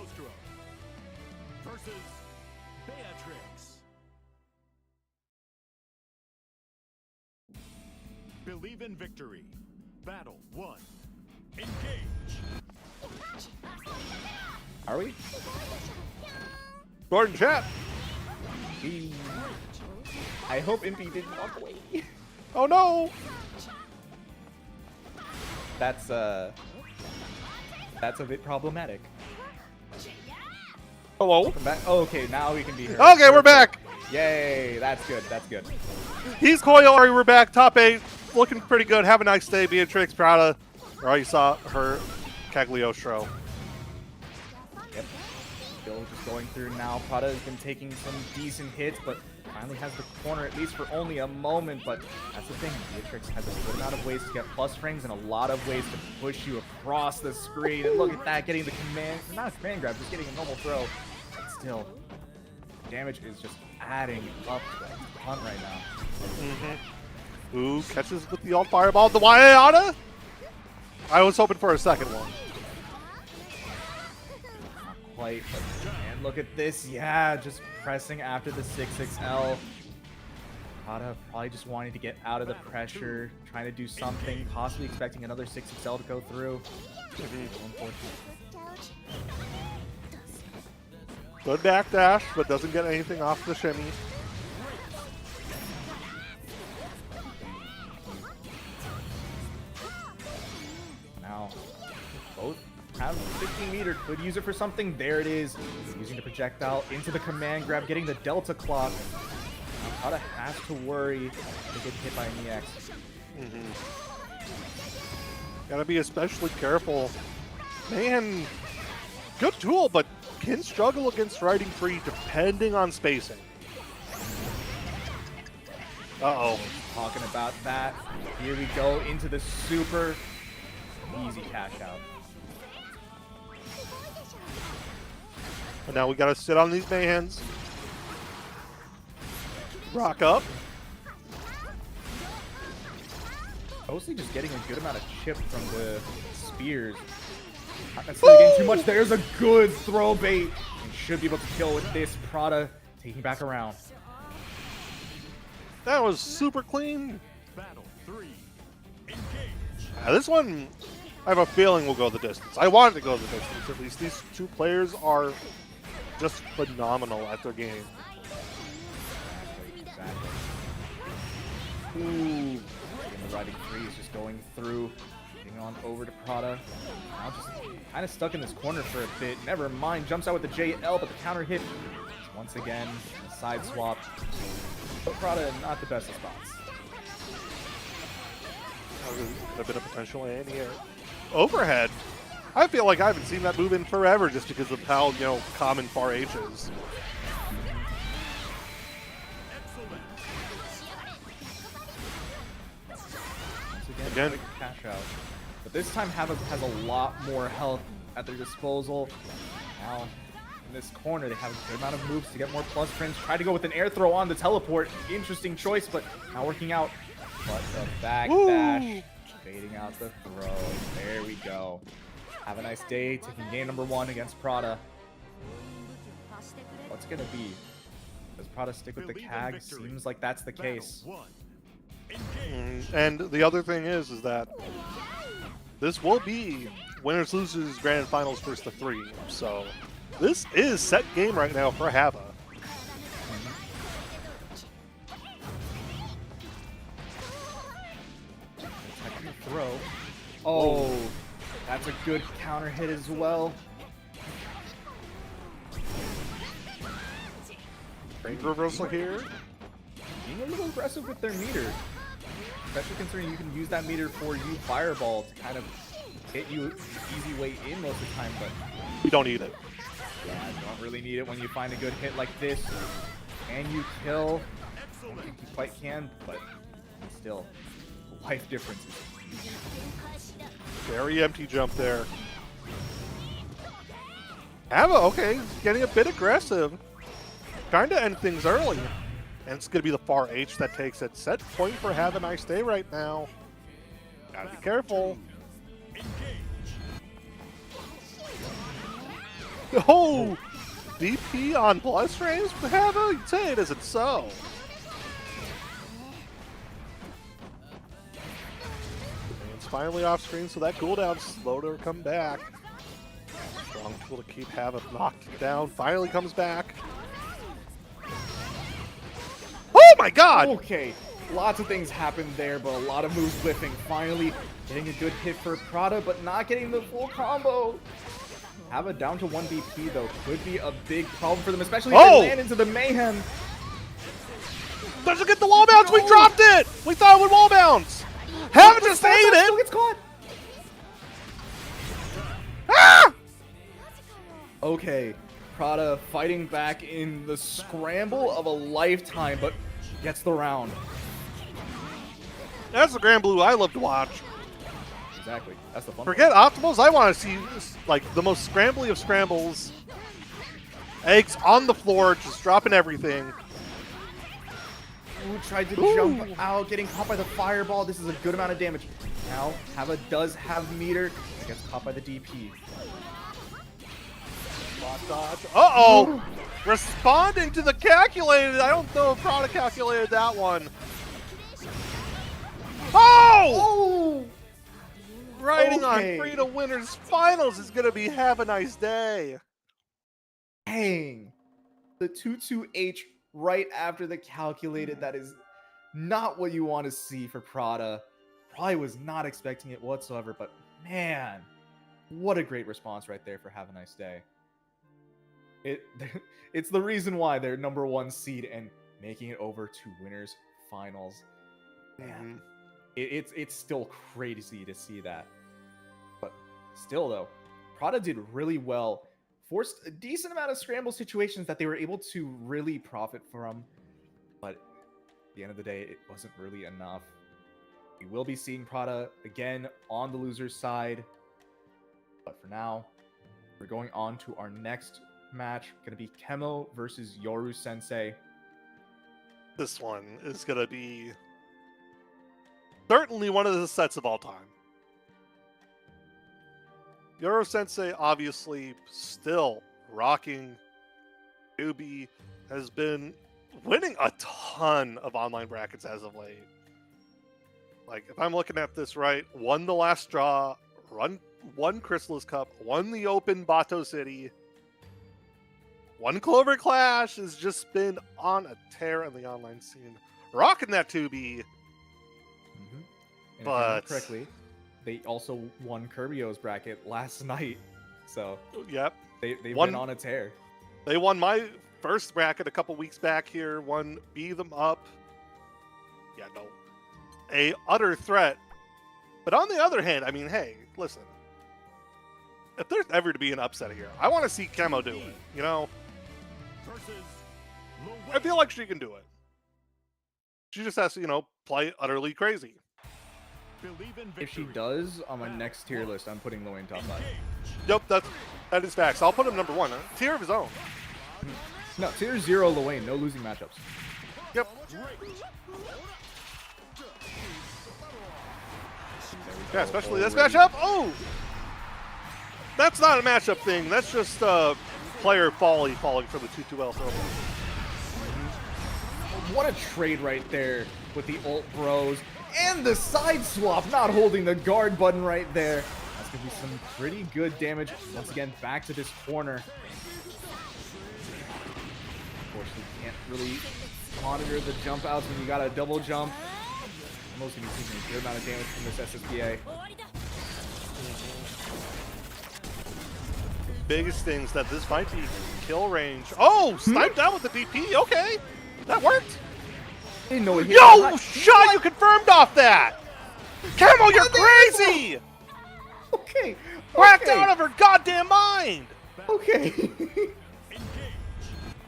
Cagliostro versus Beatrix. Believe in victory. Battle 1. Engage. Are we? Gordon chat. I hope Impy didn't walk away. Oh no! That's a bit problematic. Hello? Welcome back. Oh, okay, now we can be here. Okay, we're back. Yay, that's good. That's good. He's Koyo. We're back. Top 8. Looking pretty good. Have a nice day, Beatrix, Prada. Or you saw her Cagliostro. Yep. Still just going through now. Prada has been taking some decent hits, but finally has the corner at least for only a moment. But that's the thing. Beatrix has a good amount of ways to get plus frames and a lot of ways to push you across the screen. And look at that, getting the command, not a command grab, just getting a normal throw. But still, damage is just adding up to a ton right now. Ooh, catches with the alt fireball. The Waiata? I was hoping for a second one. Not quite, but and look at this. Yeah, just pressing after the 6XL. Prada probably just wanting to get out of the pressure, trying to do something, possibly expecting another 6XL to go through. Unfortunate. Good backdash, but doesn't get anything off the shimmy. Now, both have 15 meter. Could use it for something. There it is. Using the projectile into the command grab, getting the Delta clock. Now, Prada has to worry to get hit by an EX. Gotta be especially careful. Man, good tool, but can struggle against riding free depending on spacing. Uh-oh. Talking about that. Here we go into the super easy cash out. And now we gotta sit on these bands. Rock up. Mostly just getting a good amount of chip from the spears. Not necessarily getting too much. There's a good throw bait. And should be able to kill with this. Prada taking back around. That was super clean. Battle 3. Engage. This one, I have a feeling will go the distance. I want it to go the distance. At least these two players are just phenomenal at their game. Exactly. Ooh. And the riding free is just going through. Getting on over to Prada. Now just kind of stuck in this corner for a bit. Never mind. Jumps out with the JL, but the counter hit. Once again, a side swap. But Prada not the best of spots. Could have been a potential anti-air. Overhead. I feel like I haven't seen that move in forever just because of how, common far H is. Once Again. quick cash out. But this time has a lot more health at their disposal. Now, in this corner, they have a good amount of moves to get more plus frames. Try to go with an air throw on the teleport. Interesting choice, but not working out. But the back dash, fading out the throw. There we go. Have a nice day. Taking game number 1 against Prada. What's it gonna be? Does Prada stick with the CAG? Seems like that's the case. Battle 1. Engage. And the other thing is that this will be winners losers grand finals first to 3. So this is set game right now for Hava. Throw. Oh, that's a good counter hit as well. Great reversal here. Being a little aggressive with their meter. Especially considering you can use that meter for you Fireball to kind of hit you easy way in most of the time, but You don't need it. yeah, you don't really need it when you find a good hit like this. Can you kill? I don't think you quite can, but still, life differences. Very empty jump there. Hava, okay, getting a bit aggressive. Trying to end things early. And it's going to be the far H that takes it. Set point for Have a Nice Day right now. Gotta be careful. Oh! DP on plus range for Hava? You'd say it isn't so. It's finally off screen, so that cooldown slowed her come back. Strong tool to keep Hava knocked down. Finally comes back. Oh my god! Okay, lots of things happened there, but a lot of moves whiffing. Finally getting a good hit for Prada, but not getting the full combo. Hava down to 1 BP though could be a big problem for them, especially if they land into the mayhem. Doesn't get the wall bounce. We dropped it. We thought it would wall bounce. Hava just ate Still it. gets caught. Ah! Okay, Prada fighting back in the scramble of a lifetime, but gets the round. That's the Granblue I love to watch. Exactly, that's the fun. Forget optimals. I want to see like the most scrambly of scrambles. Eggs on the floor, just dropping everything. Ooh, tried to jump out, getting caught by the fireball. This is a good amount of damage. Now, Hava does have meter. Gets caught by the DP. Dodge. Uh-oh! Responding to the calculated. I don't know if Prada calculated that one. Oh! Riding Okay. on Free to Winners Finals is going to be Have a Nice Day. Dang. The 2-2-H right after the calculated. That is not what you want to see for Prada. Probably was not expecting it whatsoever, but man, what a great response right there for Have a Nice Day. It's the reason why they're #1 seed and making it over to Winners Finals. Man, it's still crazy to see that. But still though, Prada did really well. Forced a decent amount of scramble situations that they were able to really profit from. But at the end of the day, it wasn't really enough. We will be seeing Prada again on the loser's side. But for now, we're going on to our next match. Going to be Kemo versus Yoru Sensei. This one is going to be certainly one of the sets of all time. Yoru Sensei obviously still rocking. Newbie has been winning a ton of online brackets as of late. Like, if I'm looking at this right, won the last draw, won Chrysalis Cup, won the Open Bato City, won Clover Clash, has just been on a tear in the online scene. Rocking that 2B. And if I But remember correctly, they also won Kirbio's bracket last night. So yep, they've One- been on a tear. they won my first bracket a couple weeks back here. Won Be Them Up. Yeah, no, a utter threat. But on the other hand, I mean, hey, listen. If there's ever to be an upset here, I want to see Kemo do it. You know, I feel like she can do it. She just has to, you know, play utterly crazy. If she does, on my next tier list, I'm putting Lowain top 5. Yep, that is facts. I'll put him #1. Tier of his own. No, tier 0 Lowain, no losing matchups. Yep. Yeah, especially this matchup. Oh! That's not a matchup thing. That's just player falling for the 2-2L throw. What a trade right there with the ult bros and the side swap, not holding the guard button right there. That's going to be some pretty good damage. Once again, back to this corner. Unfortunately, can't really monitor the jump outs when you got a double jump. Most going to be taking a good amount of damage from this SSPA. Biggest things that this might be kill range. Oh, sniped out with the DP. Okay, that worked. Didn't know it hit. Yo, shot you confirmed off that. Kemo, you're crazy. Okay. Whacked out of her goddamn mind. Okay.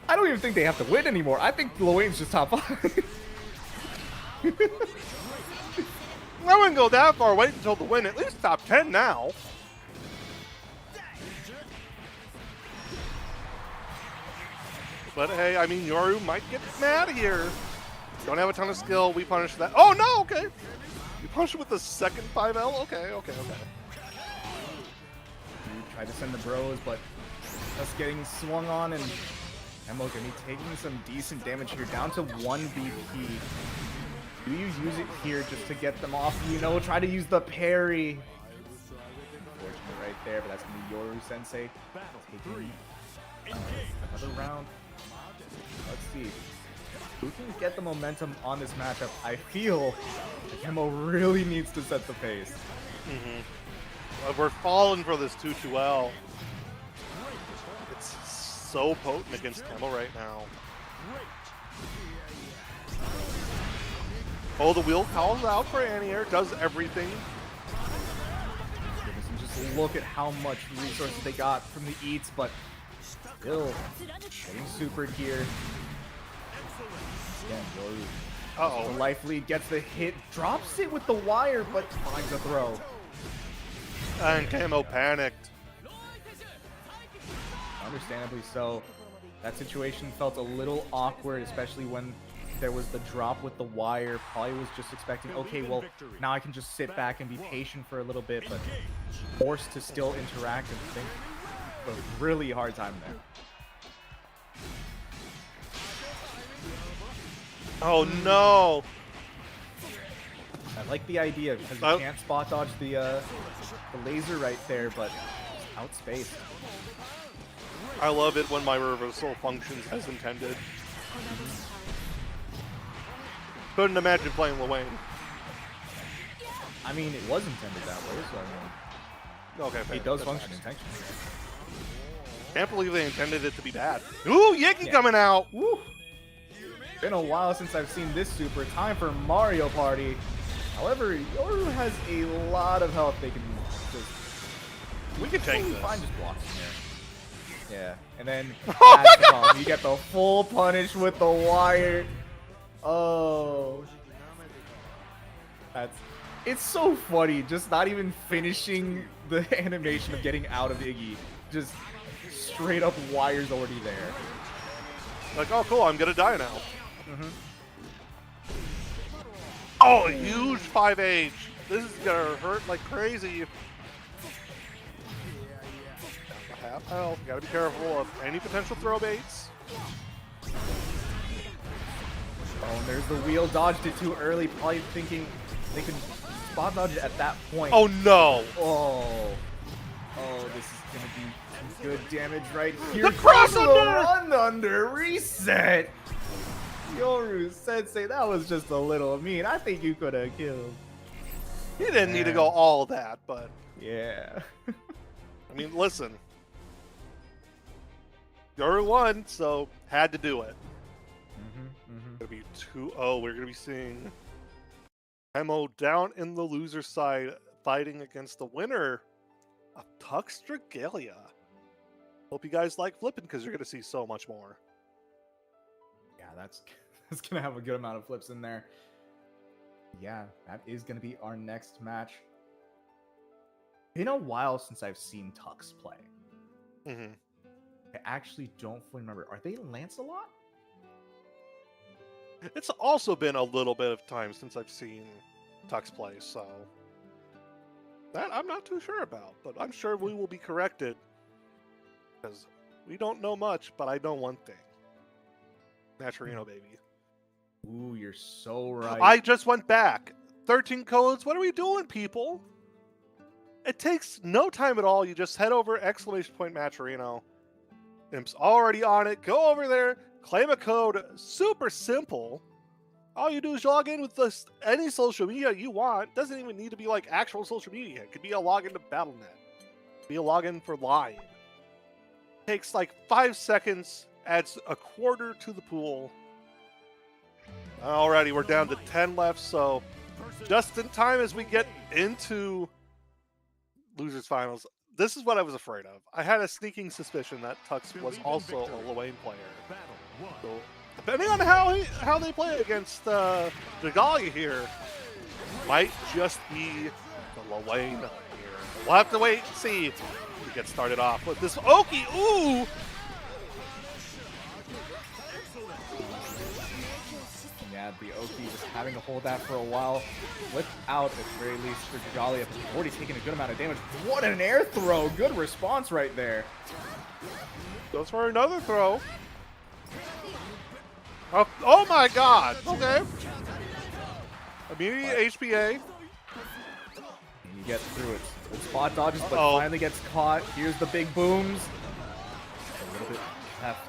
I don't even think they have to win anymore. I think Lowain's just top 5. I wouldn't go that far. Wait until the win. At least top 10 now. But hey, I mean, Yoru might get mad here. Don't have a ton of skill. We punish that. Oh no, okay. You punish it with the second 5L? Okay. Tried to send the bros, but just getting swung on, and Kemo gonna be taking some decent damage here, down to 1 BP. Do you use it here just to get them off? You know, try to use the parry. Unfortunate right there, but that's gonna be Yoru Sensei taking another round. Let's see. Who can get the momentum on this matchup? I feel Kemo really needs to set the pace. We're falling for this 2-2L. It's so potent against Kemo right now. Oh, the wheel calls out for anti-air, does everything. Just look at how much resources they got from the eats, but still getting supered here. Again, Yoru. The life lead gets the hit, drops it with the wire, but finds a throw. And Kemo panicked. Understandably so. That situation felt a little awkward, especially when there was the drop with the wire. Probably was just expecting, okay, well, now I can just sit back and be patient for a little bit, but forced to still interact and think. A really hard time there. Oh no! I like the idea because you can't spot dodge the laser right there, but outspaced. I love it when my reversal functions as intended. Couldn't imagine playing Lowain. I mean, it was intended that way, so I mean, Okay, fair. it does That's function nice. intentionally. Can't believe they intended it to be bad. Ooh, Yiki coming out! Woo! Been a while since I've seen this super. Time for Mario Party. However, Yoru has a lot of health. They can just We can take this. fine just blocking there. Yeah, and then that's the problem. You get the full punish with the wire. Oh, it's so funny. Just not even finishing the animation of getting out of Iggy. Just straight up wires already there. Like, oh cool, I'm gonna die now. Oh, a huge 5H. This is gonna hurt like crazy. Half health. Gotta be careful of any potential throw baits. Oh, and there's the wheel. Dodged it too early. Probably thinking they could spot dodge it at that point. Oh no! Oh, this is gonna be some good damage right here. The cross The under! run under reset. Yoru Sensei, that was just a little mean. I think you could have killed. He didn't need to go all that, but Yeah. I mean, listen. Yoru won, so had to do it. Gonna be 2-0. We're gonna be seeing Kemo down in the loser side, fighting against the winner of Tux Dragalia. Hope you guys like flipping because you're gonna see so much more. Yeah, that's gonna have a good amount of flips in there. Yeah, that is gonna be our next match. Been a while since I've seen Tux play. I actually don't fully remember. Are they Lancelot? It's also been a little bit of time since I've seen Tux play, so that I'm not too sure about, but I'm sure we will be corrected because we don't know much, but I know one thing. Naturino, baby. Ooh, you're so right. I just went back. 13 codes. What are we doing, people? It takes no time at all. You just head over !Maturino. Imp's already on it. Go over there, claim a code. Super simple. All you do is log in with any social media you want. Doesn't even need to be like actual social media. It could be a login to Battle.net. Be a login for Line. Takes like 5 seconds. Adds a quarter to the pool. Alrighty, we're down to 10 left, so just in time as we get into Losers Finals. This is what I was afraid of. I had a sneaking suspicion that Tux was also a Lowain player. So, depending on how they play against Dragalia here, might just be the Lowain here. We'll have to wait and see if we get started off with this Oki. Ooh! that. The Oki just having to hold that for a while without, at the very least, for Dragalia. But already taking a good amount of damage. What an air throw! Good response right there. Goes for another throw. Oh my god! Okay. Immediate HPA. And you get through it. The spot dodges, but Uh-oh. finally gets caught. Here's the big booms. A little bit left.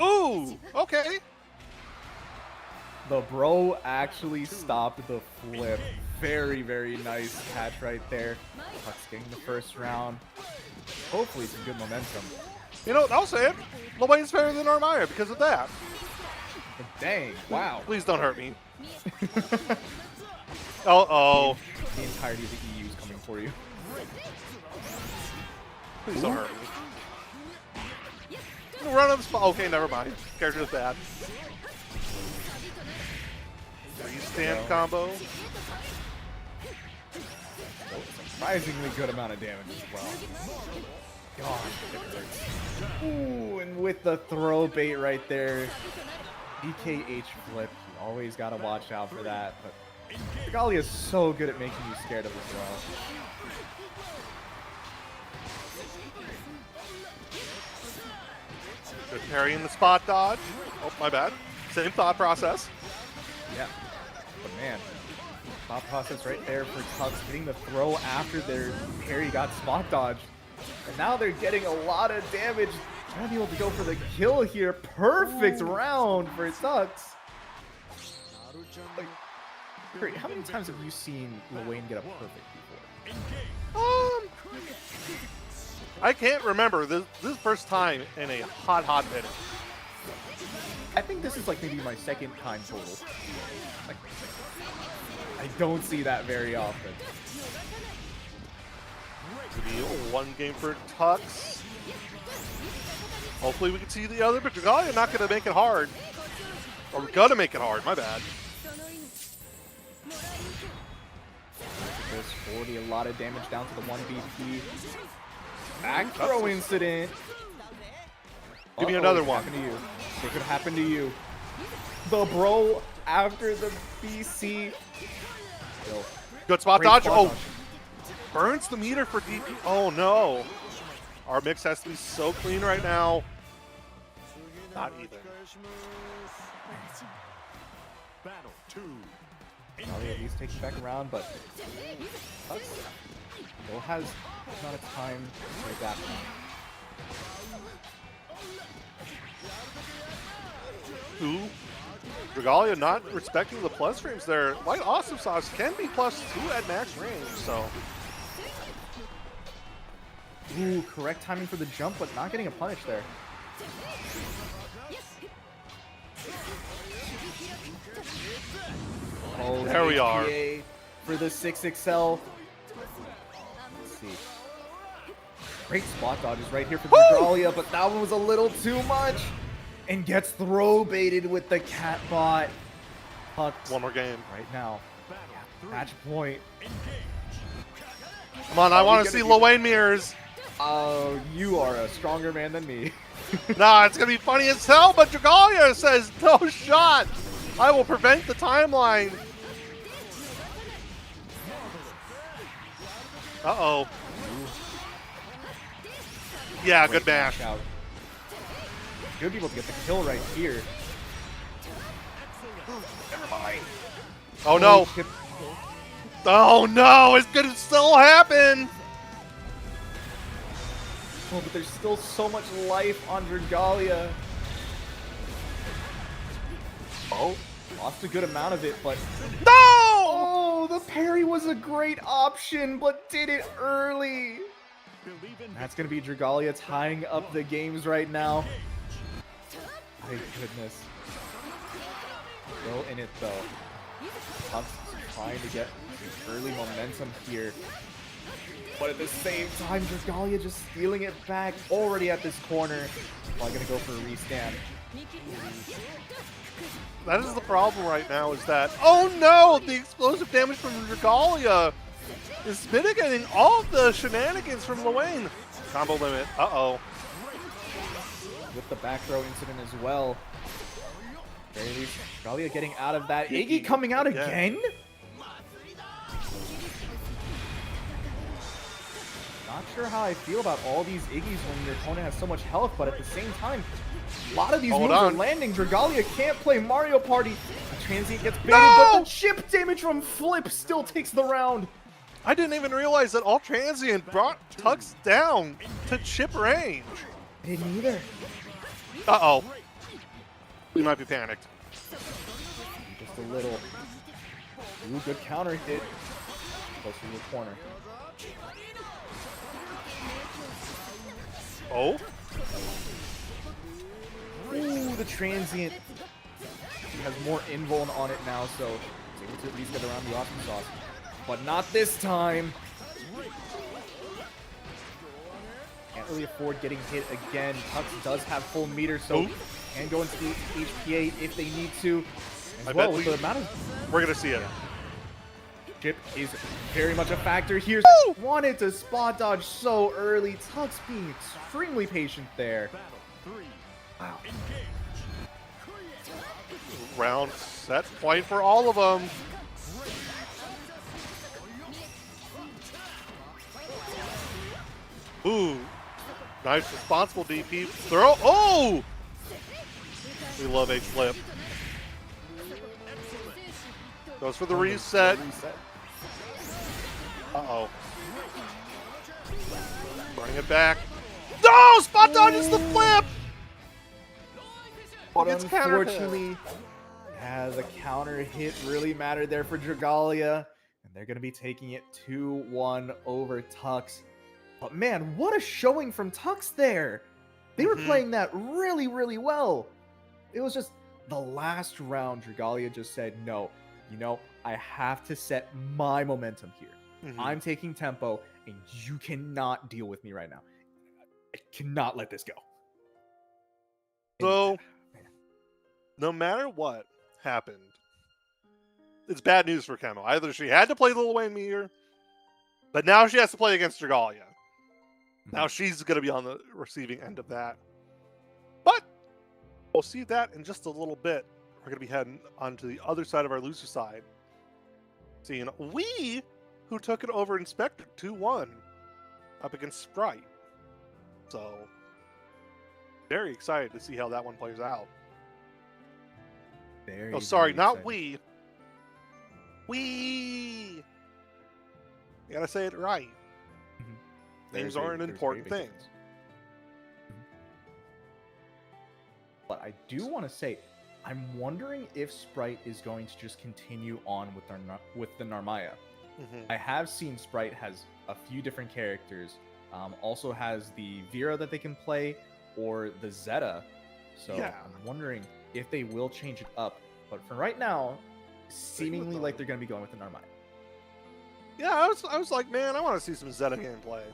Ooh! Okay. The bro actually stopped the flip. Very, very nice catch right there. Puck's getting the first round. Hopefully some good momentum. You know, I'll say it. Lowain's better than Narmaya because of that. But dang, wow. Please don't hurt me. Uh-oh. The entirety of the EU is coming for you. Please don't hurt me. Run up spot. Okay, never mind. Character's bad. Stand combo. Surprisingly good amount of damage as well. Gosh, it hurts. Ooh, and with the throw bait right there. DKH flip. You always gotta watch out for that. But Dragalia is so good at making you scared of it as well. Good parry in the spot dodge. Oh, my bad. Same thought process. Yeah. But man, thought process right there for Tux getting the throw after their parry got spot dodged. And now they're getting a lot of damage. Trying to be able to go for the kill here. Perfect round for Tux. Like, Curry, how many times have you seen Lowain get a perfect before? I can't remember. This is the first time in a hot minute. I think this is like maybe my second time total. Like, I don't see that very often. One game for Tux. Hopefully we can see the other, but Dragalia not going to make it hard. Or we're going to make it hard, my bad. There's 40, a lot of damage down to the 1BP. Back throw incident. Give me another it could one. happen to you. It could happen to you. The bro after the BC. Yo, Good spot great dodge. spot Oh, dodge. burns the meter for DP. Oh no. Our mix has to be so clean right now. Not even. Probably at least takes back around, but Tux still has a lot of time to adapt. Ooh. Dragalia not respecting the plus frames there. Like Awesome Sauce can be +2 at max range, so. Ooh, correct timing for the jump, but not getting a punish there. Oh, There we are. HPA for the 6XL. Let's see. Great spot dodges right here for Dragalia, but that one was a little too much. And gets throw baited with the cat bot. Pucked One more game. right now. Match point. Come on, I Are we want to gonna see get- Lowain mirrors. Oh, you are a stronger man than me. Nah, it's going to be funny as hell, but Dragalia says, no shot. I will prevent the timeline. Uh-oh. Yeah, good mash. Out. Should be able to get the kill right here. Never mind. Oh no. Kip- Oh no, it's going to still happen. Oh, but there's still so much life on Dragalia. Oh, lost a good amount of it, but No! oh, the parry was a great option, but did it early. That's gonna be Dragalia tying up the games right now. Thank goodness. Still in it though. Tux is trying to get some early momentum here. But at the same time, Dragalia just stealing it back already at this corner. Probably gonna go for a restand. That is the problem right now is that, oh no, the explosive damage from Dragalia is mitigating all of the shenanigans from Lowain. Combo limit, uh-oh. with the back throw incident as well. Very least, Dragalia getting out of that. Iggy coming out again? Not sure how I feel about all these Iggies when your opponent has so much health, but at the same time, a lot of these moves are landing. Dragalia can't play Mario Party. The transient gets baited, but the chip damage from Flip still takes the round. I didn't even realize that all transient brought Tux down to chip range. I didn't either. Uh-oh. We might be panicked. Just a little. Ooh, good counter hit. Close to the corner. Oh? Ooh, the transient. He has more invuln on it now, so he's able to at least get around the awesome sauce. But not this time. Can't really afford getting hit again. Tux does have full meter, so can go into the HPA if they need to. As well, with the amount of we're gonna see it. chip is very much a factor here. Wanted to spot dodge so early. Tux being extremely patient there. Wow. Round set point for all of them. Ooh, nice responsible DP throw. Oh, we love a flip. Goes for the reset. Uh-oh. Bring it back. No! Spot dodges the flip! But It's counter hit. unfortunately, yeah, the counter hit really mattered there for Dragalia. And they're going to be taking it 2-1 over Tux. But man, what a showing from Tux there. They were playing that really, really well. It was just the last round, Dragalia just said, no, you know, I have to set my momentum here. I'm taking tempo, and you cannot deal with me right now. I cannot let this go. So, no matter what happened, it's bad news for Kemo. Either she had to play the Lowain meter, but now she has to play against Dragalia. Now she's going to be on the receiving end of that. But we'll see that in just a little bit. We're going to be heading onto the other side of our loser side. Seeing we, who took it over Inspector 2-1 up against Sprite. So, very excited to see how that one plays out. Very, Oh, sorry, very not exciting. we. We. You gotta say it right. Names are an important thing. But I do want to say, I'm wondering if Sprite is going to just continue on with the Narmaya. I have seen Sprite has a few different characters. Also has the Vira that they can play, or the Zeta. So Yeah. I'm wondering if they will change it up. But for right now, seemingly like they're going to be going with the Narmaya. Yeah, I was like, man, I want to see some Zeta gameplay.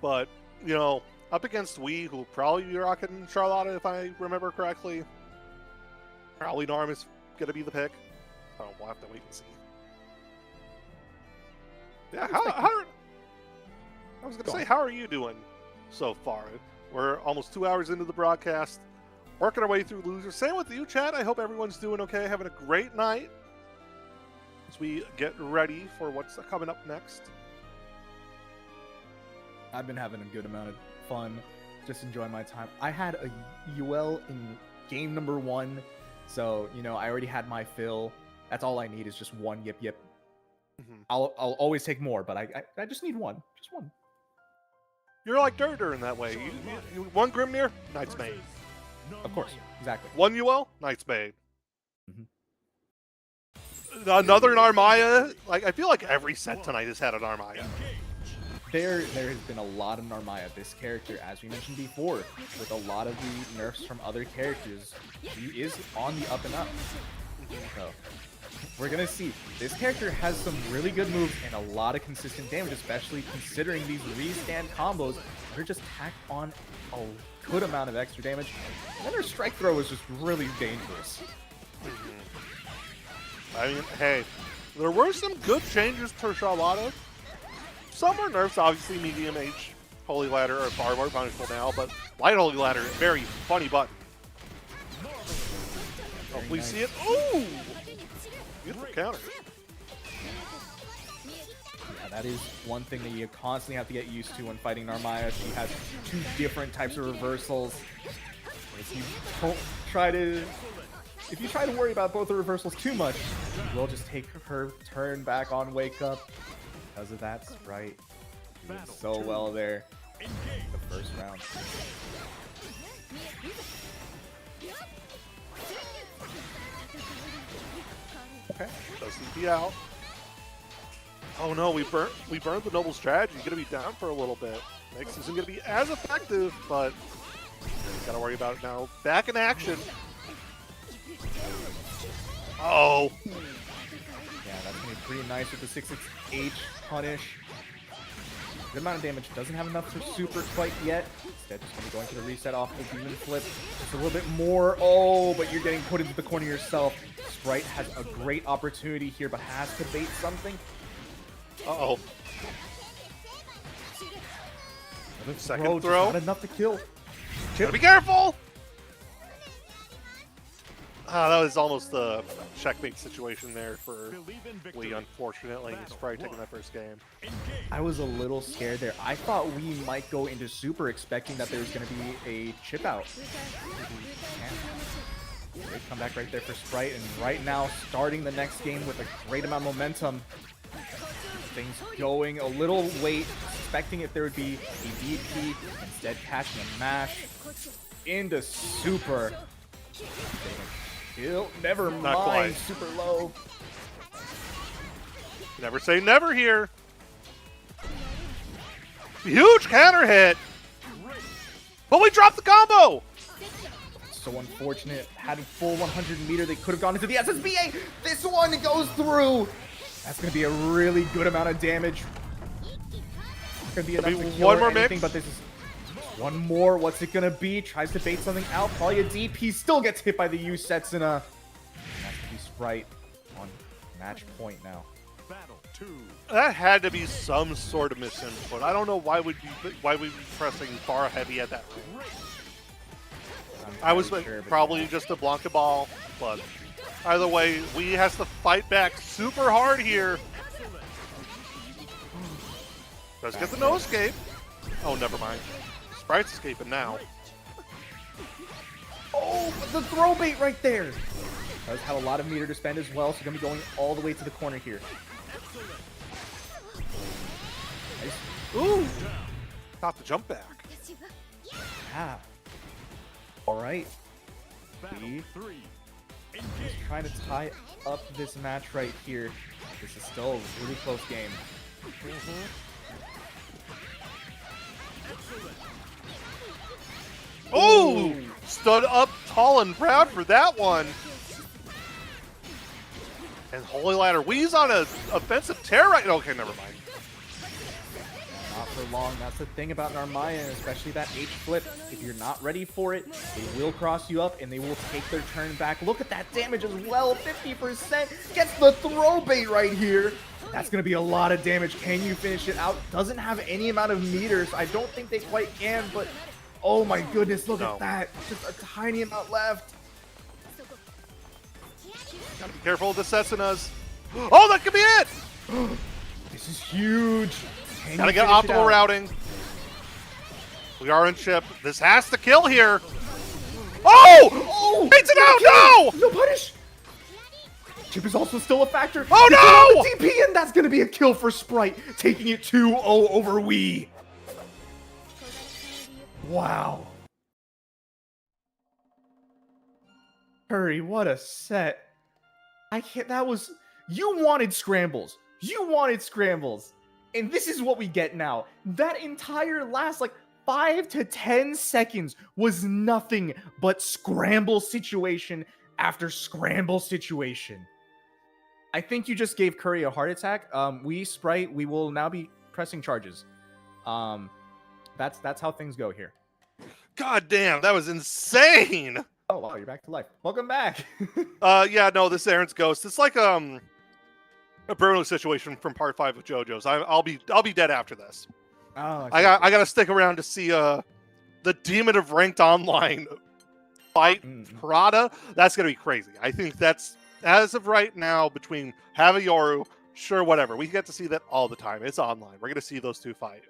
But, you know, up against Wii, who will probably be rocking Charlotta, if I remember correctly. Probably Narm is going to be the pick. So we'll have to wait and see. Yeah, I was going to say, how are you doing so far? We're almost 2 hours into the broadcast, working our way through losers. Same with you, chat. I hope everyone's doing okay, having a great night as we get ready for what's coming up next. I've been having a good amount of fun, just enjoying my time. I had a Yuel in game number 1, so, you know, I already had my fill. That's all I need is just one yip yip. I'll always take more, but I just need one. Just one. You're like Durder in that way. You one Grimnir, Knight's Maid. Of course, exactly. One Yuel, Knight's Maid. Another Narmaya. Like, I feel like every set tonight has had a Narmaya. There has been a lot of Narmaya. This character, as we mentioned before, with a lot of the nerfs from other characters, he is on the up and up. So we're gonna see. This character has some really good moves and a lot of consistent damage, especially considering these restand combos. They're just tacked on a good amount of extra damage. And then her strike throw is just really dangerous. I mean, hey, there were some good changes to Charlotta. Some were nerfs, obviously medium H Holy Ladder are far more punishable now, but Light Holy Ladder, very funny button. Oh, please see it. Ooh! Beautiful counter. Yeah, that is one thing that you constantly have to get used to when fighting Narmaya. She has two different types of reversals. If you try to worry about both the reversals too much, you will just take her turn back on Wake Up. Because of that, Sprite doing so well there in the first round. Okay, does CP out. Oh no, we burned the noble strategy. Gonna be down for a little bit. Next isn't gonna be as effective, but gotta worry about it now. Back in action. Oh. Yeah, that's gonna be pretty nice with the 6-6-H punish. Good amount of damage. Doesn't have enough for super quite yet. Instead, just gonna be going to the reset off the demon flip. Just a little bit more. Oh, but you're getting put into the corner yourself. Sprite has a great opportunity here, but has to bait something. Uh-oh. Second Just throw. not enough to kill. Gotta be careful! Ah, that was almost the checkmate situation there for Lee, unfortunately. Sprite taking that first game. I was a little scared there. I thought we might go into super expecting that there was going to be a chip out. Great comeback right there for Sprite, and right now starting the next game with a great amount of momentum. Things going a little late, expecting if there would be a DP, instead catching a mash into super. Kill, never Not mind, quite. super low. Never say never here. Huge counter hit. But we dropped the combo. So unfortunate. Had a full 100 meter, they could have gone into the SSBA. This one goes through. That's going to be a really good amount of damage. Not going to be enough to kill one or more anything, mix. but this is one more. What's it going to be? Tries to bait something out. Probably a DP. Still gets hit by the U Setsuna. And that's going to be Sprite on match point now. That had to be some sort of misinput. I don't know why we'd be pressing bar heavy at that rate. I was sure, but probably yeah. just a Blanca ball, but either way, we has to fight back super hard here. Does get the no escape. Oh, never mind. Sprite's escaping now. Oh, the throw bait right there. Does have a lot of meter to spend as well, so going to be going all the way to the corner here. Nice. Ooh! Got the jump back. Yeah. All right. B. Just trying to tie up this match right here. This is still a really close game. Ooh! Stood up tall and proud for that one. And Holy Ladder. Wee's on a offensive tear right. Okay, never mind. Not for long. That's the thing about Narmaya, and especially that H flip. If you're not ready for it, they will cross you up and they will take their turn back. Look at that damage as well. 50% gets the throw bait right here. That's going to be a lot of damage. Can you finish it out? Doesn't have any amount of meters. I don't think they quite can, but oh my goodness, look at that. Just a tiny amount left. Gotta be careful of the Setsunas. Oh, that could be it! This is huge. Can Gotta you get finish it optimal out? routing. We are in chip. This has to kill here. Oh! Oh! Beats it out! No! No punish! Chip is also still a factor. Oh, no! no! DP, and that's going to be a kill for Sprite, taking it 2-0 over Wii. Wow. Curry, what a set. I can't, that was, you wanted scrambles. You wanted scrambles. And this is what we get now. That entire last, 5 to 10 seconds was nothing but scramble situation after scramble situation. I think you just gave Curry a heart attack. Sprite, we will now be pressing charges. That's how things go here. God damn, that was insane! Oh wow, you're back to life. Welcome back. Yeah, no, this is Aaron's Ghost. It's like a Bruno situation from part 5 of JoJo's. I'll be dead after this. Oh, I got to stick around to see the Demon of Ranked Online fight Prada. That's gonna be crazy. I think that's, as of right now, between Havayoru, sure, whatever. We get to see that all the time. It's online. We're gonna see those two fight.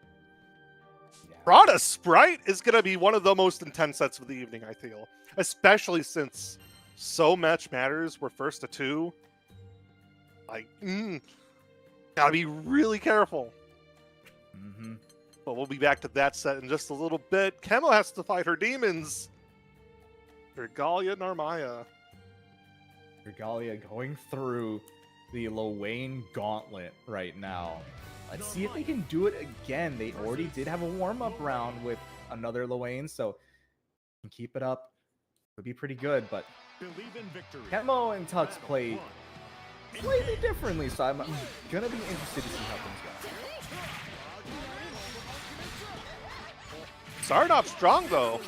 Yeah. Prada Sprite is gonna be one of the most intense sets of the evening, I feel, especially since so much matters. We're first to 2. Like, gotta be really careful. Mm-hmm. But we'll be back to that set in just a little bit. Kemo has to fight her demons. Dragalia, Narmaya. Dragalia going through the Lowain gauntlet right now. Let's see if they can do it again. They already did have a warm-up round with another Lowain, so can keep it up. Would be pretty good, but Kemo and Tux play slightly differently, so I'm gonna be interested to see how things go. Starting off strong, though.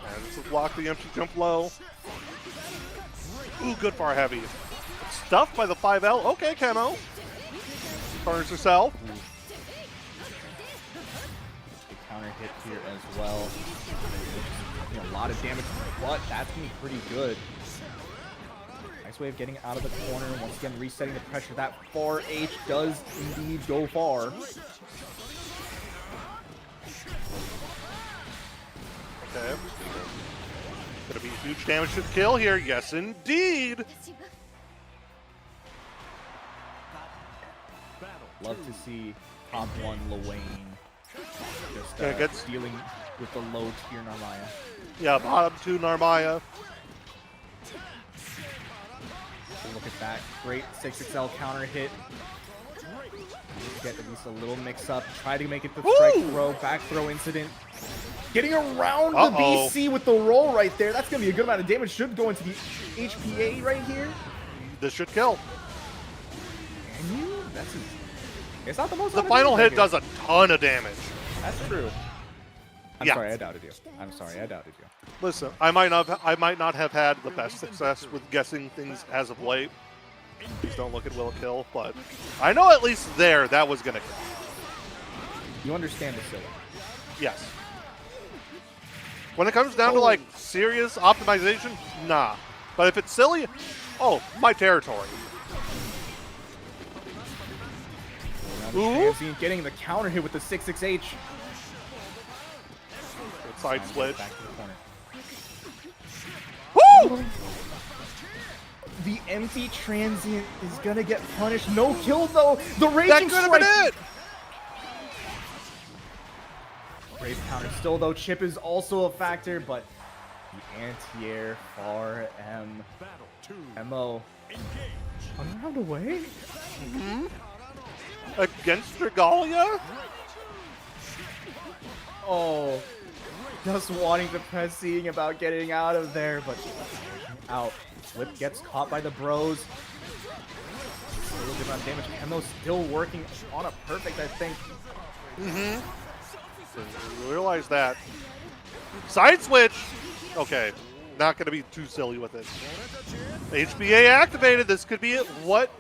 And this will block the empty jump low. Ooh, good far heavy. Stuffed by the 5L. Okay, Kemo. Burns herself. Good counter hit here as well. A lot of damage, but that's gonna be pretty good. Nice way of getting out of the corner. Once again, resetting the pressure. That far H does indeed go far. Okay. Gonna be huge damage to the kill here. Yes, indeed. Love to see top 1 Lowain just dealing with the low tier Narmaya. Yeah, bottom 2 Narmaya. Look at that. Great 6XL counter hit. Get at least a little mix up. Try to make it the strike throw. Back throw incident. Getting around the BC with the roll right there. That's going to be a good amount of damage. Should go into the HPA right here. This should kill. Can you? It's not the most. The final hit does a ton of damage. That's true. I'm sorry, I doubted you. I'm sorry, I doubted you. Listen, I might not have had the best success with guessing things as of late. Please don't look at will it kill, but I know at least there that was gonna kill. You understand the silly. Yes. When it comes down to like serious optimization, nah. But if it's silly, oh, my territory. Ooh. Getting the counter hit with the 6XH. Good side switch. Back to the corner. Woo! The empty transient is gonna get punished. No kill though. The raging That could have strike. been it. Brave counter still though. Chip is also a factor, but the anti-air far MO. One round away. Against Dragalia? Oh, just wanting to press seeing about getting out of there, but out. Flip gets caught by the bros. Still a good amount of damage. Kemo's still working on a perfect, I think. Realize that. Side switch! Okay, not going to be too silly with it. HBA activated. This could be it. What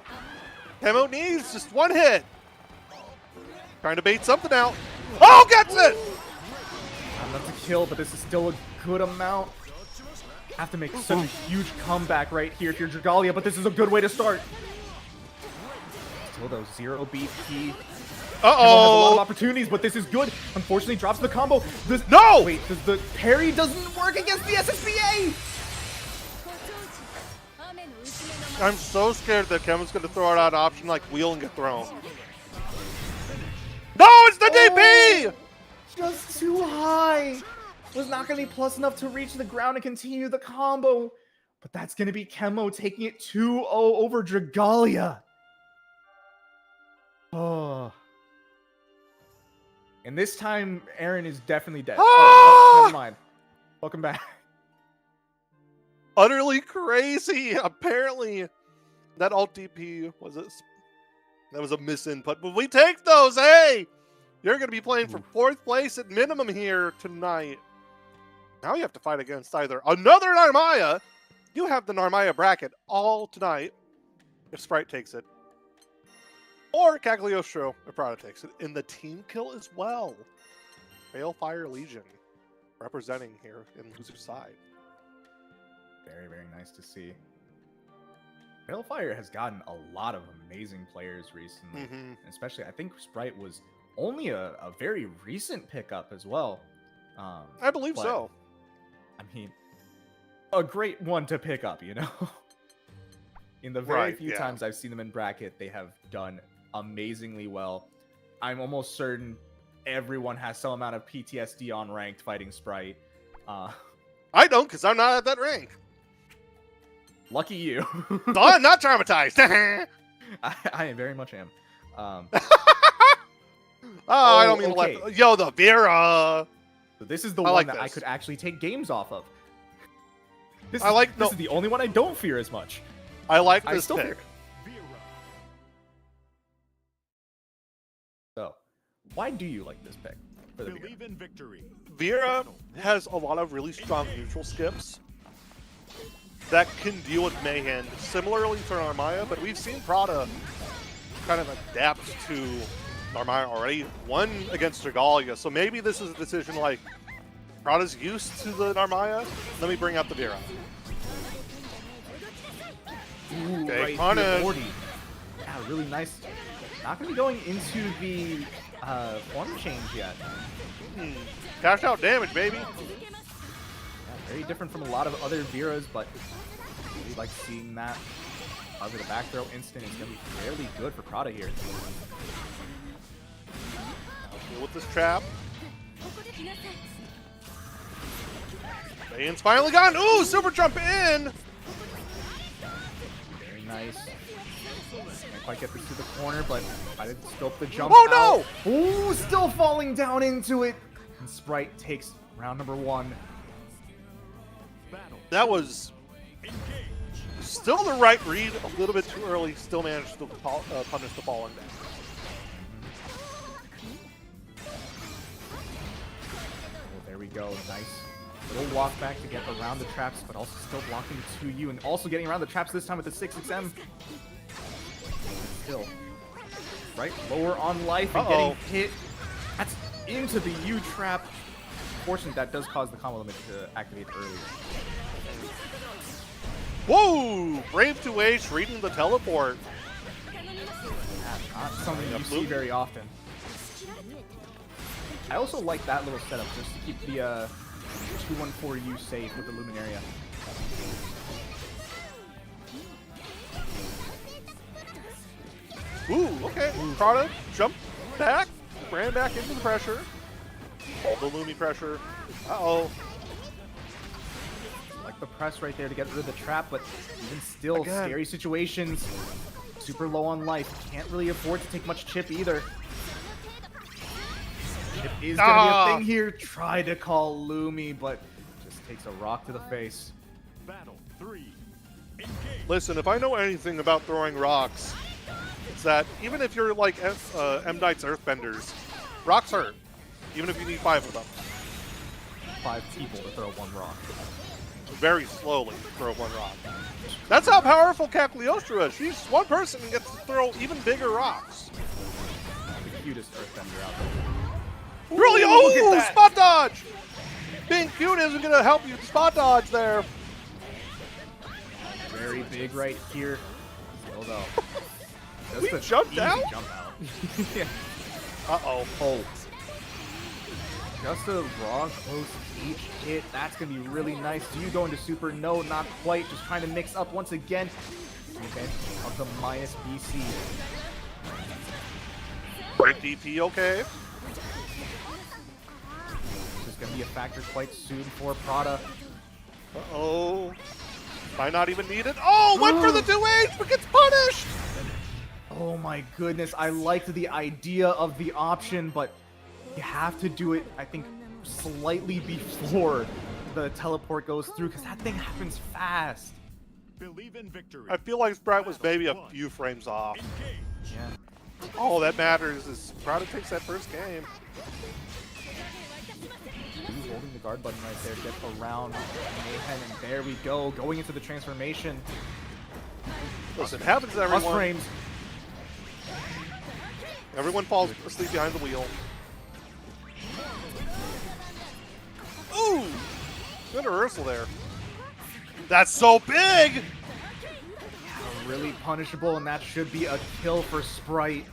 Kemo needs. Just one hit. Trying to bait something out. Oh, gets it! Not to kill, but this is still a good amount. Have to make such a huge comeback right here if you're Dragalia, but this is a good way to start. Still though, 0 BP. Has a lot of opportunities, but this is good. Unfortunately, drops the combo. No! Wait, the parry doesn't work against the SSBA! I'm so scared that Kevin's going to throw out an option like wheel and get thrown. No, it's the DP! Just too high. Was not going to be plus enough to reach the ground and continue the combo. But that's going to be Kemo taking it 2-0 over Dragalia. Oh. And this time, Aaron is definitely dead. Oh, never mind. Welcome back. Utterly crazy. Apparently, that alt DP was that was a misinput. But we take those. Hey, you're going to be playing for 4th place at minimum here tonight. Now you have to fight against either another Narmaya. You have the Narmaya bracket all tonight if Sprite takes it. Or Cagliostro if Prada takes it. In the team kill as well. Balefire Legion representing here in loser's side. Very, very nice to see. Balefire has gotten a lot of amazing players recently. Especially, I think Sprite was only a very recent pickup as well. I believe so. I mean, a great one to pick up, you know? In the very few times I've seen them in bracket, they have done amazingly well. I'm almost certain everyone has some amount of PTSD on ranked fighting Sprite. I don't, because I'm not at that rank. Lucky you. So I'm not traumatized. I very much am. I don't mean to let... Yo, the Vira! So this is the one that I could actually take games off of. This is the only one I don't fear as much. I like this pick. So, why do you like this pick for the Believe in victory. Vira has a lot of really strong neutral skips that can deal with Mayhem, similarly to Narmaya, but we've seen Prada kind of adapt to Narmaya already. Won against Dragalia, so maybe this is a decision like, Prada's used to the Narmaya, let me bring out the Vira. Ooh, Okay, right punish. 40. Yeah, really nice. Not going to be going into the form change yet. Cash out damage, baby. Yeah, very different from a lot of other Viras, but I really like seeing that. Over the back throw instant is going to be fairly good for Prada here. Deal with this trap. Bane's finally gone. Ooh, super jump in. Very nice. Can't quite get this to the corner, but I did scope the jump. Oh no! Ooh, still falling down into it. And Sprite takes round number 1. That was still the right read, a little bit too early, still managed to punish the falling down. Oh, there we go, nice. Little walk back to get around the traps, but also still blocking the 2U and also getting around the traps this time with the 6XM. Still, right, lower on life and getting hit. That's into the U trap. Unfortunately, that does cause the combo limit to activate earlier. Whoa! Brave 2H reading the teleport. Yeah, not something you see very often. I also like that little setup just to keep the 214U safe with the Luminaria. Ooh, okay. Prada jumped back, ran back into the pressure. All the Lumi pressure. Uh-oh. Like the press right there to get rid of the trap, but even still, scary situations. Super low on life. Can't really afford to take much chip either. Chip is going to be a thing here. Try to call Lumi, but just takes a rock to the face. Battle 3. Listen, if I know anything about throwing rocks, it's that even if you're like M. Knight's Earthbenders, rocks hurt. Even if you need 5 of them. 5 people to throw 1 rock. Very slowly throw 1 rock. That's how powerful Cagliostro is. She's one person and gets to throw even bigger rocks. The cutest Earthbender out there. Really? Oh, spot dodge! Being cute isn't going to help you spot dodge there. Very big right here. Still though. We jumped out? Jump out. Yeah. Uh-oh. Oh. Just a raw close each hit. That's going to be really nice. Do you go into super? No, not quite. Just trying to mix up once again. The advantage of the minus BC. Break DP, okay. This is going to be a factor quite soon for Prada. Uh-oh. Might not even need it. Oh, went for the 2H, but gets punished! Oh my goodness. I liked the idea of the option, but you have to do it, I think, slightly before the teleport goes through, because that thing happens fast. Believe in victory. I feel like Sprite was maybe a few frames off. Yeah. All that matters is Prada takes that first game. He's holding the guard button right there to get around Mayhem, and there we go, going into the transformation. Listen, happens to Plus everyone. frames. Everyone falls asleep behind the wheel. Ooh! Good reversal there. That's so big! Really punishable, and that should be a kill for Sprite.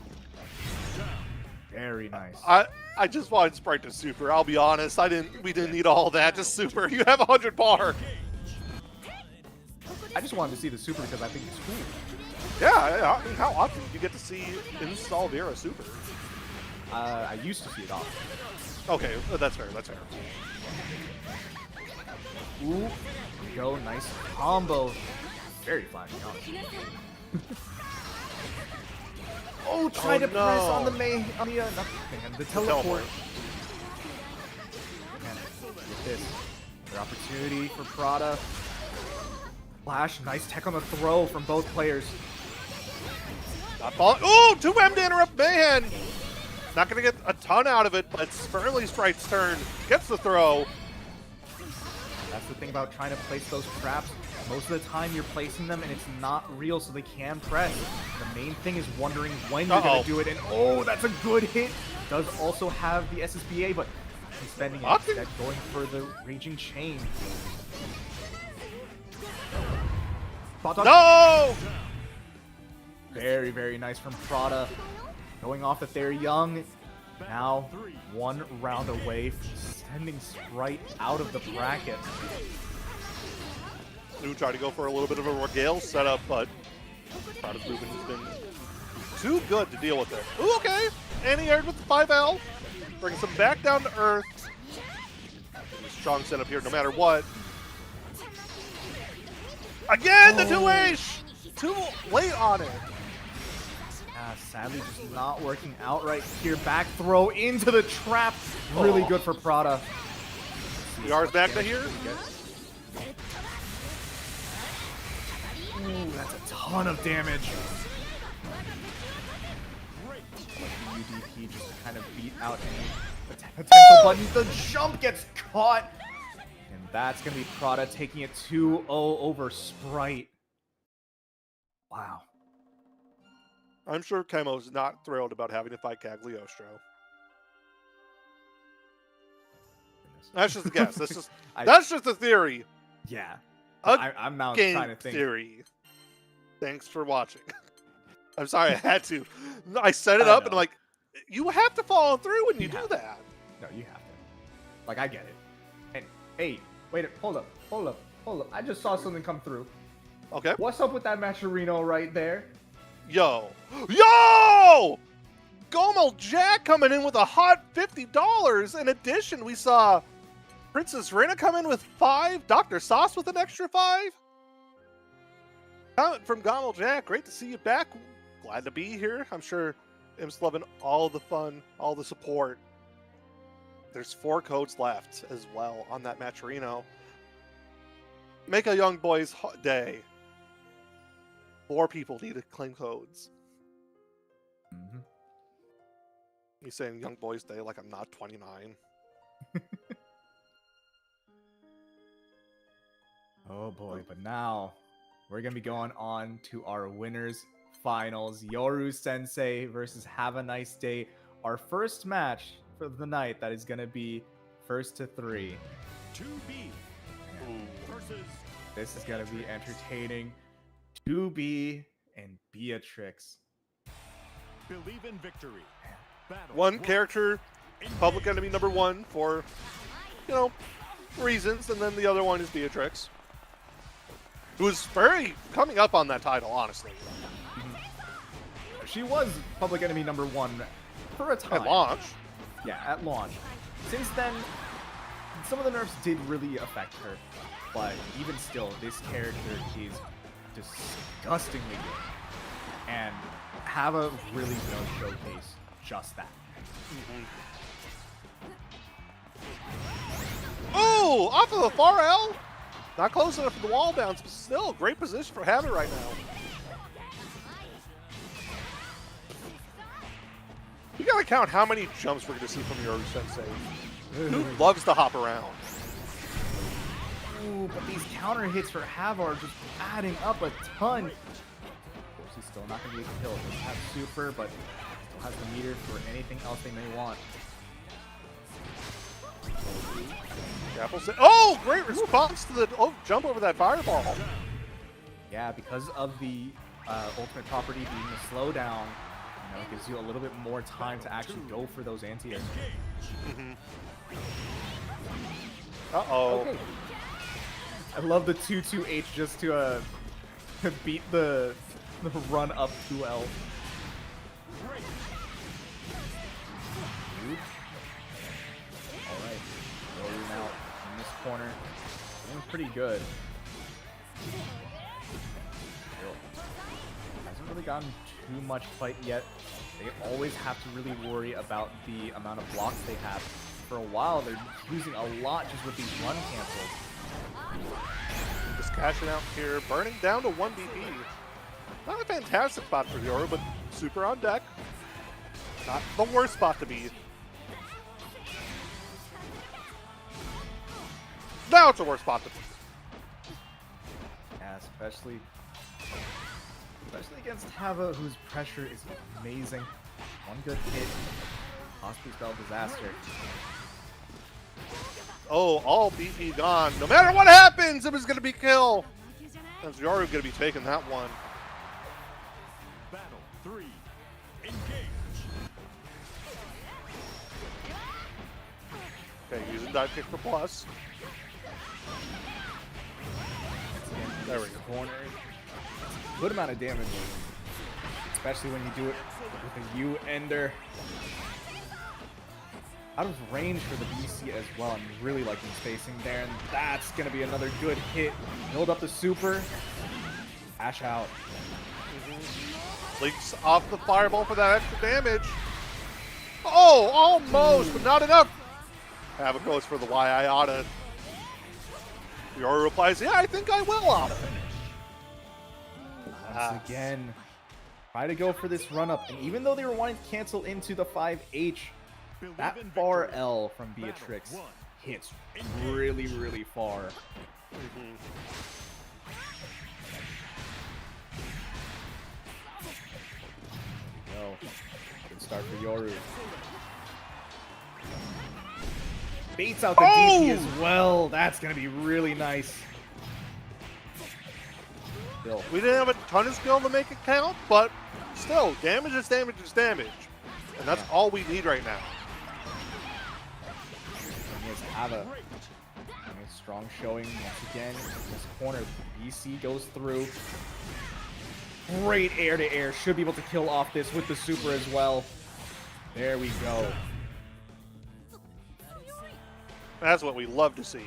Very nice. I just wanted Sprite to super. I'll be honest. We didn't need all that. Just super. You have 100 bar. I just wanted to see the super because I think it's cool. Yeah. I mean, how often do you get to see install Vira super? I used to see it often. Okay, that's fair. That's fair. Ooh, there we go. Nice combo. Very flashy, honestly. Oh, try to press on the the teleport. Man, with this, good opportunity for Prada. Flash, nice tech on the throw from both players. Not falling. Ooh, 2M to interrupt Mayhem. Not going to get a ton out of it, but it's firmly Sprite's turn. Gets the throw. That's the thing about trying to place those traps. Most of the time you're placing them and it's not real, so they can press. The main thing is wondering when you're going to do it, and oh, that's a good hit. Does also have the SSBA, but he's spending it instead, going for the Raging Chain. No! Very, very nice from Prada. Going off that they're young. Now, 1 round away from sending Sprite out of the bracket. Who tried to go for a little bit of a Regale setup, but Prada's movement has been too good to deal with it. Ooh, okay. And he aired with the 5L. Brings him back down to earth. Strong setup here no matter what. Again, the 2H! Too late on it. Sadly, just not working out right here. Back throw into the trap. Really good for Prada. VR's back to here. Ooh, that's a ton of damage. UDP just to kind of beat out any potential buttons. The jump gets caught. And that's going to be Prada taking it 2-0 over Sprite. Wow. I'm sure Kemo's not thrilled about having to fight Cagliostro. That's just a guess. That's just a theory. Yeah. A I'm now game trying to think. theory. Thanks for watching. I'm sorry, I had to. I set it up and I'm like, you have to follow through when you do that. No, you have to. Like, I get it. And hey, wait, hold up. I just saw something come through. Okay. What's up with that Macherino right there? Yo! Gomal Jack coming in with a hot $50. In addition, we saw Princess Rina come in with 5. Dr. Sauce with an extra 5. Comment from Gomal Jack. Great to see you back. Glad to be here. I'm sure Im's loving all the fun, all the support. There's 4 codes left as well on that Macherino. Make a young boy's day. 4 people need to claim codes. Mm-hmm. He's saying young boys day like I'm not 29. Oh boy, but now we're going to be going on to our winners finals. Yoru Sensei versus Havaniceday. Our first match for the night that is going to be first to 3. 2B versus. This is going to be entertaining. 2B and Beatrix. Believe in victory. Battle One character, public enemy number 1 for, reasons, and then the other one is Beatrix, who's very coming up on that title, honestly. She was public enemy number 1 for a time. At launch. Yeah, at launch. Since then, some of the nerfs did really affect her, but even still, this character is disgustingly good, and Hava really does showcase just that. Ooh, off of the far L. Not close enough for the wall bounce, but still great position for Hava right now. You gotta count how many jumps we're gonna see from Yoru Sensei, who loves to hop around. Ooh, but these counter hits for Hava are just adding up a ton. Of course, he's still not going to be able to kill. He doesn't have super, but still has the meter for anything else they may want. Oh, great response to the jump over that fireball. Yeah, because of the ultimate property being the slowdown, you know, it gives you a little bit more time to actually go for those anti-airs. Uh-oh. Okay. I love the 2-2-H just to beat the run up 2L. Alright, Lowain now in this corner. Doing pretty good. Hasn't really gotten too much fight yet. They always have to really worry about the amount of blocks they have. For a while, they're using a lot just with these run cancels. Just cashing out here, burning down to 1 BP. Not a fantastic spot for Yoru, but super on deck. Not the worst spot to be. Now it's a worse spot to be. Yeah, especially against Hava, whose pressure is amazing. One good hit, possibly spell disaster. Oh, all BP gone. No matter what happens, it was going to be kill. As Yoru going to be taking that one. Battle 3. Engage. Okay, using dive kick for plus. There we go. Corner. Good amount of damage, especially when you do it with a U-ender. Out of range for the BC as well. I'm really liking spacing there, and that's going to be another good hit. Build up the super. Ash out. Leaks off the fireball for that extra damage. Oh, almost, but not enough. Hava goes for the Y Iota. Yoru replies, yeah, I think I will, Iota. Once again, try to go for this run-up. And even though they were wanting to cancel into the 5H, that far L from Beatrix hits really, really far. Go. Good start for Yoru. Baits out the DP as well. That's going to be really nice. Still. We didn't have a ton of skill to make it count, but still, damage is damage is damage. And that's all we need right now. Hava. A strong showing once again. This corner, BC goes through. Great air-to-air. Should be able to kill off this with the super as well. There we go. That's what we love to see.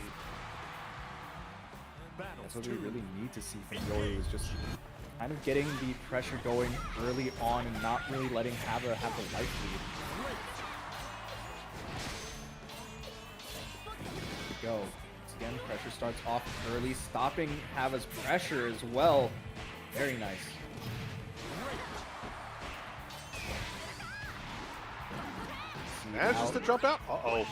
That's what we really need to see from Yoru, is just kind of getting the pressure going early on and not really letting Hava have the life lead. Here we go. Once again, pressure starts off early, stopping Hava's pressure as well. Very nice. Manages to jump out. Uh-oh.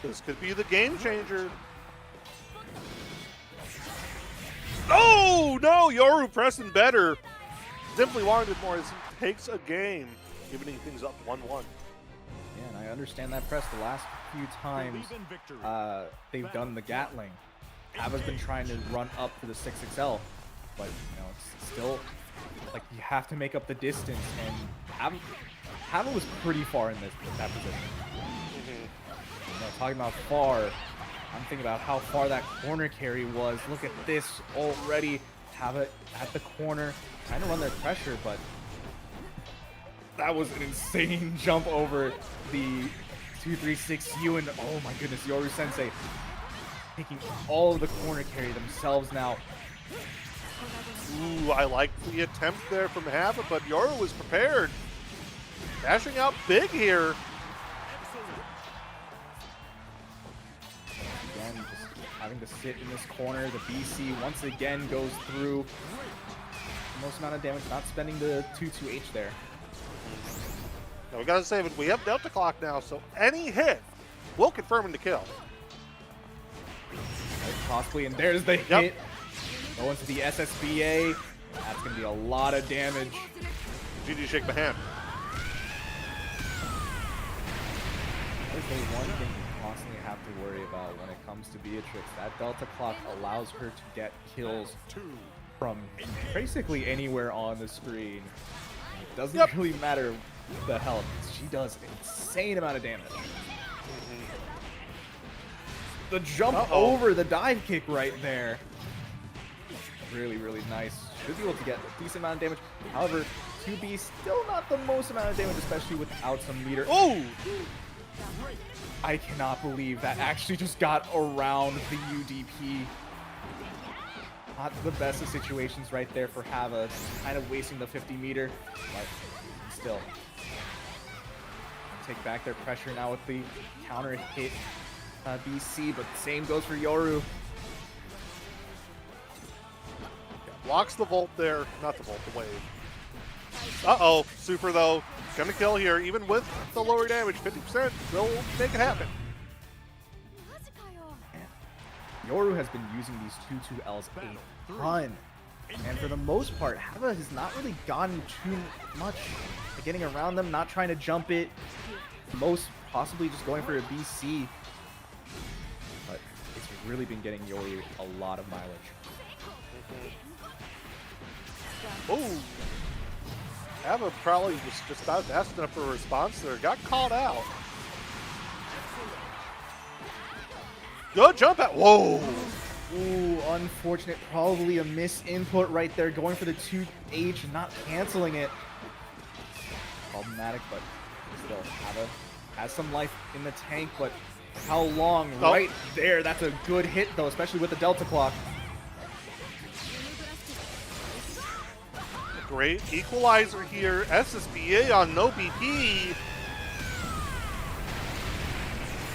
This could be the game changer. Oh, no! Yoru pressing better. Simply wanted more as he takes a game, evening things up 1-1. Yeah, and I understand that press. The last few times they've done the Gatling, Hava's been trying to run up to the 6XL, but you know, it's still like you have to make up the distance, and Hava was pretty far in that position. You know, talking about far, I'm thinking about how far that corner carry was. Look at this already. Hava at the corner, trying to run their pressure, but that was an insane jump over the 236U, and oh my goodness, Yoru Sensei taking all of the corner carry themselves now. Ooh, I like the attempt there from Hava, but Yoru was prepared. Dashing out big here. Again, just having to sit in this corner. The BC once again goes through the most amount of damage, not spending the 2-2H there. Now we gotta save it. We have Delta Clock now, so any hit will confirm the kill. Right, possibly, and there's the hit. Going to the SSBA. That's going to be a lot of damage. GG, shake my hand. There's the one thing you constantly have to worry about when it comes to Beatrix. That Delta Clock allows her to get kills from basically anywhere on the screen. It doesn't really matter the health. She does an insane amount of damage. The jump over the dive kick right there. Really, really nice. Should be able to get a decent amount of damage. However, 2B still not the most amount of damage, especially without some meter. Oh! I cannot believe that actually just got around the UDP. Not the best of situations right there for Hava. Kind of wasting the 50 meter, but still. Take back their pressure now with the counter hit BC, but same goes for Yoru. Blocks the Volt there. Not the Volt, the Wave. Uh-oh. Super, though. Gonna kill here. Even with the lower damage, 50%, will make it happen. Yoru has been using these 2-2Ls a ton. And for the most part, Hava has not really gotten too much getting around them, not trying to jump it. Most possibly just going for a BC. But it's really been getting Yoru a lot of mileage. Oh! Ava probably just not fast enough for a response there. Got caught out. Good jump at. Whoa! Ooh, unfortunate. Probably a misinput right there. Going for the 2H and not canceling it. Problematic, but still, Hava has some life in the tank, but how long? Oh. Right there. That's a good hit, though, especially with the Delta Clock. Great equalizer here. SSBA on no BP.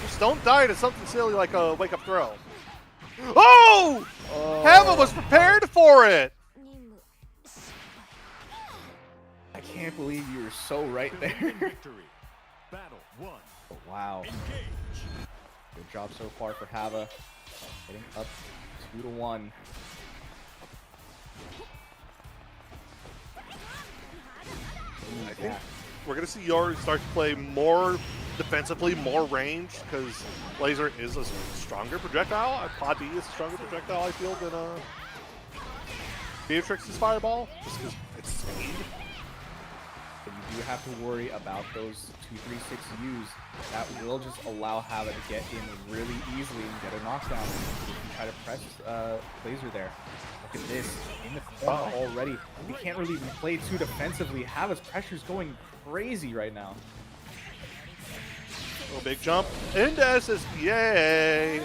Just don't die to something silly like a wake-up throw. Oh! Hava was prepared for it. I can't believe you were so right there. Oh, wow. Good job so far for Hava. Getting up 2-1. I think we're going to see Yoru start to play more defensively, more range, because Laser is a stronger projectile. Pod B is a stronger projectile, I feel, than Beatrix's Fireball, just because it's speed. But you do have to worry about those 2-3-6 Us. That will just allow Hava to get in really easily and get a knockdown. If you try to press Laser there. Look at this, in the corner already. We can't really even play too defensively. Hava's pressure's going crazy right now. Little big jump into SSBA.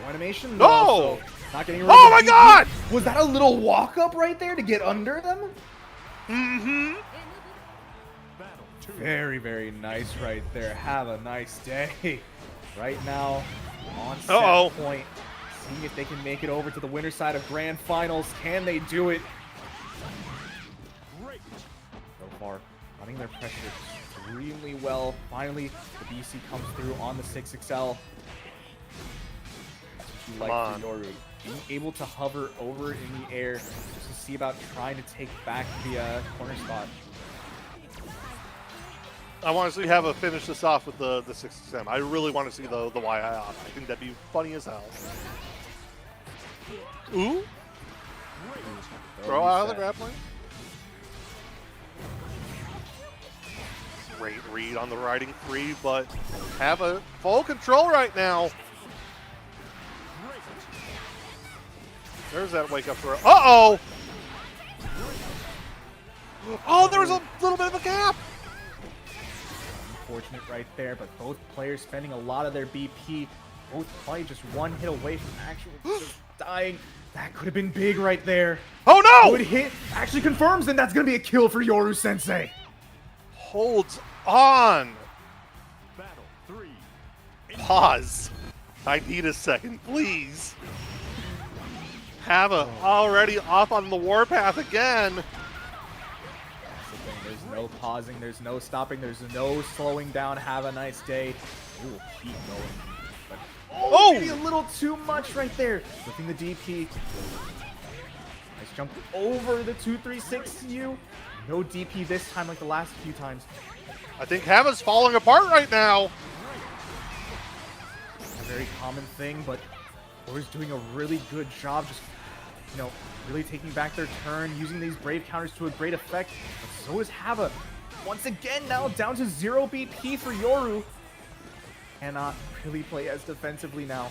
No animation? No! Also not getting rid of Oh the my DP. god! Was that a little walk up right there to get under them? Mm-hmm. Very, very nice right there. Have a nice day. Right now, on set point. Seeing if they can make it over to the winner's side of Grand Finals. Can they do it? So far, running their pressure extremely well. Finally, the BC comes through on the 6XL. That's what you like for Yoru. Being able to hover over in the air just to see about trying to take back the corner spot. I want to see Hava finish this off with the 6XM. I really want to see the YI off. I think that'd be funny as hell. Ooh. Throw out of the grappling. Great read on the riding free, but have a full control right now. There's that wake up throw. Uh-oh! Oh, there was a little bit of a gap. Unfortunate right there, but both players spending a lot of their BP. Both probably just one hit away from actually just dying. That could have been big right there. Oh no! Good hit. Actually confirms, and that's going to be a kill for Yoru Sensei. Holds on. Pause. I need a second, please. Hava already off on the warpath again. There's no pausing, there's no stopping, there's no slowing down. Have a nice day. Ooh, keep going. But maybe a little too much right there. Flipping the DP. Nice jump over the 236 you. No DP this time like the last few times. I think Hava's falling apart right now. A very common thing, but Yoru's doing a really good job just, you know, really taking back their turn, using these Brave counters to a great effect. But so is Hava. Once again, now down to 0 BP for Yoru. Cannot really play as defensively now.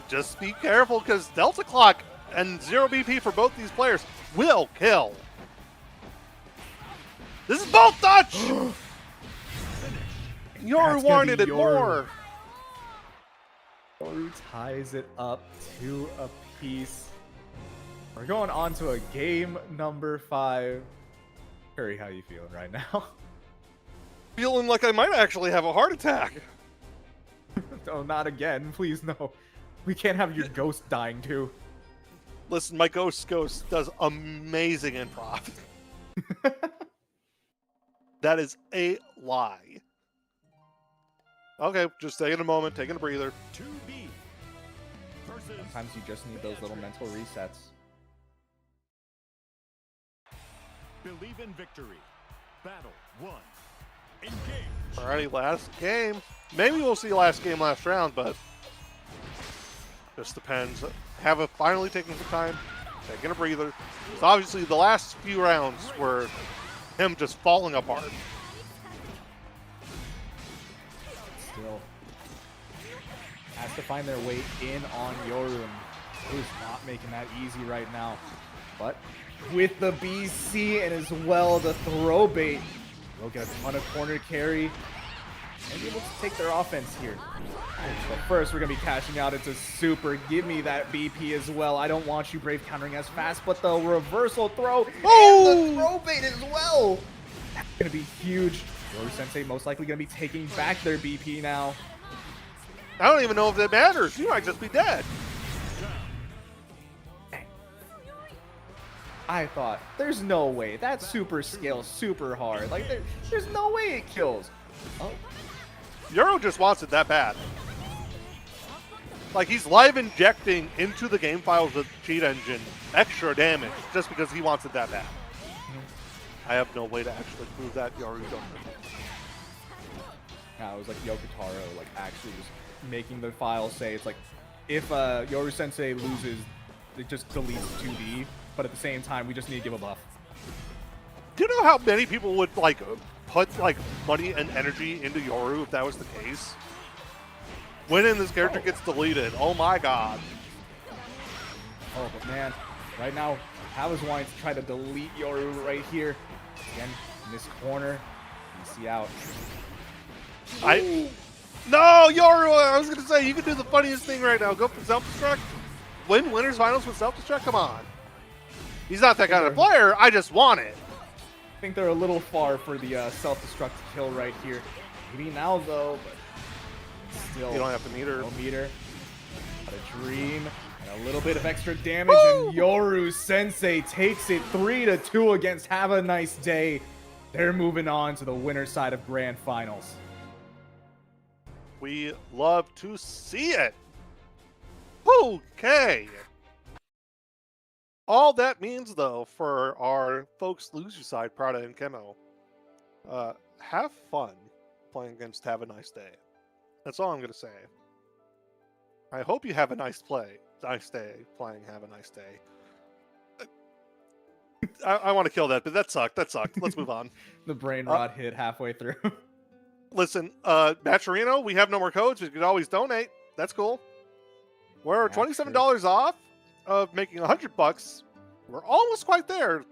Just be careful, because Delta Clock and 0 BP for both these players will kill. This is both Dutch! Yoru wanted it more. Yoru ties it up 2 apiece. We're going on to a game number 5. Curry, how you feeling right now? Feeling like I might actually have a heart attack. Oh, not again. Please, no. We can't have your ghost dying, too. Listen, my ghost does amazing improv. That is a lie. Okay, just taking a moment, taking a breather. 2B versus Sometimes you just need those little mental resets. Believe in victory. Battle 1. Engage. Alrighty, last game. Maybe we'll see last game, last round, but just depends. Hava finally taking some time, taking a breather. So obviously the last few rounds were him just falling apart. Still has to find their way in on Yoru, who's not making that easy right now. But with the BC and as well the throw bait, they'll get a ton of corner carry and be able to take their offense here. But first, we're going to be cashing out into super. Give me that BP as well. I don't want you Brave countering as fast, but the reversal throw and the throw bait as well. That's going to be huge. Yoru Sensei most likely going to be taking back their BP now. I don't even know if that matters. You might just be dead. I thought, there's no way. That super scales super hard. Like, there's no way it kills. Oh. Yoru just wants it that bad. Like, he's live injecting into the game files with Cheat Engine extra damage just because he wants it that bad. I have no way to actually prove that Yoru don't. Yeah, it was like Yokotaro, like, actually just making the file say, it's like, if Yoru Sensei loses, it just deletes 2D, but at the same time, we just need to give a buff. Do you know how many people would, like, put, like, money and energy into Yoru if that was the case? When this character gets deleted, oh my god. Oh, but man, right now, Hava's wanting to try to delete Yoru right here. Again, in this corner, BC out. No, Yoru, I was going to say, you can do the funniest thing right now. Go for self-destruct. Win winners finals with self-destruct, come on. He's not that kind of player, I just want it. I think they're a little far for the self-destruct kill right here. Maybe now, though, but still. You don't have to meter. No meter. Got a dream and a little bit of extra damage, and Yoru Sensei takes it 3-2 against Havaniceday. They're moving on to the winner side of Grand Finals. We love to see it. Okay. All that means, though, for our folks loser side, Prada and Kemo, have fun playing against Have a Nice Day. That's all I'm going to say. I hope you have a nice day playing Have a Nice Day. I want to kill that, but that sucked. Let's move on. The brain rot hit halfway through. Listen, Matcherino, we have no more codes. We could always donate. That's cool. We're $27 off of making $100. We're almost quite there.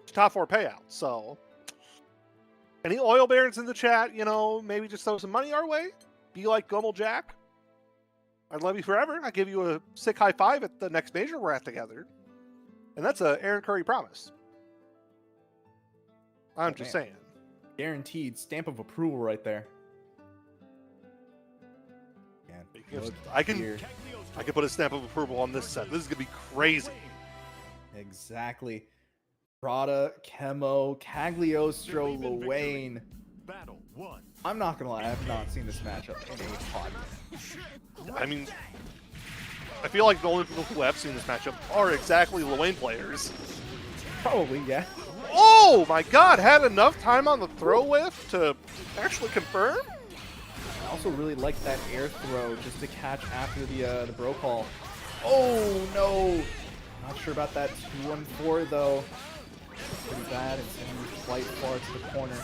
Top 4 payout. So, any oil barons in the chat, you know, maybe just throw some money our way. Be like Gummel Jack. I'd love you forever. I give you a sick high five at the next major we're at together. And that's a Aaron Curry promise. I'm just saying. Guaranteed stamp of approval right there. Man, I can put a stamp of approval on this set. This is gonna be crazy. Exactly. Prada, Kemo, Cagliostro, Lowain. Battle 1. I'm not gonna lie, I have not seen this matchup in a pod. I mean, I feel like the only people who have seen this matchup are exactly Lowain players. Probably, yeah. Oh my god, had enough time on the throw whiff to actually confirm? I also really like that air throw just to catch after the bro call. Oh no! Not sure about that 2-1-4 though. Pretty bad and sending flight far to the corner.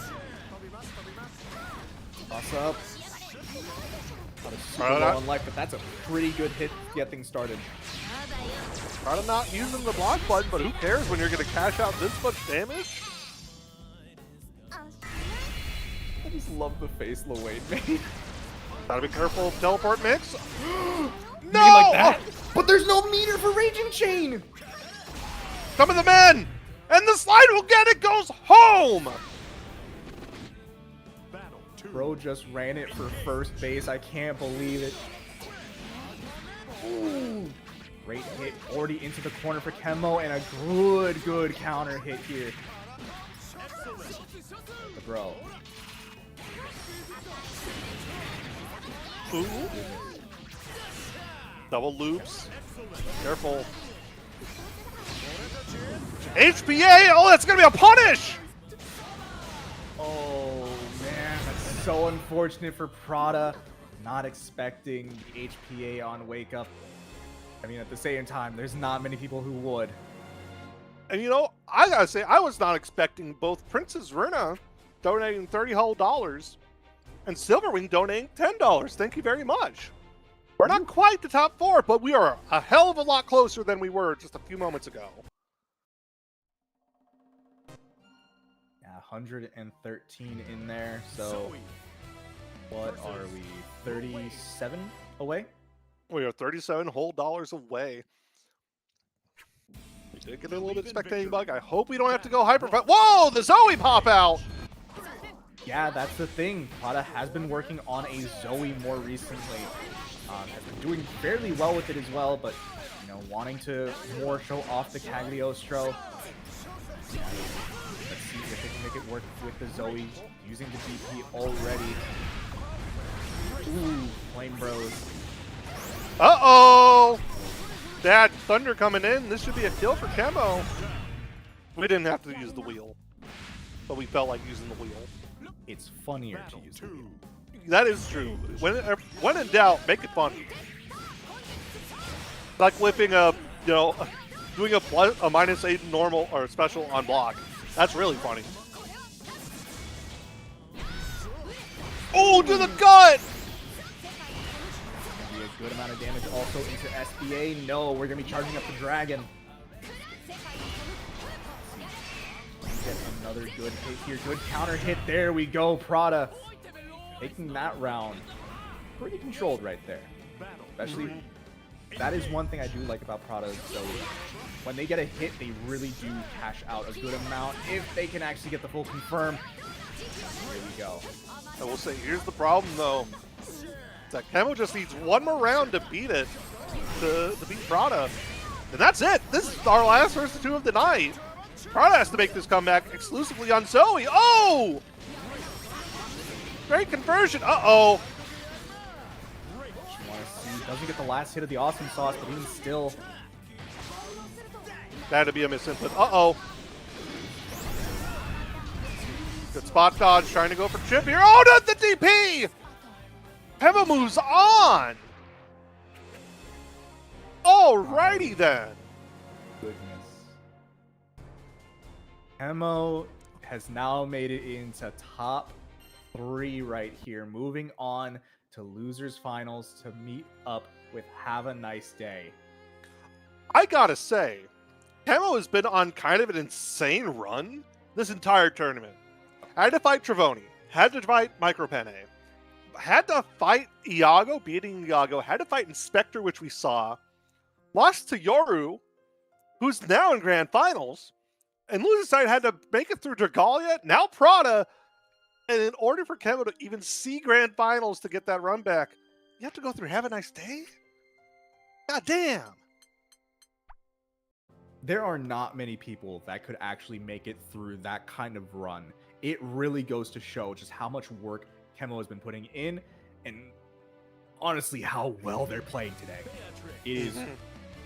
Toss up. Not a super low on life, but that's a pretty good hit to get things started. Prada not using the block button, but who cares when you're going to cash out this much damage? I just love the face Lowain made. Gotta be careful of teleport mix. No! Like that? But there's no meter for Raging Chain! Some of the men! And the slide will get it, goes home! Bro just ran it for first base. I can't believe it. Ooh. Great hit already into the corner for Kemo and a good counter hit here. The bro. Ooh. Double loops. Careful. HPA! Oh, that's gonna be a punish! Oh man, that's so unfortunate for Prada. Not expecting the HPA on Wake Up. I mean, at the same time, there's not many people who would. And you know, I gotta say, I was not expecting both Princess Rina donating $30 whole and Silverwing donating $10. Thank you very much. We're not quite the top 4, but we are a hell of a lot closer than we were just a few moments ago. Yeah, 113 in there, so what are we, 37 away? We are $37 whole away. We did get a little bit spectating bug. I hope we don't have to go hyper. Whoa, the Zoe pop out! Yeah, that's the thing. Prada has been working on a Zoe more recently. Has been doing fairly well with it as well, but you know, wanting to more show off the Cagliostro. Yeah, let's see if they can make it work with the Zoe using the DP already. Ooh, Flame Bros. Uh-oh! That Thunder coming in. This should be a kill for Kemo. We didn't have to use the wheel, but we felt like using the wheel. It's funnier to use the wheel. That is true. When in doubt, make it funny. Like whipping a, you know, doing a -8 normal or special on block. That's really funny. Oh, to the gut! Be a good amount of damage also into SBA. No, we're gonna be charging up the dragon. Get another good hit here. Good counter hit. There we go, Prada. Taking that round pretty controlled right there. Especially, that is one thing I do like about Prada. So when they get a hit, they really do cash out a good amount if they can actually get the full confirm. Here we go. I will say, here's the problem though. That Kemo just needs one more round to beat it, to beat Prada. And that's it. This is our last versus 2 of the night. Prada has to make this comeback exclusively on Zoe. Oh! Great conversion. Uh-oh. Doesn't get the last hit of the awesome sauce, but even still. That had to be a misinput. Uh-oh. Good spot dodge, trying to go for chip here. Oh, not the DP! Kemo moves on. Alrighty then. Goodness. Kemo has now made it into top 3 right here. Moving on to losers finals to meet up with Havaniceday. I gotta say, Kemo has been on kind of an insane run this entire tournament. Had to fight Travoni, had to fight Micropene, had to fight Iago, beating Iago, had to fight Inspector, which we saw, lost to Yoru, who's now in Grand Finals, and loser side had to make it through Dragalia, now Prada, and in order for Kemo to even see Grand Finals to get that run back, you have to go through Havaniceday? God damn! There are not many people that could actually make it through that kind of run. It really goes to show just how much work Kemo has been putting in, and honestly how well they're playing today. It is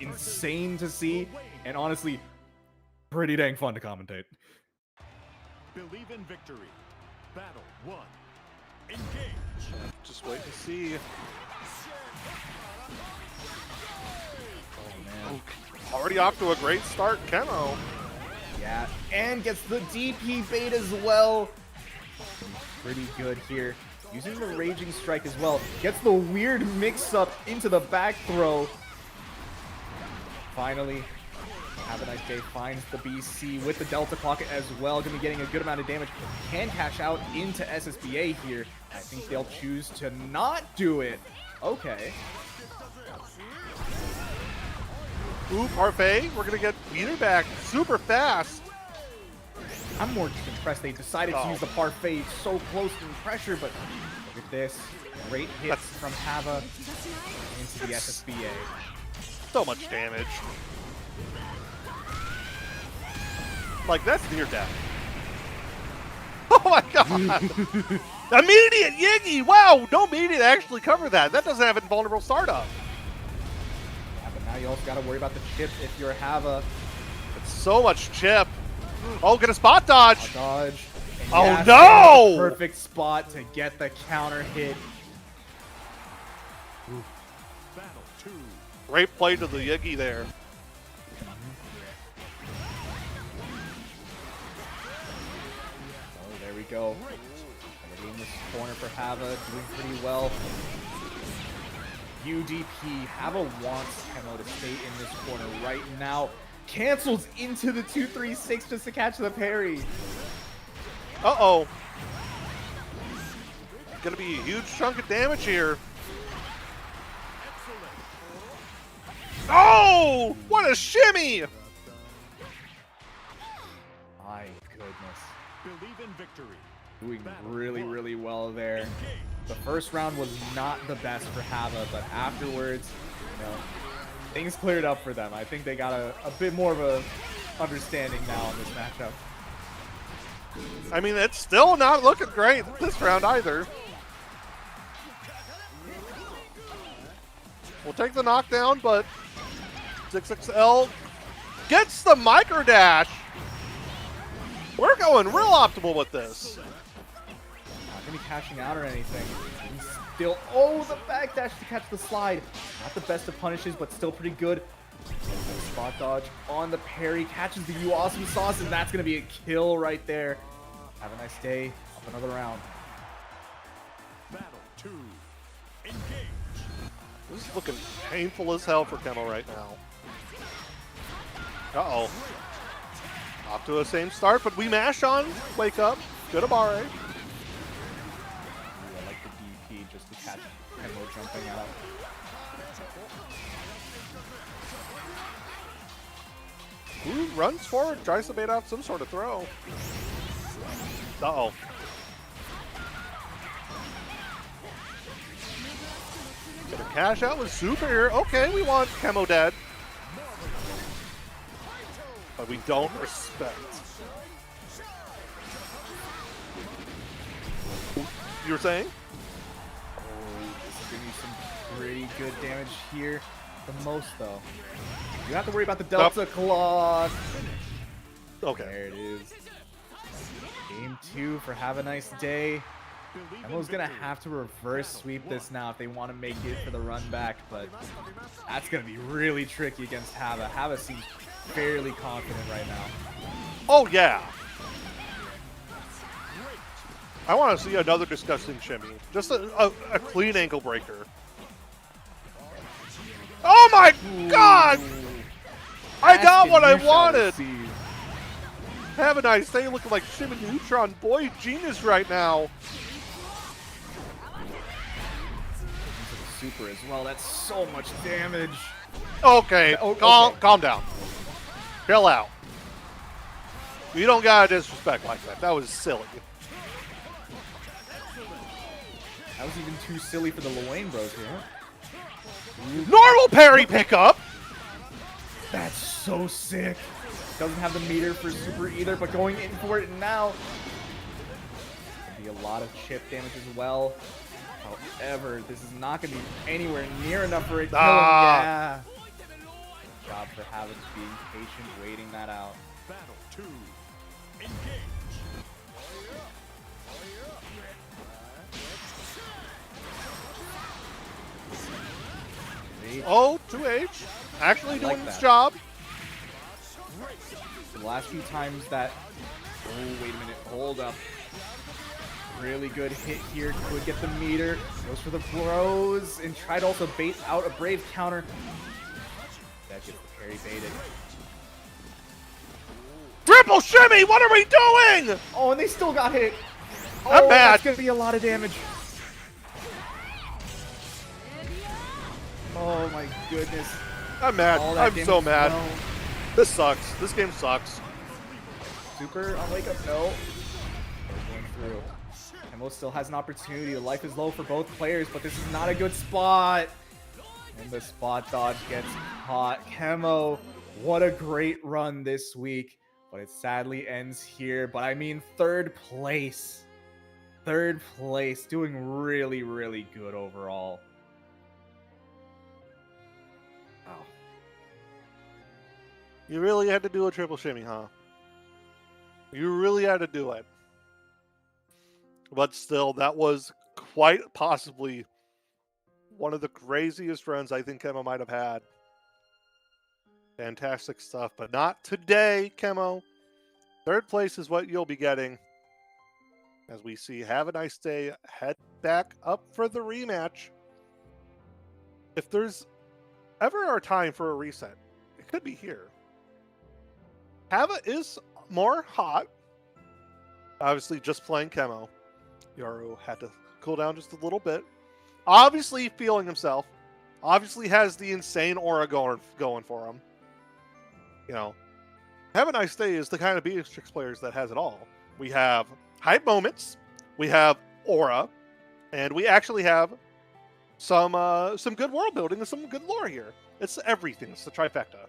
insane to see, and honestly, pretty dang fun to commentate. Believe in victory. Battle 1. Engage. Just wait and see. Oh man. Already off to a great start, Kemo. Yeah, and gets the DP bait as well. Pretty good here. Using the Raging Strike as well. Gets the weird mix-up into the back throw. Finally, Havaniceday finds the BC with the Delta Clock as well. Gonna be getting a good amount of damage. Can cash out into SSBA here. I think they'll choose to not do it. Okay. Ooh, Parfait. We're going to get Vira back super fast. I'm more just impressed they decided to use the Parfait so close in pressure, but look at this. Great hits from Hava into the SSBA. So much damage. Like, that's near death. Oh my god! Immediate Yiggy! Wow, no media to actually cover that. That doesn't have invulnerable startup. Yeah, but now you also got to worry about the chip if you're Hava. It's so much chip. Oh, get a spot dodge! Dodge. And Oh, yes, no! the perfect spot to get the counter hit. Battle 2. Great play to the Yiggy there. Oh, there we go. Already in this corner for Hava, doing pretty well. UDP, Hava wants Kemo to stay in this corner right now. Cancels into the 2-3-6 just to catch the parry. Uh-oh. Gonna be a huge chunk of damage here. Oh! What a shimmy! My goodness. Believe in victory. Doing really, really well there. The first round was not the best for Hava, but afterwards, you know, things cleared up for them. I think they got a bit more of a understanding now in this matchup. I mean, it's still not looking great this round either. We'll take the knockdown, but 6XL gets the micro dash. We're going real optimal with this. Not gonna be cashing out or anything. He's still, oh, the backdash to catch the slide. Not the best of punishes, but still pretty good. Spot dodge on the parry, catches the You Awesome Sauce, and that's gonna be a kill right there. Have a nice day. Up another round. Battle 2. Engage. This is looking painful as hell for Kemo right now. Uh-oh. Off to a same start, but we mash on. Wake up. Good Abare. Ooh, I like the DP just to catch Kemo jumping out. Ooh, runs forward, tries to bait out some sort of throw. Uh-oh. Gonna cash out with super here. Okay, we want Kemo dead. But we don't respect. You were saying? Oh, this is gonna be some pretty good damage here. The most, though. You have to worry about the Delta Clock. Okay. There it is. Game 2 for Have a Nice Day. Kemo's gonna have to reverse sweep this now if they want to make it for the run back, but that's gonna be really tricky against Hava. Hava seems fairly confident right now. Oh, yeah. I want to see another disgusting shimmy. Just a clean ankle breaker. Oh my god! I got what I wanted! Have a nice day looking like Shimmy Neutron Boy Genius right now. Super as well. That's so much damage. Okay, Oh, calm down. Chill out. You don't gotta disrespect like that. That was silly. That was even too silly for the Lowain bros here. Normal parry pickup! That's so sick. Doesn't have the meter for super either, but going in for it now. Gonna be a lot of chip damage as well. However, this is not going to be anywhere near enough for it. Kill him. Ah. Yeah. Good job for Havens being patient, waiting that out. Battle 2. Engage. Oh, 2H. Actually doing like its that. job. The last few times that... Oh, wait a minute. Hold up. Really good hit here. Could get the meter. Goes for the bros. And tried to also bait out a Brave counter. That gets the parry baited. Triple shimmy! What are we doing? Oh, and they still got hit. I'm Oh, bad. That's going to be a lot of damage. Oh my goodness. I'm mad. All that I'm damage so as mad. well. This sucks. This game sucks. Super on wake up. No. Going through. Kemo still has an opportunity. The life is low for both players, but this is not a good spot. And the spot dodge gets caught. Kemo, what a great run this week. But it sadly ends here. But I mean, third place. Third place. Doing really, really good overall. Wow. You really had to do a triple shimmy, huh? You really had to do it. But still, that was quite possibly one of the craziest runs I think Kemo might have had. Fantastic stuff, but not today, Kemo. Third place is what you'll be getting. As we see Havaniceday head back up for the rematch. If there's ever a time for a reset, it could be here. Hava is more hot. Obviously, just playing Kemo. Yoru had to cool down just a little bit. Obviously, feeling himself. Obviously, has the insane aura going for him. You know, Havaniceday is the kind of Beatrix players that has it all. We have hype moments, we have aura, and we actually have some good world building and some good lore here. It's everything. It's the trifecta.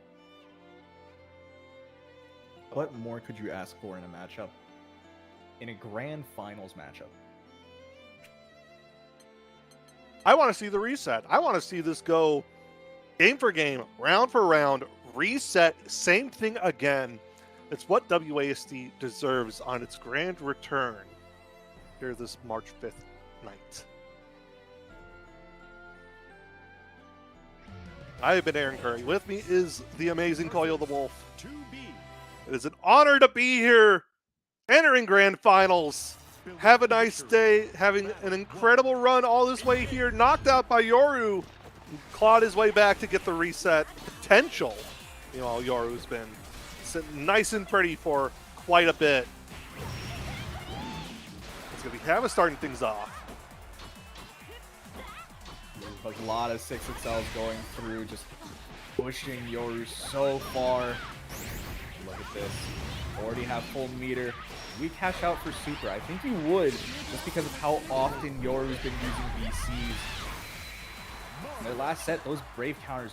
What more could you ask for in a matchup? In a grand finals matchup. I want to see the reset. I want to see this go game for game, round for round, reset, same thing again. It's what WASD deserves on its grand return here this March 5th night. I have been Aaron Curry. With me is the amazing Koyo the Wolf. 2B. It is an honor to be here, entering grand finals. Have a nice day, having an incredible run all this way here, knocked out by Yoru, clawed his way back to get the reset potential. You know, Yoru's been sitting nice and pretty for quite a bit. It's going to be Hava starting things off. Like a lot of 6XLs going through, just pushing Yoru so far. Look at this. Already have full meter. We cash out for Super. I think we would, just because of how often Yoru's been using VCs. In their last set, those Brave counters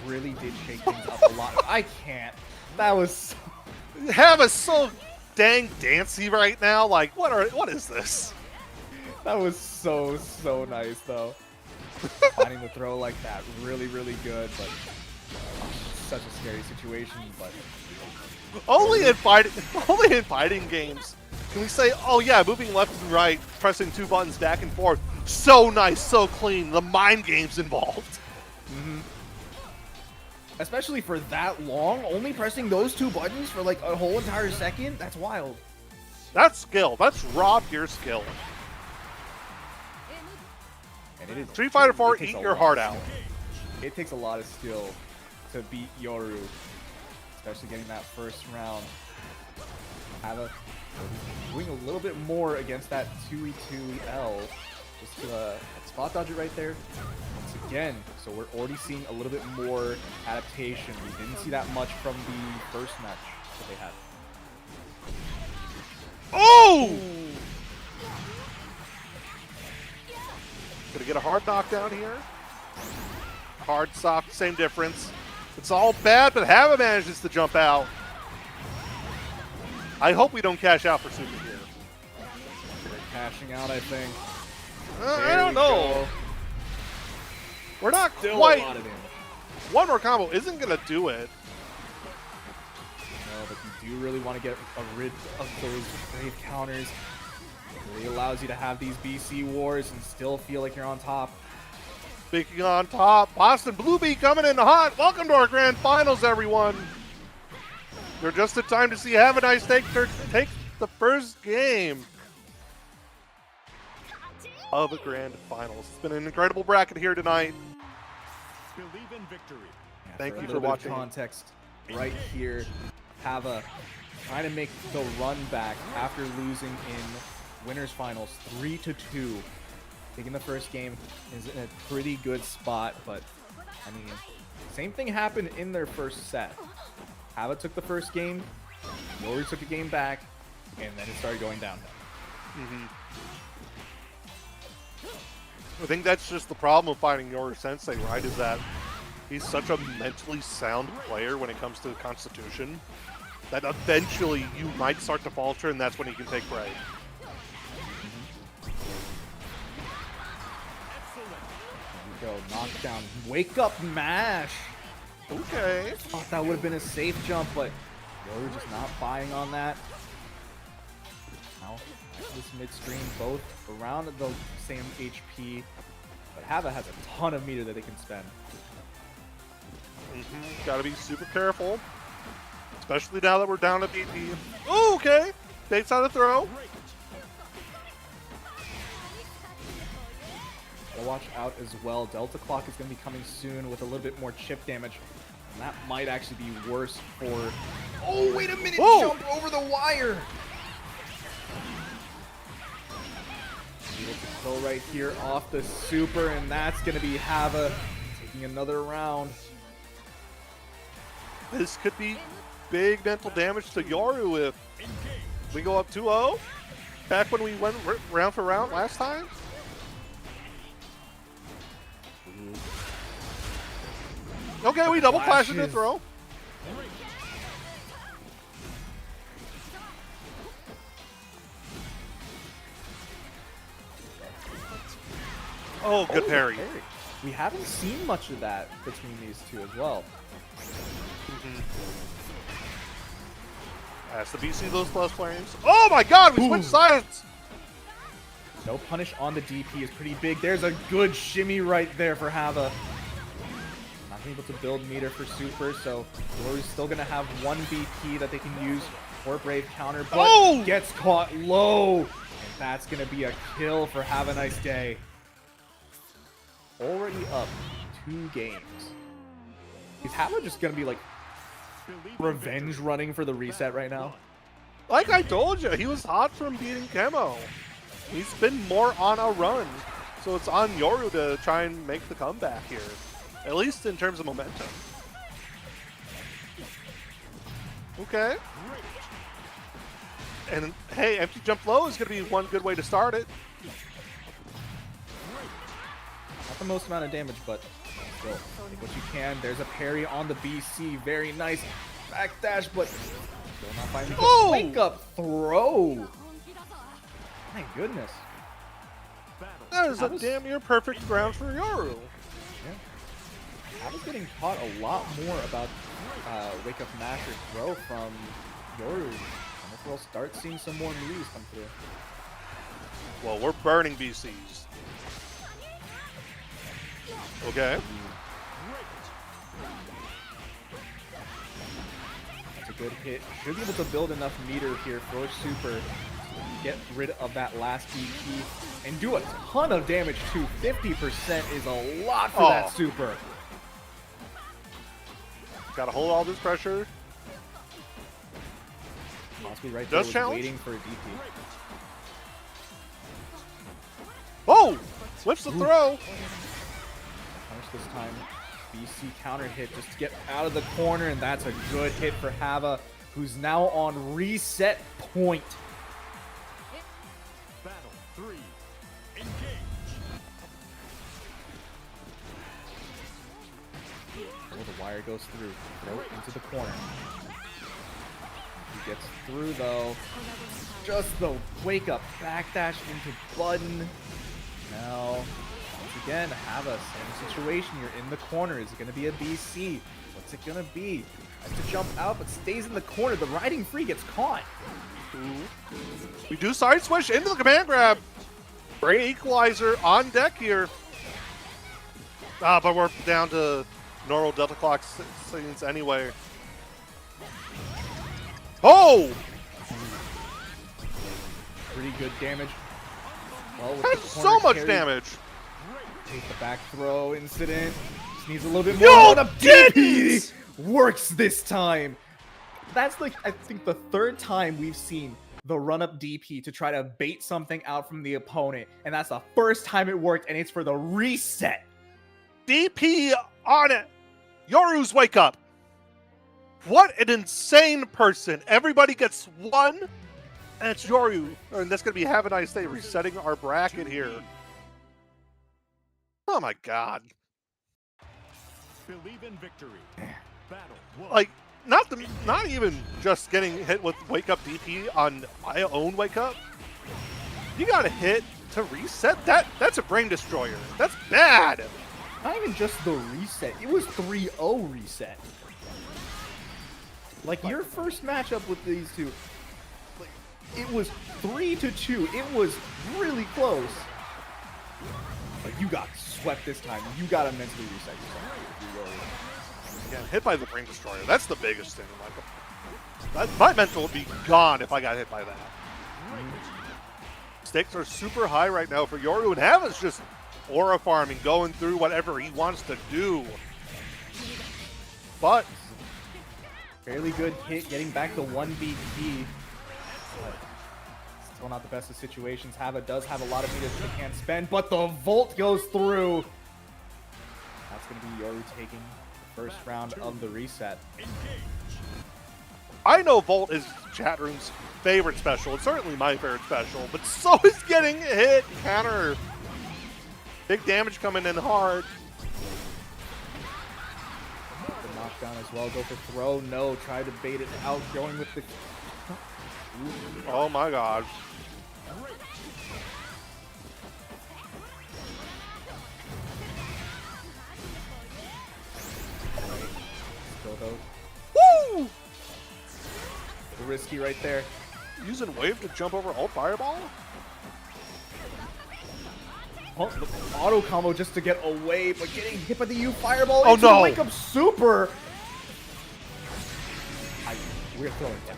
really did shake things up a lot. I can't. That was so... Hava's so dang dancy right now. Like, what is this? That was so nice, though. Finding the throw like that, really, really good, but such a scary situation, but... Only in fighting games can we say, oh yeah, moving left and right, pressing two buttons back and forth, so nice, so clean. The mind games involved. Mm-hmm. Especially for that long, only pressing those two buttons for like a whole entire second, that's wild. That's skill. That's raw pure skill. And it is, Street Fighter 4, it takes eat a your lot heart of out. skill. It takes a lot of skill to beat Yoru, especially getting that first round. Hava doing a little bit more against that 2E2L, just to spot dodge it right there. Once again, so we're already seeing a little bit more adaptation. We didn't see that much from the first match that they had. Oh! Gonna get a hard knockdown here. Hard, soft, same difference. It's all bad, but Hava manages to jump out. I hope we don't cash out for Super here. They're cashing out, I think. I don't know. We're not Still quite. a lot of damage. One more combo isn't gonna do it. No, but you do really want to get rid of those brave counters. It really allows you to have these BC wars and still feel like you're on top. Speaking on top, Boston Bluebee coming in hot. Welcome to our grand finals, everyone. You're just in time to see Havaniceday take the first game of the grand finals. It's been an incredible bracket here tonight. Believe in victory. Thank a you little for bit of watching. Context right here. Hava trying to make the run back after losing in winners finals 3-2. Taking the first game is in a pretty good spot, but I mean, same thing happened in their first set. Hava took the first game, Yoru took a game back, and then it started going downhill. I think that's just the problem of fighting Yoru Sensei, right? Is that he's such a mentally sound player when it comes to Constitution that eventually you might start to falter, and that's when he can take break. Here we go, knockdown, wake up mash. Okay. Thought that would have been a safe jump, but Yoru just not buying on that. Now, this midstream, both around the same HP, but Hava has a ton of meter that they can spend. Gotta be super careful, especially now that we're down to BP. Ooh, okay. Takes out a throw. Gotta watch out as well. Delta Clock is going to be coming soon with a little bit more chip damage. And that might actually be worse for... Oh, wait a minute! Whoa. Jump over the wire! Able to kill right here off the super, and that's going to be Hava taking another round. This could be big mental damage to Yoru if we go up 2-0. Back when we went round for round last time. Okay, we double clash into the throw. Oh, good parry. We haven't seen much of that between these two as well. Has to BC those plus flames. Oh my god, we switched sides! No punish on the DP is pretty big. There's a good shimmy right there for Hava. Not able to build meter for super, so Yoru's still going to have one BP that they can use for Brave counter, but gets caught low. And that's going to be a kill for Havaniceday. Already up 2 games. Is Hava just going to be like revenge running for the reset right now? Like I told you, he was hot from beating Kemo. He's been more on a run. So it's on Yoru to try and make the comeback here. At least in terms of momentum. Okay. And hey, empty jump low is going to be one good way to start it. Not the most amount of damage, but still, take what you can. There's a parry on the BC. Very nice backdash, but still not finding the wake up throw. My goodness. That is a damn near perfect round for Yoru. I was getting taught a lot more about wake up mash or throw from Yoru. And if we'll start seeing some more moves come through. Well, we're burning BCs. Okay. That's a good hit. Should be able to build enough meter here for super to get rid of that last BP and do a ton of damage too. 50% is a lot for that super. Gotta hold all this pressure. Possibly right there Just was challenge? waiting for a DP. Oh! Flips the throw. Punish this time. BC counter hit just to get out of the corner, and that's a good hit for Hava, who's now on reset point. Battle 3. Engage. Oh, the wire goes through. Throw it into the corner. He gets through though. Just the wake up backdash into button. Now, once again, have a same situation. You're in the corner. Is it going to be a BC? What's it going to be? Has to jump out, but stays in the corner. The riding free gets caught. We do side switch into the command grab. Great equalizer on deck here. But we're down to normal Delta Clock scenes anyway. Oh! Pretty good damage. Well, with That's the so corner much carry, damage. Take the back throw incident. Just needs a little bit You more. What a didn't! DP! Works this time. That's like, I think, the third time we've seen the run-up DP to try to bait something out from the opponent. And that's the first time it worked, and it's for the reset. DP on it. Yoru's wake up. What an insane person. Everybody gets one, and it's Yoru. And that's going to be Havaniceday resetting our bracket here. Oh my god. Believe in victory. Battle. One. Like, not even just getting hit with wake up DP on my own wake up. You got to hit to reset. That's a brain destroyer. That's bad. Not even just the reset. It was 3-0 reset. Like, your first matchup with these two, like, it was 3-2. It was really close. But you got swept this time. You got to mentally reset yourself. Again, hit by the brain destroyer. That's the biggest thing. My mental would be gone if I got hit by that. Stakes are super high right now for Yoru, and Hava's just aura farming, going through whatever he wants to do. But Fairly good hit, getting back to 1BP. But still not the best of situations. Hava does have a lot of meters they can't spend, but the Volt goes through. That's going to be Yoru taking the first round of the reset. I know Volt is chat room's favorite special. It's certainly my favorite special, but so is getting hit counter. Big damage coming in hard. The knockdown as well. Go for throw. No. Try to bait it out. Going with the... Oh my god. Go though. Woo! Risky right there. Using wave to jump over ult fireball? Oh, the auto combo just to get away, but getting hit by the U fireball. Oh, into no. the wake up super. We're throwing down.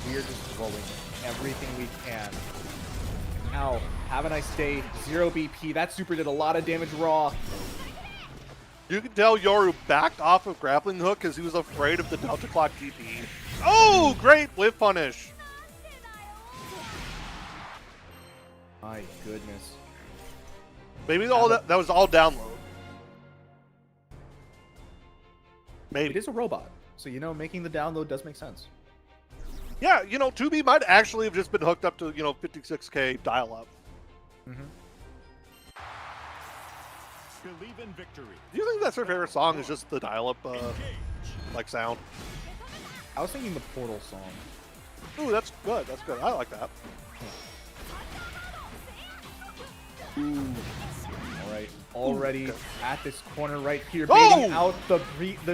We are just throwing everything we can. Now, have a nice day. 0 BP. That super did a lot of damage raw. You can tell Yoru backed off of grappling hook because he was afraid of the Delta Clock DP. Oh, great whip punish. My goodness. Maybe all that was all download. It Maybe. is a robot, so you know making the download does make sense. Yeah, 2B might actually have just been hooked up to 56K dial-up. Believe in victory. Do you think that's her favorite song? Is just the dial-up like sound? I was thinking the Portal song. Ooh, that's good. That's good. I like that. All right, already okay. at this corner right here, Oh! baiting out the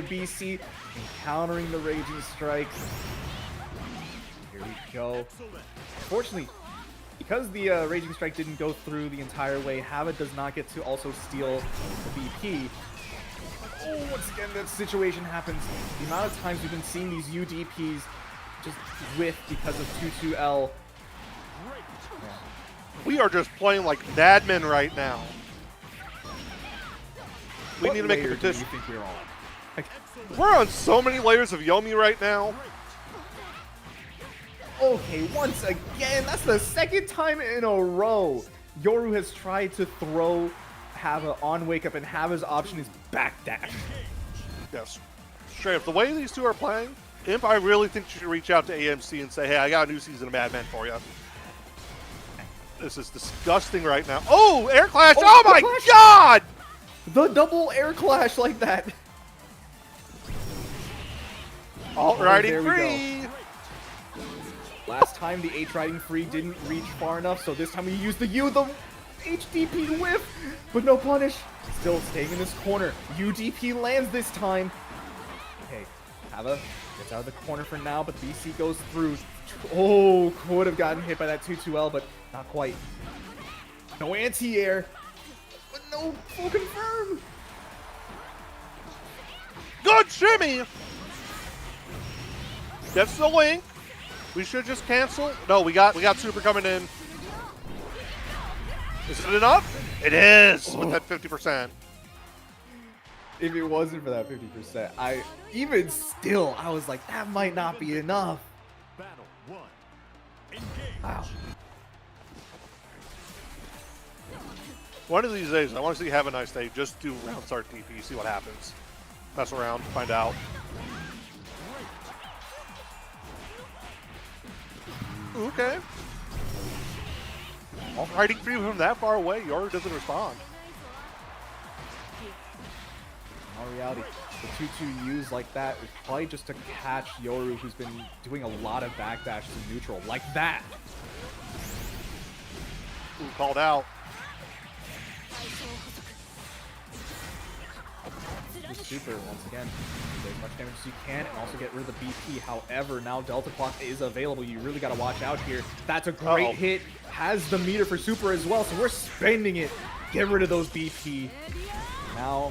BC, encountering the Raging Strike. Here we go. Fortunately, because the Raging Strike didn't go through the entire way, Hava does not get to also steal the BP. Oh, once again, that situation happens. The amount of times we've been seeing these UDPs just whiff because of 2-2L. We are just playing like madmen right now. We What need to make a layer do petition. you think we're on? Like, We're on so many layers of Yomi right now. okay, once again, that's the second time in a row Yoru has tried to throw Hava on wake up, and Hava's option is backdash. Yes. Straight up. The way these two are playing, Imp, I really think you should reach out to AMC and say, hey, I got a new season of Mad Men for you. This is disgusting right now. Oh, air clash. Oh, the my clash. god! The double air clash like that. Alt Oh, riding there we free. Last time the H riding free didn't reach far enough, so this time we use the U. The HDP whiff, but no punish. Still staying in this corner. UDP lands this time. Okay, Hava gets out of the corner for now, but BC goes through. Oh, could have gotten hit by that 2-2L, but not quite. No anti-air, but no full confirm. Good shimmy! Gets the link. We should just cancel. No, we got super coming in. Is it enough? It is with that 50%. If it wasn't for that 50%, I was like, that might not be enough. Battle 1. Engage. Wow. One of these days, I want to see Havaniceday just do round start DP, see what happens. Mess around, find out. Okay. Riding for you from that far away, Yoru doesn't respond. In all reality, the 2-2 use like that is probably just to catch Yoru, who's been doing a lot of backdash to neutral, like that. Ooh, called out. Super, once again, do as much damage as you can and also get rid of the BP. However, now Delta Clock is available. You really got to watch out here. That's a great hit. Has the meter for Super as well, so we're spending it. Get rid of those BP. Now,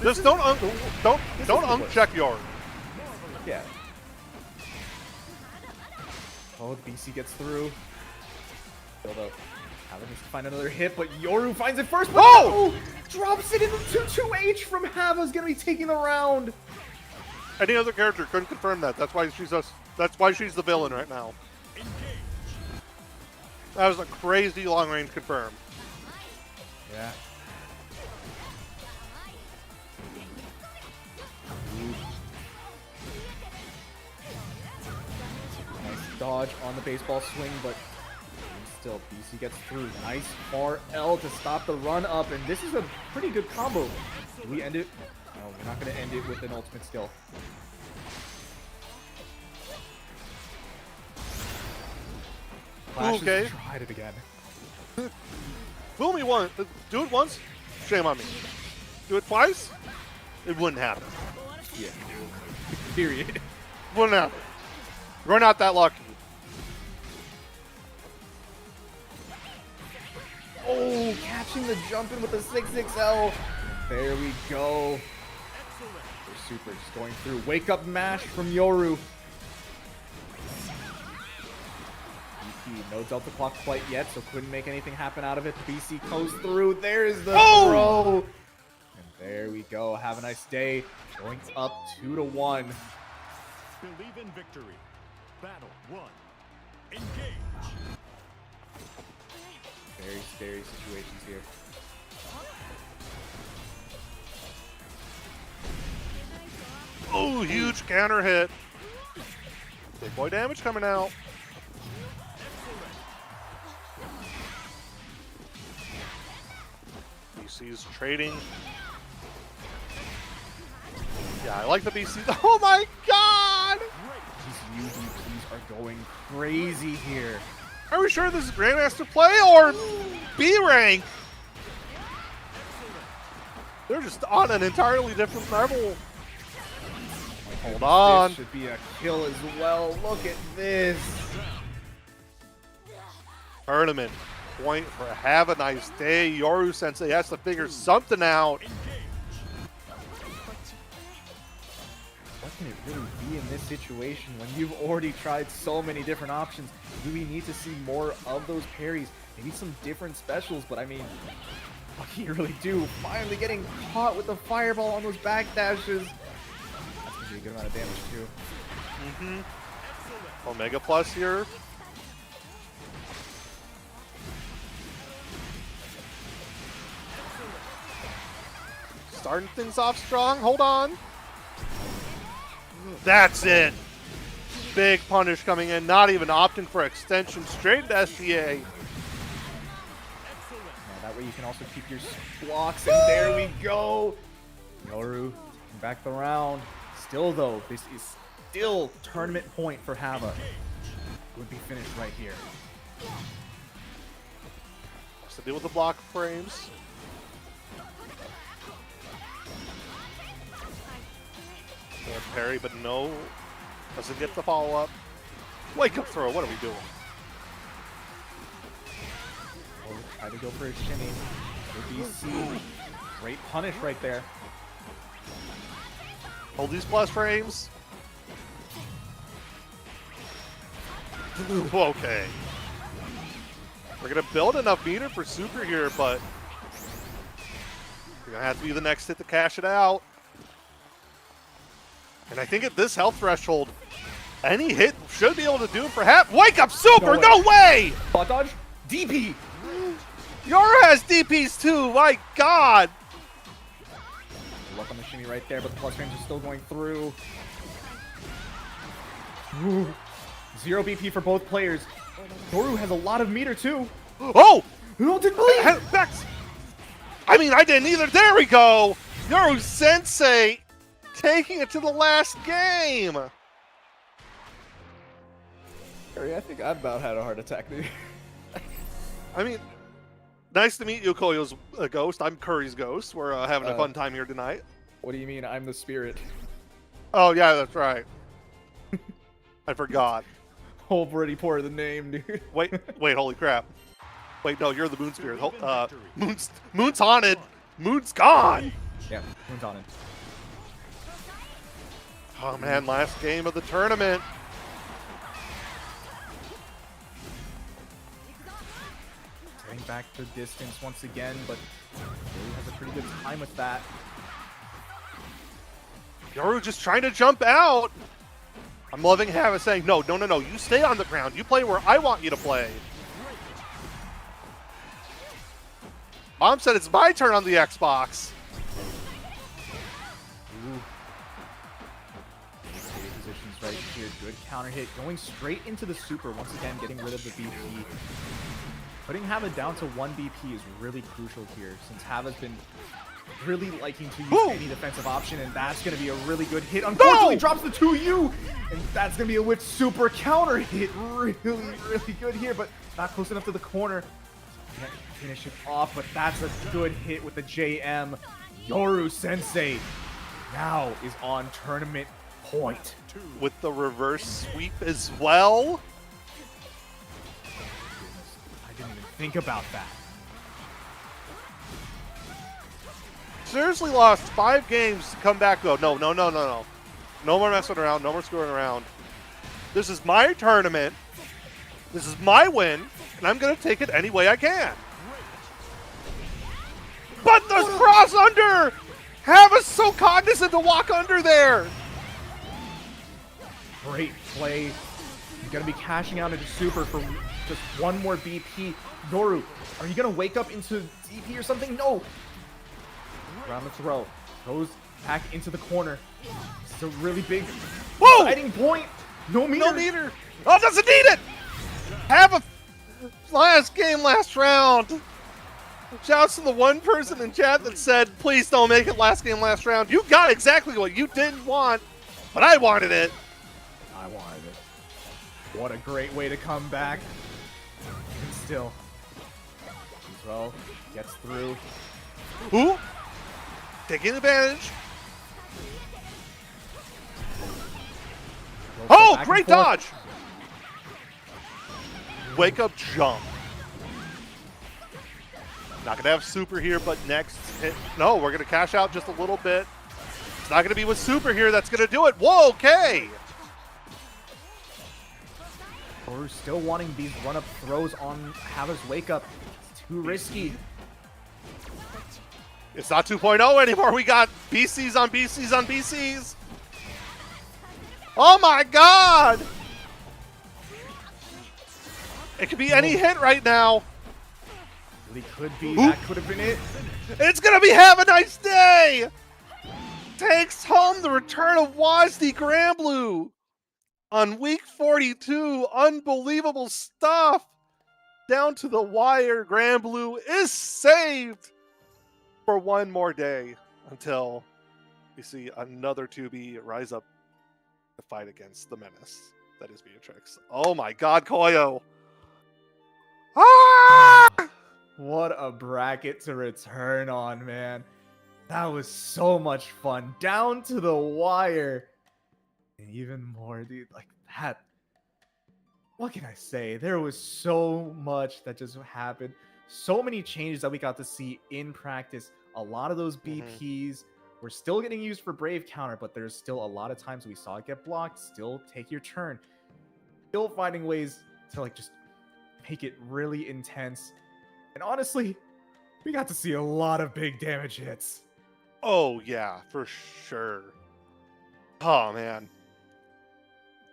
Just don't uncheck Yoru. yeah. Oh, the BC gets through. Still though, Hava needs to find another hit, but Yoru finds it first. But no! Drops it into 2-2H from Hava's gonna be taking the round. Any other character couldn't confirm that. That's why she's us. That's why she's the villain right now. That was a crazy long range confirm. Yeah. Nice dodge on the baseball swing, but still, BC gets through. Nice far L to stop the run up, and this is a pretty good combo. Do we end it? No, we're not going to end it with an ultimate skill. Flash Okay. has tried it again. Fool me once. Do it once. Shame on me. Do it twice. It wouldn't happen. Yeah. Period. Wouldn't happen. We're not that lucky. Oh, catching the jump in with the 6XL. There we go. Super just going through. Wake up mash from Yoru. BP, no Delta Clock quite yet, so couldn't make anything happen out of it. BC goes through. There's the throw. And there we go. Have a nice day. Going up 2-1. Believe in victory. Battle 1. Engage. Very scary situations here. Oh, huge counter hit. Big boy damage coming out. BC's trading. Yeah, I like the BC. Oh my god! These UDPs are going crazy here. Are we sure this is Grandmaster play or B rank? They're just on an entirely different level. Hold on. This should be a kill as well. Look at this. Tournament point for have a nice day. Yoru Sensei has to figure something out. What can it really be in this situation when you've already tried so many different options? Do we need to see more of those parries? Maybe some different specials, but I mean, what can you really do? Finally getting caught with the fireball on those backdashes. That's gonna be a good amount of damage too. Omega Plus here. Starting things off strong. Hold on. That's it. Big punish coming in. Not even opting for extension. Straight to STA. Now, that way you can also keep your blocks, and there we go. Yoru back the round. Still though, this is still tournament point for Hava. Would be finished right here. Has to deal with the block frames. And parry, but no. Doesn't get the follow-up. Wake up throw, what are we doing? Oh, try to go for a shimmy. ABC. Great punish right there. Hold these plus frames. Okay. We're gonna build enough meter for super here, but you're gonna have to be the next hit to cash it out. And I think at this health threshold, any hit should be able to do it for half. Wake up super! No way! Bot dodge. DP. Yara has DPs too, my god! Luck on the shimmy right there, but the plus frames are still going through. Ooh. 0 BP for both players. Yoru has a lot of meter too. Oh! No, didn't believe. I mean, I didn't either. There we go! Yoru Sensei taking it to the last game! Curry, I think I've about had a heart attack there. I mean, nice to meet you, Koyo's ghost. I'm Curry's ghost. We're having a fun time here tonight. What do you mean? I'm the spirit. Oh, yeah, that's right. I forgot. Already pour the name, dude. Wait, holy crap. Wait, no, you're the Moon Spirit. Moon's haunted. Moon's gone. Yeah, Moon's on it. Oh, man, last game of the tournament. Getting back the distance once again, but Yoru has a pretty good time with that. Yoru just trying to jump out. I'm loving Hava saying, no, you stay on the ground. You play where I want you to play. Mom said it's my turn on the Xbox. Ooh. Positions right here. Good counter hit. Going straight into the super. Once again, getting rid of the BP. Putting Hava down to 1 BP is really crucial here, since Hava's been really liking to use any defensive option, and that's going to be a really good hit. Unfortunately, drops the 2U, and that's going to be a with super counter hit. Really, really good here, but not close enough to the corner. Can't finish it off, but that's a good hit with the JM. Yoru Sensei now is on tournament point. With the reverse sweep as well. I didn't even think about that. Seriously lost 5 games to come back though. No. No more messing around. No more screwing around. This is my tournament. This is my win, and I'm going to take it any way I can. But the cross under! Hava's so cognizant to walk under there. Great play. He's going to be cashing out into super for just 1 more BP. Yoru, are you going to wake up into DP or something? No. Around the throw. Goes back into the corner. It's a really big exciting point. No meter. No meter. Oh, doesn't need it. Have a last game, last round. Shouts to the one person in chat that said, please don't make it last game, last round. You got exactly what you didn't want, but I wanted it. I wanted it. What a great way to come back. And still, Vidril gets through. Who? Taking advantage. Oh, great dodge. Wake up jump. Not going to have super here, but next hit. No, we're going to cash out just a little bit. It's not going to be with super here that's going to do it. Whoa, okay. We're still wanting these run-up throws on Hava's wake up. It's too risky. It's not 2.0 anymore. We got BCs on BCs on BCs. Oh my god! It could be any hit right now. Really could be. That could have been it. It's gonna be Have a Nice Day! Takes home the return of WASD Granblue on week 42. Unbelievable stuff. Down to the wire. Granblue is saved for 1 more day until we see another 2B rise up to fight against the menace that is Beatrix. Oh my god, Koyo! Ah! What a bracket to return on, man. That was so much fun. Down to the wire. And even more, dude, like that. What can I say? There was so much that just happened. So many changes that we got to see in practice. A lot of those BPs were still getting used for Brave counter, but there's still a lot of times we saw it get blocked. Still take your turn. Still finding ways to like just make it really intense. And honestly, we got to see a lot of big damage hits. Oh yeah, for sure. Oh man.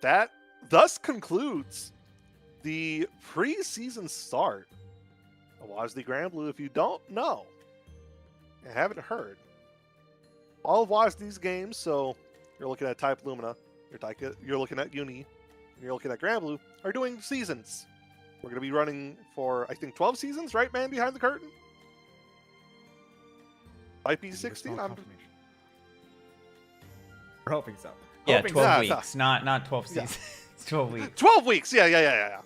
That thus concludes the preseason start of WASD Granblue. If you don't know and haven't heard, all of WASD's games, so you're looking at Type Lumina, you're looking at Uni, and you're looking at Granblue, are doing seasons. We're going to be running for, I think, 12 seasons, right, man, behind the curtain? Might be 16? We're hoping so. Yeah, Hoping 12 so. weeks, not 12 seasons. It's 12 weeks. 12 weeks, yeah.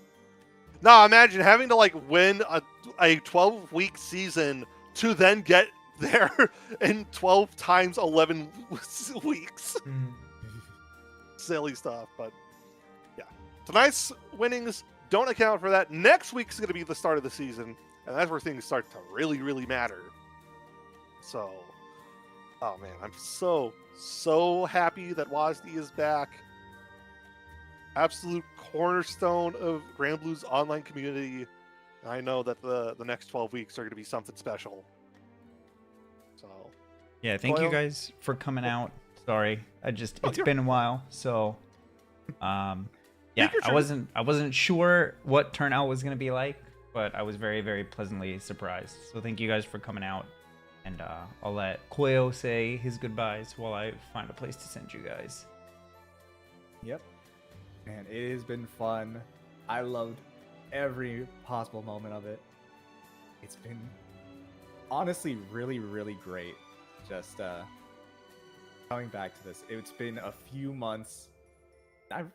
Now imagine having to like win a 12-week season to then get there in 12 times 11 weeks. Silly stuff, but yeah. Tonight's winnings don't account for that. Next week's going to be the start of the season, and that's where things start to really, really matter. So, oh man, I'm so happy that WASD is back. Absolute cornerstone of Granblue's online community. And I know that the next 12 weeks are going to be something special. So, Yeah, thank you Koyo? guys for coming out. Sorry, it's you're- been a while, so yeah, Take your turn. I wasn't sure what turnout was gonna be like, but I was very, very pleasantly surprised. So thank you guys for coming out, and I'll let Koyo say his goodbyes while I find a place to send you guys. Yep. Man, it has been fun. I loved every possible moment of it. It's been honestly really, really great. Just coming back to this. It's been a few months. I've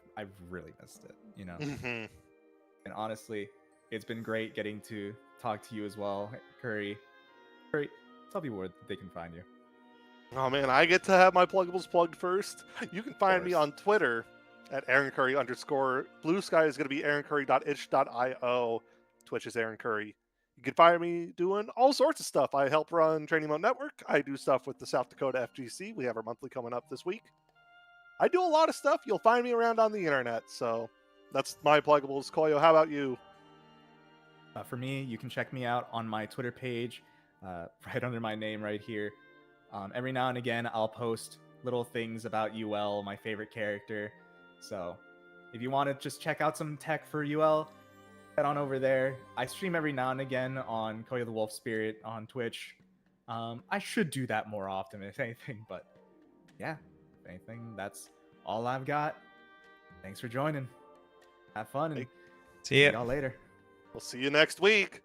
really missed it, you know. mhm. And honestly, it's been great getting to talk to you as well, Curry. Curry, tell people where they can find you. Oh man, I get to have my pluggables plugged first. You can find me course. on Twitter at @AaronCurry_. Blue Sky is going to be aaroncurry.itch.io. Twitch is Aaron Curry. You can find me doing all sorts of stuff. I help run Training Mode Network. I do stuff with the South Dakota FGC. We have our monthly coming up this week. I do a lot of stuff. You'll find me around on the internet. So that's my pluggables. Koyo, how about you? For me, you can check me out on my Twitter page, right under my name right here. Every now and again, I'll post little things about Yuel, my favorite character. So if you want to just check out some tech for Yuel, head on over there. I stream every now and again on Koyo the Wolf Spirit on Twitch. I should do that more often, if anything. But yeah, if anything, that's all I've got. Thanks for joining. Have fun, and See ya. see y'all later. We'll see you next week.